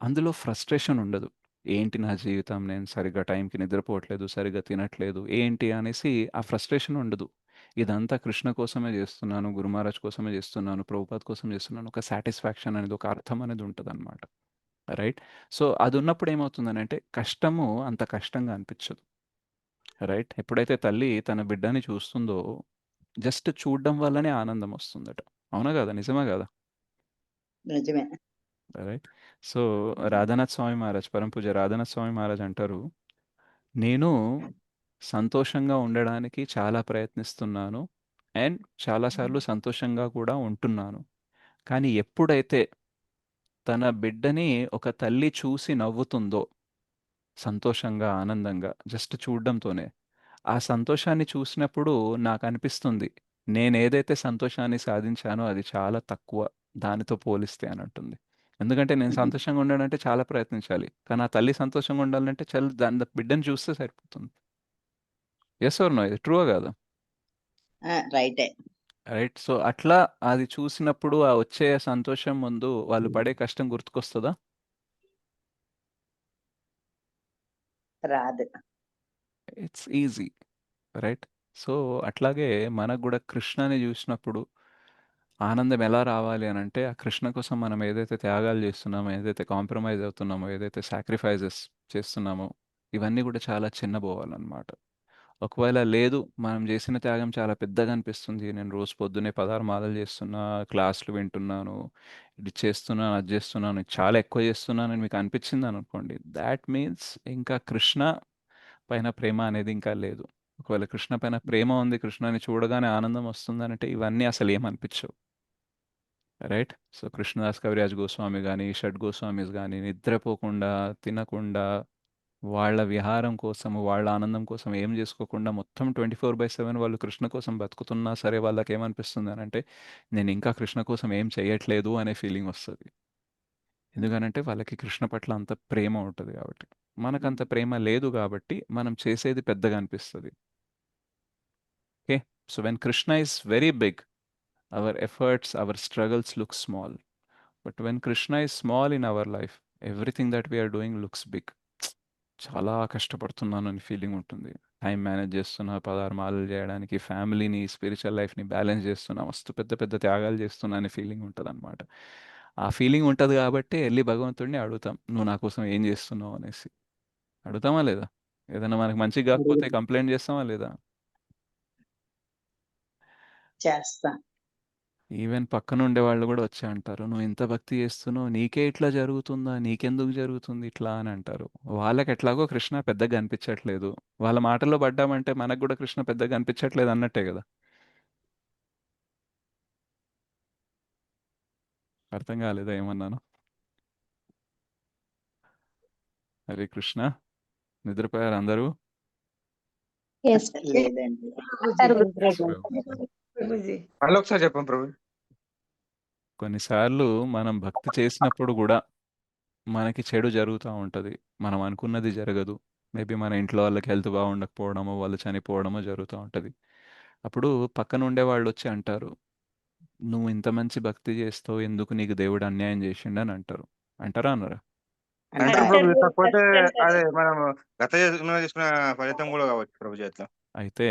అందులో ఫ్రస్ట్రేషన్ ఉండదు. ఏంటి నా జీవితం, నేను సరిగ్గా టైంకి నిద్రపోవట్లేదు, సరిగ్గా తినట్లేదు, ఏంటి అనేసి ఆ ఫ్రస్ట్రేషన్ ఉండదు. ఇదంతా కృష్ణ కోసమే జేస్తున్నాను, గురు మహారాజ్ కోసమే జేస్తున్నాను, ప్రభుపాద్ కోసం జేస్తున్నాను. ఒక సాటిస్ఫాక్షన్ అనేది, ఒక అర్థం అనేది ఉంటదనమాట. రైట్? సో, అదున్నప్పుడు ఏమవుతుందనంటే, కష్టము అంత కష్టంగా అనిపిచ్చదు. రైట్? ఎప్పుడైతే తల్లి తన బిడ్డని చూస్తుందో, జస్ట్ చూడడం వల్లనే ఆనందం వస్తుందట. అవునా గాదా? నిజమా గాదా? నిజమే. రైట్. సో, రాధానాథ్ స్వామి మహారాజ్, పరమపూజ్య రాధానాథ్ స్వామి మహారాజ్ అంటారు, నేను సంతోషంగా ఉండడానికి చాలా ప్రయత్నిస్తున్నాను. అండ్ చాలా సార్లు సంతోషంగా కూడా ఉంటున్నాను. కానీ ఎప్పుడైతే తన బిడ్డని ఒక తల్లి చూసి నవ్వుతుందో, సంతోషంగా, ఆనందంగా జస్ట్ చూడడంతోనే, ఆ సంతోషాన్ని చూసినప్పుడు నాకనిపిస్తుంది, నేనేదైతే సంతోషాన్ని సాధించానో అది చాలా తక్కువ దానితో పోలిస్తే అనంటుంది. ఎందుకంటే నేను సంతోషంగా ఉండాలంటే చాలా ప్రయత్నించాలి. కానీ ఆ తల్లి సంతోషంగా ఉండాలంటే దాని బిడ్డని చూస్తే సరిపోతుంది. Yes or no? ఇది ట్రూవా కాదా? రైటే. రైట్. సో, అట్లా అది చూసినప్పుడు ఆ వచ్చే సంతోషం ముందు వాళ్ళు పడే కష్టం గుర్తుకొస్తదా? రాదు. It's easy. రైట్. సో, అట్లాగే మనకు గూడా కృష్ణని జూసినప్పుడు ఆనందం ఎలా రావాలి అనంటే, ఆ కృష్ణ కోసం మనం ఏదైతే త్యాగాలు జేస్తున్నామో, ఏదైతే కాంప్రమైజ్ అవుతున్నామో, ఏదైతే సాక్రిఫైజెస్ చేస్తున్నామో, ఇవన్నీ గూడా చాలా చిన్నబోవాలనమాట. ఒకవేళ లేదు, మనం జేసిన త్యాగం చాలా పెద్దగా అనిపిస్తుంది. నేను రోజు పొద్దున్నే 16 మాలలు జేస్తున్నా, క్లాస్‌లు వింటున్నాను, ఇది చేస్తున్నాను, అది జేస్తున్నాను, చాలా ఎక్కువ జేస్తున్నానని మీకు అనిపిచ్చిందనుకోండి, థాట్ మీన్స్ ఇంకా కృష్ణ పైన ప్రేమ అనేది ఇంకా లేదు. ఒకవేళ కృష్ణ పైన ప్రేమ ఉంది, కృష్ణని చూడగానే ఆనందం వస్తుందనంటే ఇవన్నీ అసలేమనిపిచ్చవు. రైట్? సో, కృష్ణదాస్ కవిరాజ్ గోస్వామి గాని, షడ్ గోస్వామీస్ గాని నిద్రపోకుండా, తినకుండా, వాళ్ళ విహారం కోసము, వాళ్ళ ఆనందం కోసం ఏం జేసుకోకుండా మొత్తం 24/7 వాళ్ళు కృష్ణ కోసం బతుకుతున్నా సరే వాళ్ళకేమనిపిస్తుందనంటే, నేనింకా కృష్ణ కోసం ఏం చెయ్యట్లేదు అనే ఫీలింగొస్తది. ఎందుకనంటే వాళ్ళకి కృష్ణ పట్ల అంత ప్రేమ ఉంటది గాబట్టి. మనకంత ప్రేమ లేదు గాబట్టి మనం చేసేది పెద్దగా అనిపిస్తది. Okay. So, when Krishna is very big, our efforts, our struggles look small. But when Krishna is small in our life, everything that we are doing looks big. చాలా కష్టపడుతున్నానని ఫీలింగ్ ఉంటుంది. టైం మేనేజ్ చేస్తున్నా, 16 మాలలు చేయడానికి, ఫ్యామిలీని, స్పిరిచువల్ లైఫ్‌ని బ్యాలెన్స్ చేస్తున్నా, మస్తు పెద్ద పెద్ద త్యాగాలు చేస్తున్నా అనే ఫీలింగ్ ఉంటదనమాట. ఆ ఫీలింగ్ ఉంటది కాబట్టే ఎళ్లి భగవంతుడిని అడుగుతాం. "నువ్వు నా కోసం ఏం చేస్తున్నావు?" అనేసి. అడుగుతామా లేదా? ఏదైనా మనకు మంచిగా కాకపోతే కంప్లెయింట్ చేస్తామా లేదా? చేస్తా. ఈవెన్ పక్కనుండే వాళ్ళు గూడా వచ్చి అంటారు, "నువ్వు ఇంత భక్తి చేస్తున్నావు, నీకే ఇట్లా జరుగుతుందా? నీకెందుకు జరుగుతుంది ఇట్లా?" అని అంటారు. వాళ్ళకెట్లాగో కృష్ణ పెద్దగా కనిపించట్లేదు. వాళ్ళ మాటల్లో పడ్డామంటే మనకు గూడా కృష్ణ పెద్దగా కనిపించట్లేదు అన్నట్టే గదా! అర్థం కాలేదా ఏమన్నాను? హరే కృష్ణ. నిద్రపోయారు అందరూ? ఎస్ లేదండి. అంటారు గురుగారు. ప్రభుజీ మళ్ళీ ఒకసారి చెప్పండి ప్రభు. కొన్నిసార్లు మనం భక్తి చేసినప్పుడు కూడా మనకి చెడు జరుగుతూ ఉంటుంది. మనం అనుకున్నది జరగదు. మేబీ మన ఇంట్లో వాళ్ళకి హెల్త్ బాగుండకపోవడమో, వాళ్ళు చనిపోవడమో జరుగుతూ ఉంటుంది. అప్పుడు పక్కన ఉండే వాళ్ళు వచ్చి అంటారు, నువ్వు ఇంత మంచి భక్తి చేస్తావు, ఎందుకు నీకు దేవుడు అన్యాయం చేసిండు అని అంటారు. అంటారా అన్నారా? అంటారు అంటారు. ప్రభు, అంటారు కాకపోతే అంటారు. అదే మనం గత జన్మలో తీసుకున్న ఫలితం కూడా కావచ్చు ప్రభు అట్లా. అయితే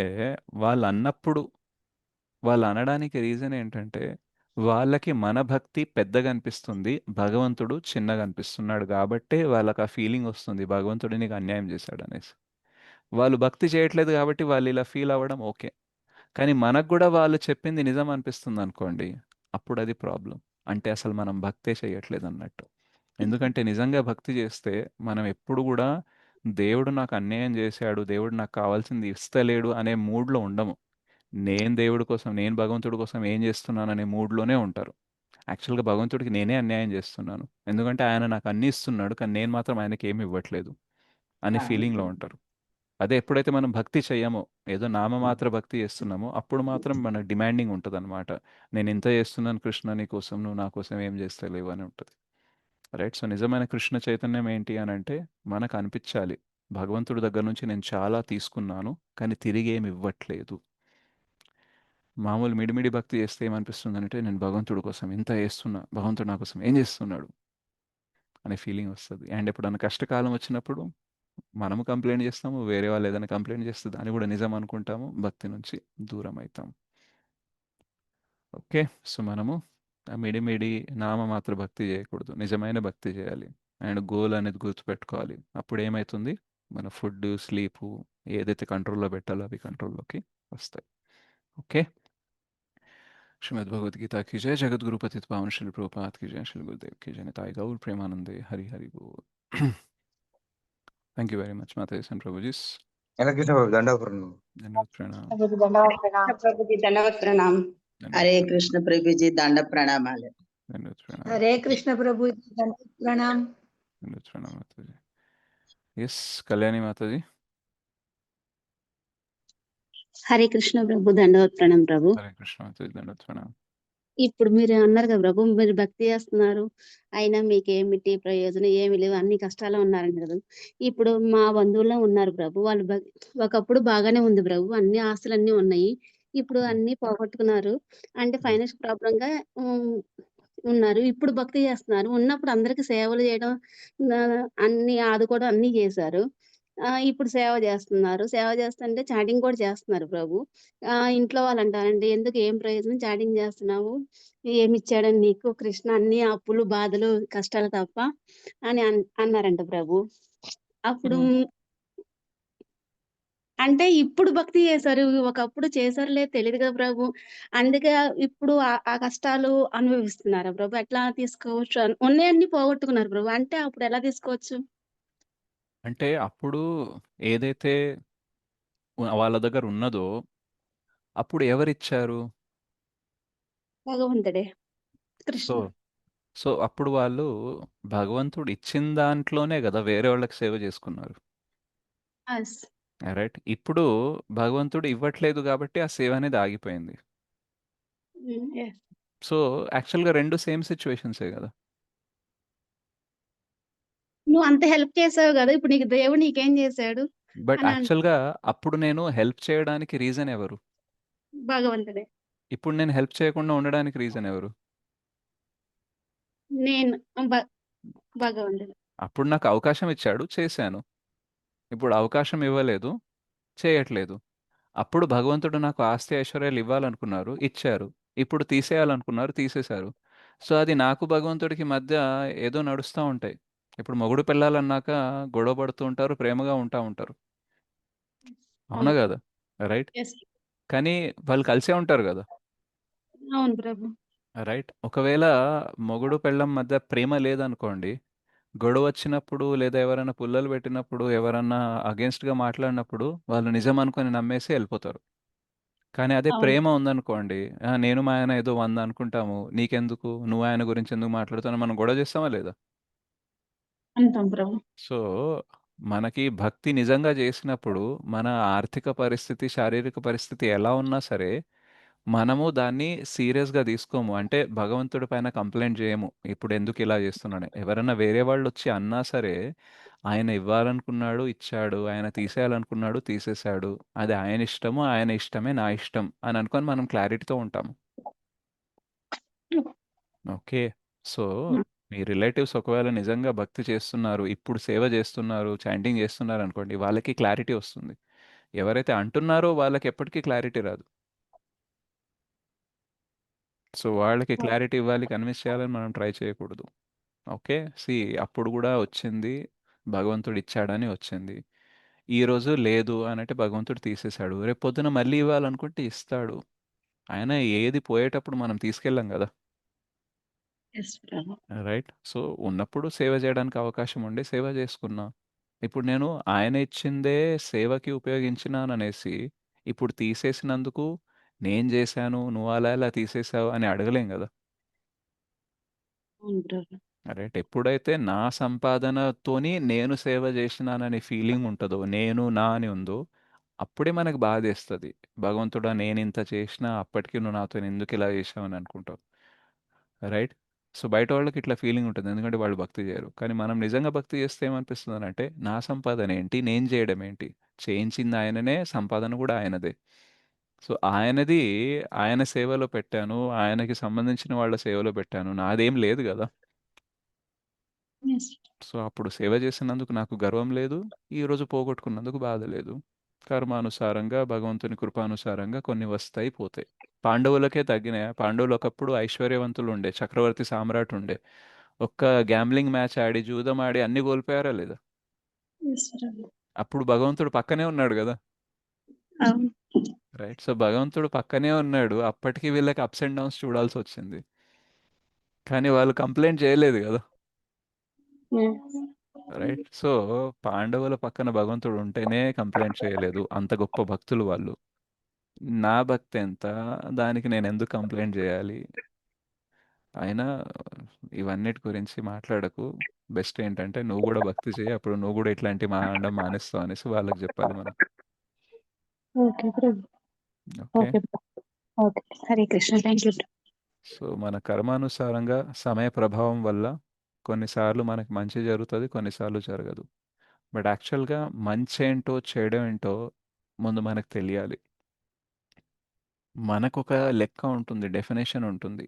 వాళ్ళు అన్నప్పుడు వాళ్ళు అనడానికి రీజన్ ఏంటంటే వాళ్ళకి మన భక్తి పెద్దగా అనిపిస్తుంది, భగవంతుడు చిన్నగా అనిపిస్తున్నాడు కాబట్టే వాళ్ళకి ఆ ఫీలింగ్ వస్తుంది భగవంతుడు నీకు అన్యాయం చేశాడు అనేసి. వాళ్ళు భక్తి చేయట్లేదు కాబట్టి వాళ్ళు ఇలా ఫీల్ అవ్వడం ఓకే. కానీ మనకు కూడా వాళ్ళు చెప్పింది నిజం అనిపిస్తుంది అనుకోండి, అప్పుడు అది ప్రాబ్లం. అంటే అసలు మనం భక్తే చేయట్లేదు అన్నట్టు. ఎందుకంటే నిజంగా భక్తి చేస్తే మనం ఎప్పుడు కూడా దేవుడు నాకు అన్యాయం చేశాడు, దేవుడు నాకు కావాల్సింది ఇస్తలేడు అనే మూడ్లో ఉండము. నేను దేవుడి కోసం, నేను భగవంతుడి కోసం ఏం చేస్తున్నాను అనే మూడ్లోనే ఉంటారు. యాక్చువల్గా భగవంతుడికి నేనే అన్యాయం చేస్తున్నాను, ఎందుకంటే ఆయన నాకు అన్ని ఇస్తున్నాడు కానీ నేను మాత్రం ఆయనకి ఏమి ఇవ్వట్లేదు అనే ఫీలింగ్లో ఉంటారు. అదే ఎప్పుడైతే మనం భక్తి చెయ్యమో, ఏదో నామమాత్ర భక్తి చేస్తున్నామో, అప్పుడు మాత్రం మన డిమాండింగ్ ఉంటుంది అనమాట. నేను ఇంత చేస్తున్నాను కృష్ణ నీ కోసం, నువ్వు నా కోసం ఏం చేస్తలేవు అని ఉంటుంది. రైట్. సో నిజమైన కృష్ణ చైతన్యం ఏంటి అని అంటే మనకు అనిపించాలి భగవంతుడి దగ్గర నుంచి నేను చాలా తీసుకున్నాను కానీ తిరిగి ఏమి ఇవ్వట్లేదు. మామూలు మిడిమిడి భక్తి చేస్తే ఏమనిపిస్తుంది అంటే నేను భగవంతుడి కోసం ఇంత చేస్తున్నా, భగవంతుడు నా కోసం ఏం చేస్తున్నాడు అనే ఫీలింగ్ వస్తుంది. అండ్ ఎప్పుడన్నా కష్టకాలం వచ్చినప్పుడు మనము కంప్లైంట్ చేస్తాము, వేరే వాళ్ళు ఏదైనా కంప్లైంట్ చేస్తే దాన్ని కూడా నిజం అనుకుంటాము, భక్తి నుంచి దూరం అవుతాం. ఓకే. సో మనము ఆ మిడిమిడి నామమాత్ర భక్తి చేయకూడదు, నిజమైన భక్తి చేయాలి. అండ్ గోల్ అనేది గుర్తుపెట్టుకోవాలి. అప్పుడు ఏమవుతుంది, మన ఫుడ్, స్లీపు ఏదైతే కంట్రోల్లో పెట్టాలో అవి కంట్రోల్లోకి వస్తాయి. ఓకే. श्रीमद् भगवद गीता की जय, जगत गुरु पतित पावन श्री प्रभुपाद की जय, श्री गुरुदेव की जय, निताई गौर प्रेमानंदे, हरि हरि बोल. थैंक यू वेरी मच माता जी प्रभु जी. ఎలా కృష్ణ ప్రభు దండోపరం. धन्यवाद प्रणाम. ప్రభుజీ ధన్యవాద ప్రణాम. హరే కృష్ణ ప్రభుజీ దండ ప్రణామాలు. धन्यवाद प्रणाम. हरे कृष्ण प्रभु जी ధన్యవాద ప్రణాम. धन्यवाद प्रणाम माता जी. यस कल्याणी माता जी. హరే కృష్ణ ప్రభు దండవత్ ప్రణాం ప్రభు. हरे कृष्ण माता जी. धन्यवाद प्रणाम. ఇప్పుడు మీరు అన్నారు కదా ప్రభు, మీరు భక్తి చేస్తున్నారు అయినా మీకు ఏమిటి ప్రయోజనం, ఏమి లేవు, అన్ని కష్టాలు ఉన్నారండి కదా. ఇప్పుడు మా బంధువుల్లో ఉన్నారు ప్రభు, వాళ్ళు ఒకప్పుడు బాగానే ఉంది ప్రభు, అన్ని ఆస్తులన్నీ ఉన్నాయి, ఇప్పుడు అన్ని పోగొట్టుకున్నారు. అంటే ఫైనాన్షియల్ ప్రాబ్లం గా ఉన్నారు. ఇప్పుడు భక్తి చేస్తున్నారు, ఉన్నప్పుడు అందరికి సేవలు చేయడం, అన్ని ఆదుకోవడం అన్ని చేశారు. ఇప్పుడు సేవ చేస్తున్నారు, సేవ చేస్తుంటే చాటింగ్ కూడా చేస్తున్నారు ప్రభు. ఇంట్లో వాళ్ళు అంటారండి, ఎందుకు ఏం ప్రయోజనం చాటింగ్ చేస్తున్నావు, ఏమిచ్చాడని నీకు కృష్ణ, అన్ని అప్పులు బాధలు కష్టాలు తప్ప అని అన్నారంట ప్రభు. అప్పుడు అంటే ఇప్పుడు భక్తి చేశారు, ఒకప్పుడు చేశారు లేదు తెలియదు కదా ప్రభు. అందుకే ఇప్పుడు ఆ కష్టాలు అనుభవిస్తున్నారా ప్రభు? ఎట్లా తీసుకోవచ్చు? ఉన్నాయన్ని పోగొట్టుకున్నారు ప్రభు, అంటే అప్పుడు ఎలా తీసుకోవచ్చు? అంటే అప్పుడు ఏదైతే వాళ్ళ దగ్గర ఉన్నదో అప్పుడు ఎవరిచ్చారు? భగవంతుడే, సో కృష్ణ. సో అప్పుడు వాళ్ళు భగవంతుడు ఇచ్చిన దాంట్లోనే కదా వేరే వాళ్ళకి సేవ చేసుకున్నారు. Yes. రైట్. ఇప్పుడు భగవంతుడు ఇవ్వట్లేదు కాబట్టి ఆ సేవ అనేది ఆగిపోయింది. Yes. సో యాక్చువల్గా రెండు సేమ్ సిచ్యువేషన్సే కదా. నువ్వు అంత హెల్ప్ చేసావు కదా, ఇప్పుడు నీకు దేవుడు నీకేం చేశాడు బట్ అని యాక్చువల్గా అప్పుడు నేను హెల్ప్ చేయడానికి రీజన్ ఎవరు? భగవంతుడే. ఇప్పుడు నేను హెల్ప్ చేయకుండా ఉండడానికి రీజన్ ఎవరు? నేను భగవంతుడు. అప్పుడు నాకు అవకాశం ఇచ్చాడు, చేశాను. ఇప్పుడు అవకాశం ఇవ్వలేదు, చేయట్లేదు. అప్పుడు భగవంతుడు నాకు ఆస్తి ఐశ్వర్యాలు ఇవ్వాలనుకున్నారు, ఇచ్చారు. ఇప్పుడు తీసేయాలనుకున్నారు, తీసేశారు. సో అది నాకు భగవంతుడికి మధ్య ఏదో నడుస్తూ ఉంటాయి. ఇప్పుడు మొగుడు పెళ్ళాలన్నాక గొడవ పడుతూ ఉంటారు, ప్రేమగా ఉంటారు. అవునా కదా? రైట్. Yes. కానీ వాళ్ళు కలిసే ఉంటారు కదా. అవును ప్రభు. రైట్. ఒకవేళ మొగుడు పెళ్ళం మధ్య ప్రేమ లేదనుకోండి, గొడవ వచ్చినప్పుడు లేదా ఎవరైనా పుల్లలు పెట్టినప్పుడు, ఎవరన్నా అగేన్స్ట్గా మాట్లాడినప్పుడు వాళ్ళు నిజం అనుకొని నమ్మేసి వెళ్ళిపోతారు. కానీ అదే అవును. ప్రేమ ఉందనుకోండి, నేను మా ఆయన ఏదో 100 అనుకుంటాము. నీకెందుకు? నువ్వు ఆయన గురించి ఎందుకు మాట్లాడుతున్నావు? మనం గొడవ చేస్తామా లేదా? అంటాం ప్రభు. సో, మనకి భక్తి నిజంగా చేసినప్పుడు మన ఆర్థిక పరిస్థితి, శారీరక పరిస్థితి ఎలా ఉన్నా సరే, మనము దాన్ని సీరియస్‌గా తీసుకోము. అంటే భగవంతుడి పైన కంప్లెయింట్ చేయము. ఇప్పుడు ఎందుకు ఇలా చేస్తున్నాడని. ఎవరైనా వేరే వాళ్ళొచ్చి అన్నా సరే, ఆయన ఇవ్వాలనుకున్నాడు, ఇచ్చాడు. ఆయన తీసేయాలనుకున్నాడు, తీసేశాడు. అది ఆయన ఇష్టము, ఆయన ఇష్టమే నా ఇష్టం అని అనుకోని మనం క్లారిటీతో ఉంటాము. ఓకే. సో, మీ రిలేటివ్స్ ఒకవేళ నిజంగా భక్తి చేస్తున్నారు, ఇప్పుడు సేవ చేస్తున్నారు, చాంటింగ్ చేస్తున్నారనుకోండి, వాళ్ళకి క్లారిటీ వస్తుంది. ఎవరైతే అంటున్నారో వాళ్ళకి ఎప్పటికీ క్లారిటీ రాదు. సో, వాళ్ళకి క్లారిటీ ఇవ్వాలి, కన్విన్స్ చేయాలని మనం ట్రై చేయకూడదు. ఓకే. అప్పుడు గూడా వచ్చింది, భగవంతుడు ఇచ్చాడని వచ్చింది. ఈరోజు లేదు అనంటే భగవంతుడు తీసేశాడు. రేపు పొద్దున మళ్ళీ ఇవ్వాలనుకుంటే ఇస్తాడు. ఆయన ఏది పోయేటప్పుడు మనం తీసుకెళ్ళం గదా! ఎస్ ప్రభు. రైట్. సో, ఉన్నప్పుడు సేవ చేయడానికి అవకాశం ఉండి సేవ చేసుకున్నా. ఇప్పుడు నేను ఆయన ఇచ్చిందే సేవకి ఉపయోగించినాననేసి, ఇప్పుడు తీసేసినందుకు నేను జేశాను, నువ్వు అలా ఎలా తీసేశావు అని అడగలేం గదా! అవును ప్రభు. రైట్. ఎప్పుడైతే నా సంపాదనతోని నేను సేవ జేసినాననే ఫీలింగ్ ఉంటదో, నేను, నా అని ఉందో, అప్పుడే మనకు బాధేస్తది. భగవంతుడా నేనింత చేషినా అప్పటికి నువ్వు నాతోని ఎందుకిలా జేశావని అనుకుంటావు. రైట్. సో, బయట వాళ్ళకి ఇట్లా ఫీలింగ్ ఉంటుంది. ఎందుకంటే వాళ్ళు భక్తి చేయరు. కానీ మనం నిజంగా భక్తి చేస్తే ఏమనిపిస్తుందనంటే, నా సంపాదన ఏంటి? నేను చేయడం ఏంటి? చేయించింది ఆయననే, సంపాదన కూడా ఆయనదే. సో, ఆయనది ఆయన సేవలో పెట్టాను. ఆయనకి సంబంధించిన వాళ్ళ సేవలో పెట్టాను. నాదేం లేదు గదా! ఎస్. సో, అప్పుడు సేవ చేసినందుకు నాకు గర్వం లేదు. ఈరోజు పోగొట్టుకున్నందుకు బాధ లేదు. కర్మానుసారంగా, భగవంతుని కృపానుసారంగా కొన్ని వస్తాయి, పోతాయి. పాండవులకే తగ్గినాయా? పాండవులు ఒకప్పుడు ఐశ్వర్యవంతులుండే. చక్రవర్తి సామ్రాట్ ఉండే. ఒక్క గ్యాంబ్లింగ్ మ్యాచ్ ఆడి, జూదం ఆడి అన్నీ కోల్పోయారా లేదా? ఎస్ ప్రభు. అప్పుడు భగవంతుడు పక్కనే ఉన్నాడు గదా! అవును. రైట్. సో, భగవంతుడు పక్కనే ఉన్నాడు. అప్పటికి వీళ్ళకి అప్స్ అండ్ డౌన్స్ చూడాల్సొచ్చింది. కానీ వాళ్ళు కంప్లెయింట్ చేయలేదు గదా! ఎస్. రైట్. సో, పాండవుల పక్కన భగవంతుడు ఉంటేనే కంప్లెయింట్ చేయలేదు. అంత గొప్ప భక్తులు వాళ్ళు. నా భక్తెంత? దానికి నేనెందుకు కంప్లెయింట్ జేయాలి? అయినా ఇవన్నిటి గురించి మాట్లాడకు. బెస్ట్ ఏంటంటే నువ్వు గూడా భక్తి చెయ్యి. అప్పుడు నువ్వు గూడా ఇట్లాంటివి మానడం మానేస్తావు అనేసి వాళ్ళకి జెప్పాలి మనం. Okay Prabhu. Okay. Okay Prabhu. Okay. Hare Krishna. Thank you. So, మన కర్మానుసారంగా సమయ ప్రభావం వల్ల కొన్నిసార్లు మనకి మంచి జరుగుతది. కొన్నిసార్లు జరగదు. బట్ యాక్చువల్‌గా మంచేంటో, చెడేంటో ముందు మనకు తెలియాలి. మనకొక లెక్క ఉంటుంది. డెఫినిషన్ ఉంటుంది.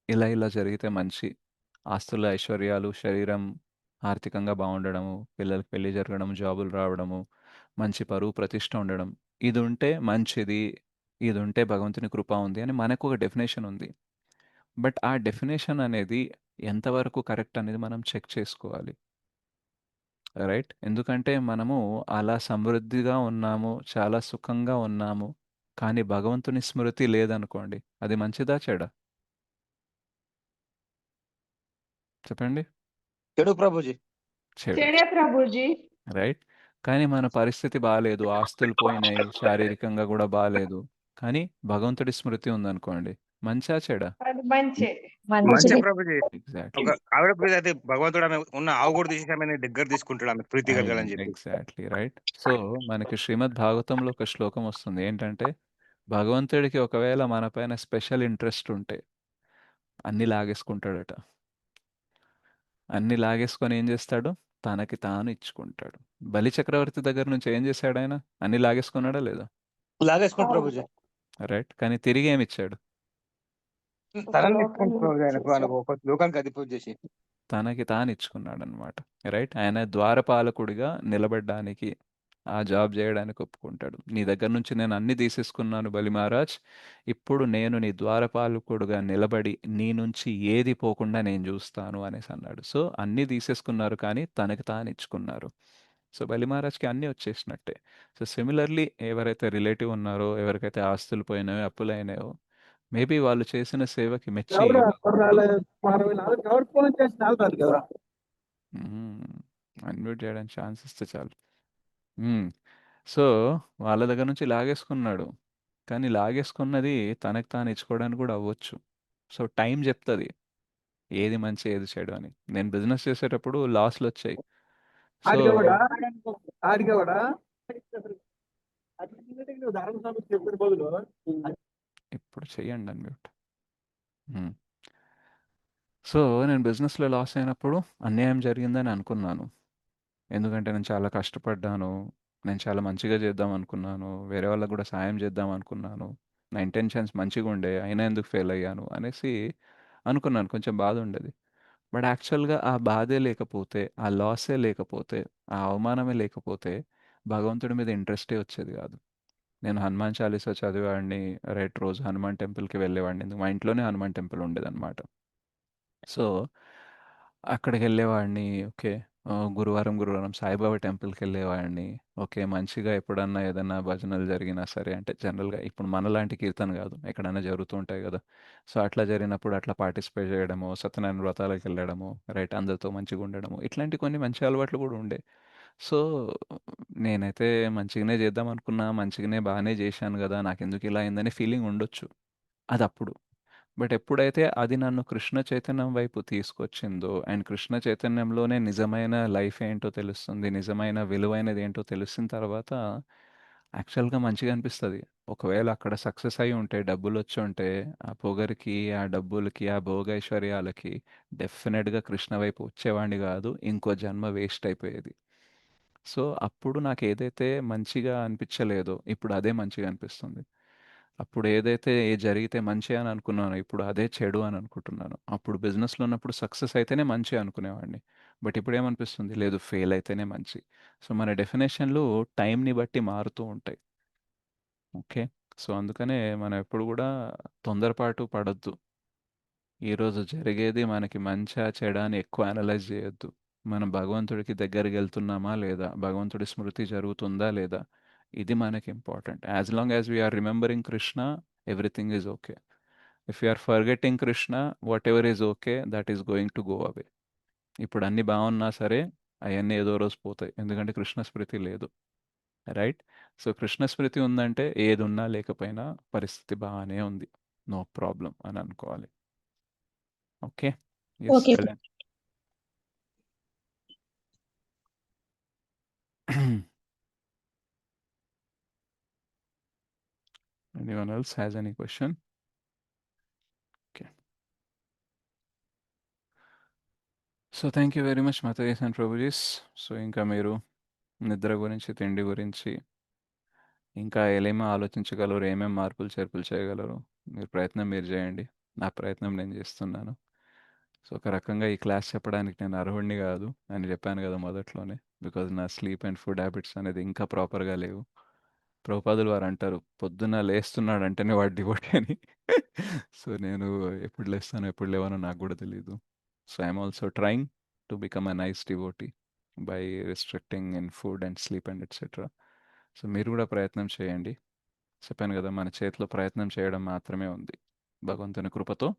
ఇలా ఇలా జరిగితే మంచి. ఆస్తులు, ఐశ్వర్యాలు, శరీరం ఆర్థికంగా బావుండడము, పిల్లలకి పెళ్లి జరగడం, జాబులు రావడము, మంచి పరువు, ప్రతిష్ట ఉండడం. ఇదుంటే మంచిది. ఇదుంటే భగవంతుని కృప ఉంది అని మనకొక డెఫినిషన్ ఉంది. బట్ ఆ డెఫినిషన్ అనేది ఎంతవరకు కరెక్ట్ అనేది మనం చెక్ చేసుకోవాలి. రైట్? ఎందుకంటే మనము అలా సమృద్ధిగా ఉన్నాము, చాలా సుఖంగా ఉన్నాము. కానీ భగవంతుని స్మృతి లేదనుకోండి. అది మంచిదా? చెడా? చెప్పండి. చెడు ప్రభుజీ. చెడు. చెడే ప్రభుజీ. రైట్? కానీ మన పరిస్థితి బాలేదు. ఆస్తులు పోయినాయి. శారీరకంగా గూడా బాలేదు. కానీ భగవంతుడి స్మృతి ఉందనుకోండి. మంచా? చెడా? అది మంచి. మంచి మంచిది. ప్రభుజీ. ఎగ్జాక్ట్‌లీ. ఒక ఆవిడ మీద అయితే భగవంతుడు ఆమె ఉన్న ఆవు కూడా తీసేసి ఆమెని దగ్గర తీసుకుంటాడు ఆమె ప్రీతి కలగాలని చెప్పి. ఎగ్జాక్ట్‌లీ. రైట్? సో, మనకి శ్రీమద్ భాగవతంలో ఒక శ్లోకం వస్తుంది. ఏంటంటే, భగవంతుడికి ఒకవేళ మన పైన స్పెషల్ ఇంట్రెస్ట్ ఉంటే అన్నీ లాగేసుకుంటాడట. అన్నీ లాగేసుకొని ఏం జేస్తాడు? తనకి తాను ఇచ్చుకుంటాడు. బలి చక్రవర్తి దగ్గర నుంచి ఏం జేశాడాయన? అన్నీ లాగేసుకున్నాడా లేదా? లాగేసుకోండి ప్రభుజీ. రైట్. కానీ తిరిగి ఏమిచ్చాడు? తనని లోకాన్ని తీసుకుంటాడు ప్రభుజీ ఆయనకు ఆయనకు ఒక లోకానికి అధిపతి చేసి. తనకి తాను ఇచ్చుకున్నాడనమాట. రైట్. ఆయన ద్వారపాలకుడిగా నిలబడ్డానికి, ఆ జాబ్ జేయడానికి ఒప్పుకుంటాడు. నీ దగ్గర నుంచి నేను అన్నీ తీసేసుకున్నాను బలి మహారాజ్. ఇప్పుడు నేను నీ ద్వారపాలకుడుగా నిలబడి, నీ నుంచి ఏది పోకుండా నేను జూస్తాను అనేసన్నాడు. సో, అన్నీ తీసేసుకున్నారు కానీ తనకి తాను ఇచ్చుకున్నారు. సో, బలి మహారాజ్‌కి అన్నీ వచ్చేసినట్టే. సో, సిమిలర్‌లీ ఎవరైతే రిలేటివ్ ఉన్నారో, ఎవరికైతే ఆస్తులు పోయినాయో, అప్పులయినాయో, మేబీ వాళ్ళు చేసిన సేవకి మెచ్చి అన్మ్యూట్ చేయడానికి ఛాన్స్ ఇస్తే చాలు. సో, వాళ్ళ దగ్గర నుంచి లాగేసుకున్నాడు. కానీ లాగేసుకున్నది తనకి తాను ఇచ్చుకోవడానికి కూడా అవ్వచ్చు. సో టైం చెప్తుంది ఏది మంచి ఏది చెడు అని. నేను బిజినెస్ చేసేటప్పుడు లాస్లు వచ్చాయి. సో ఇప్పుడు చెయ్యండి అన్మ్యూట్. సో నేను బిజినెస్లో లాస్ అయినప్పుడు అన్యాయం జరిగిందని అనుకున్నాను. ఎందుకంటే నేను చాలా కష్టపడ్డాను, నేను చాలా మంచిగా చేద్దాం అనుకున్నాను, వేరే వాళ్ళకి కూడా సాయం చేద్దాం అనుకున్నాను, నా ఇంటెన్షన్స్ మంచిగా ఉండే, అయినా ఎందుకు ఫెయిల్ అయ్యాను అనేసి అనుకున్నాను. కొంచెం బాధ ఉండేది. బట్ యాక్చువల్గా ఆ బాధే లేకపోతే, ఆ లాసే లేకపోతే, ఆ అవమానమే లేకపోతే భగవంతుడి మీద ఇంట్రెస్టే వచ్చేది కాదు. నేను హనుమాన్ చాలీసా చదివేవాడిని, రైట్, రోజు హనుమాన్ టెంపుల్కి వెళ్ళేవాడిని. ఎందుకు, మా ఇంట్లోనే హనుమాన్ టెంపుల్ ఉండేదన్నమాట. సో అక్కడికి వెళ్ళేవాడిని. ఓకే, గురువారం గురువారం సాయిబాబా టెంపుల్కి వెళ్ళేవాడిని. ఓకే, మంచిగా ఎప్పుడన్నా ఏదన్నా భజనలు జరిగినా సరే, అంటే జనరల్గా ఇప్పుడు మనలాంటి కీర్తన కాదు, ఎక్కడైనా జరుగుతూ ఉంటాయి కదా. సో అట్లా జరిగినప్పుడు అట్లా పార్టిసిపేట్ చేయడము, సత్యనారాయణ వ్రతాలకు వెళ్ళడము, రైట్, అందరితో మంచిగా ఉండడము, ఇట్లాంటి కొన్ని మంచి అలవాట్లు కూడా ఉండే. సో నేనైతే మంచిగానే చేద్దాం అనుకున్నా, మంచిగానే బాగానే చేశాను కదా, నాకెందుకు ఇలా అయిందని ఫీలింగ్ ఉండొచ్చు అది అప్పుడు. బట్ ఎప్పుడైతే అది నన్ను కృష్ణ చైతన్యం వైపు తీసుకొచ్చిందో, అండ్ కృష్ణ చైతన్యంలోనే నిజమైన లైఫ్ ఏంటో తెలుస్తుంది, నిజమైన విలువైనది ఏంటో తెలిసిన తర్వాత యాక్చువల్గా మంచిగా అనిపిస్తుంది. ఒకవేళ అక్కడ సక్సెస్ అయి ఉంటే, డబ్బులు వచ్చి ఉంటే, ఆ పొగరికి, ఆ డబ్బులకి, ఆ భోగైశ్వర్యాలకి డెఫినెట్గా కృష్ణ వైపు వచ్చేవాడిని కాదు, ఇంకో జన్మ వేస్ట్ అయిపోయేది. సో అప్పుడు నాకు ఏదైతే మంచిగా అనిపించలేదో ఇప్పుడు అదే మంచిగా అనిపిస్తుంది. అప్పుడు ఏదైతే జరిగితే మంచి అని అనుకున్నానో ఇప్పుడు అదే చెడు అని అనుకుంటున్నాను. అప్పుడు బిజినెస్లో ఉన్నప్పుడు సక్సెస్ అయితేనే మంచి అనుకునేవాడిని. బట్ ఇప్పుడు ఏమనిపిస్తుంది, లేదు, ఫెయిల్ అయితేనే మంచి. సో మన డెఫినేషన్లు టైంని బట్టి మారుతూ ఉంటాయి. ఓకే, సో అందుకనే మనం ఎప్పుడు కూడా తొందరపాటు పడొద్దు. ఈరోజు జరిగేది మనకి మంచా చెడా అని ఎక్కువ అనలైజ్ చేయొద్దు. మనం భగవంతుడికి దగ్గరికి వెళ్తున్నామా లేదా, భగవంతుడి స్మృతి జరుగుతుందా లేదా, ఇది మనకి important. As long as we are remembering Krishna, everything is okay. If you are forgetting Krishna, whatever is okay, that is going to go away. ఇప్పుడు అన్నీ బాగున్నా సరే అవన్నీ ఏదో రోజు పోతాయి, ఎందుకంటే కృష్ణ స్మృతి లేదు. రైట్. సో కృష్ణ స్మృతి ఉందంటే ఏది ఉన్నా లేకపోయినా పరిస్థితి బాగానే ఉంది, నో ప్రాబ్లం అని అనుకోవాలి. Okay. Yes, okay. Kalyan. Anyone else has any question? Okay. So thank you very much matajis and prabhujis. సో ఇంకా మీరు నిద్ర గురించి, తిండి గురించి ఇంకా ఏమేమి ఆలోచించగలరు, ఏమేమి మార్పులు చేర్పులు చేయగలరు, మీరు ప్రయత్నం మీరు చేయండి. నా ప్రయత్నం నేను చేస్తున్నాను. సో ఒక రకంగా ఈ క్లాస్ చెప్పడానికి నేను అర్హుడిని కాదు అని చెప్పాను కదా మొదట్లోనే, బికాజ్ నా స్లీప్ అండ్ ఫుడ్ హ్యాబిట్స్ అనేది ఇంకా ప్రాపర్గా లేవు. ప్రభుపాదులు వారు అంటారు, పొద్దున్న లేస్తున్నాడు అంటేనే వాడు డివోటీ అని. సో నేను ఎప్పుడు లేస్తానో ఎప్పుడు లేవానో నాకు కూడా తెలియదు. So I'm also trying to become a nice devotee by restricting in food and sleep and etcetera. So మీరు కూడా ప్రయత్నం చేయండి. చెప్పాను కదా, మన చేతిలో ప్రయత్నం చేయడం మాత్రమే ఉంది. భగవంతుని కృపతో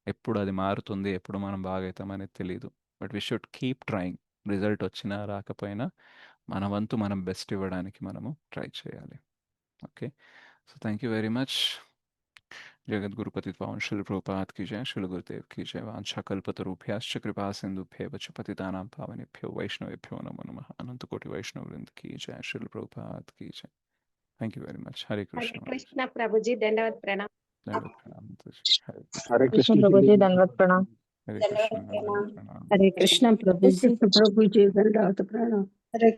ఎప్పుడు అది మారుతుంది, ఎప్పుడు మనం బాగవుతామనేది తెలియదు. But we should keep trying. Result వచ్చినా రాకపోయినా మన వంతు మనం బెస్ట్ ఇవ్వడానికి మనము ట్రై చేయాలి. Okay, so thank you very much. जगत गुरुपति पावन शिल प्रभुपाद की जय, शिल गुरुदेव की जय। वांछा कल्पतरुभ्यश्च कृपा सिंधुभ्येव च पतितानां पावनेभ्यो वैष्णवेभ्यो नमो नमः। अनंत कोटि वैष्णव वृंद की जय, शिल प्रभुपाद की जय। Thank you very much. Hare Krishna. Hare Krishna प्रभुजी, धन्यवाद, प्रणाम. धन्यवाद, प्रणाम माताजी. हरे कृष्ण. हरे कृष्ण प्रभुजी, धन्यवाद, प्रणाम. हरे कृष्ण, धन्यवाद, प्रणाम. हरे कृष्ण प्रभु जी, प्रभु जी, धन्यवाद प्रणाम। हरे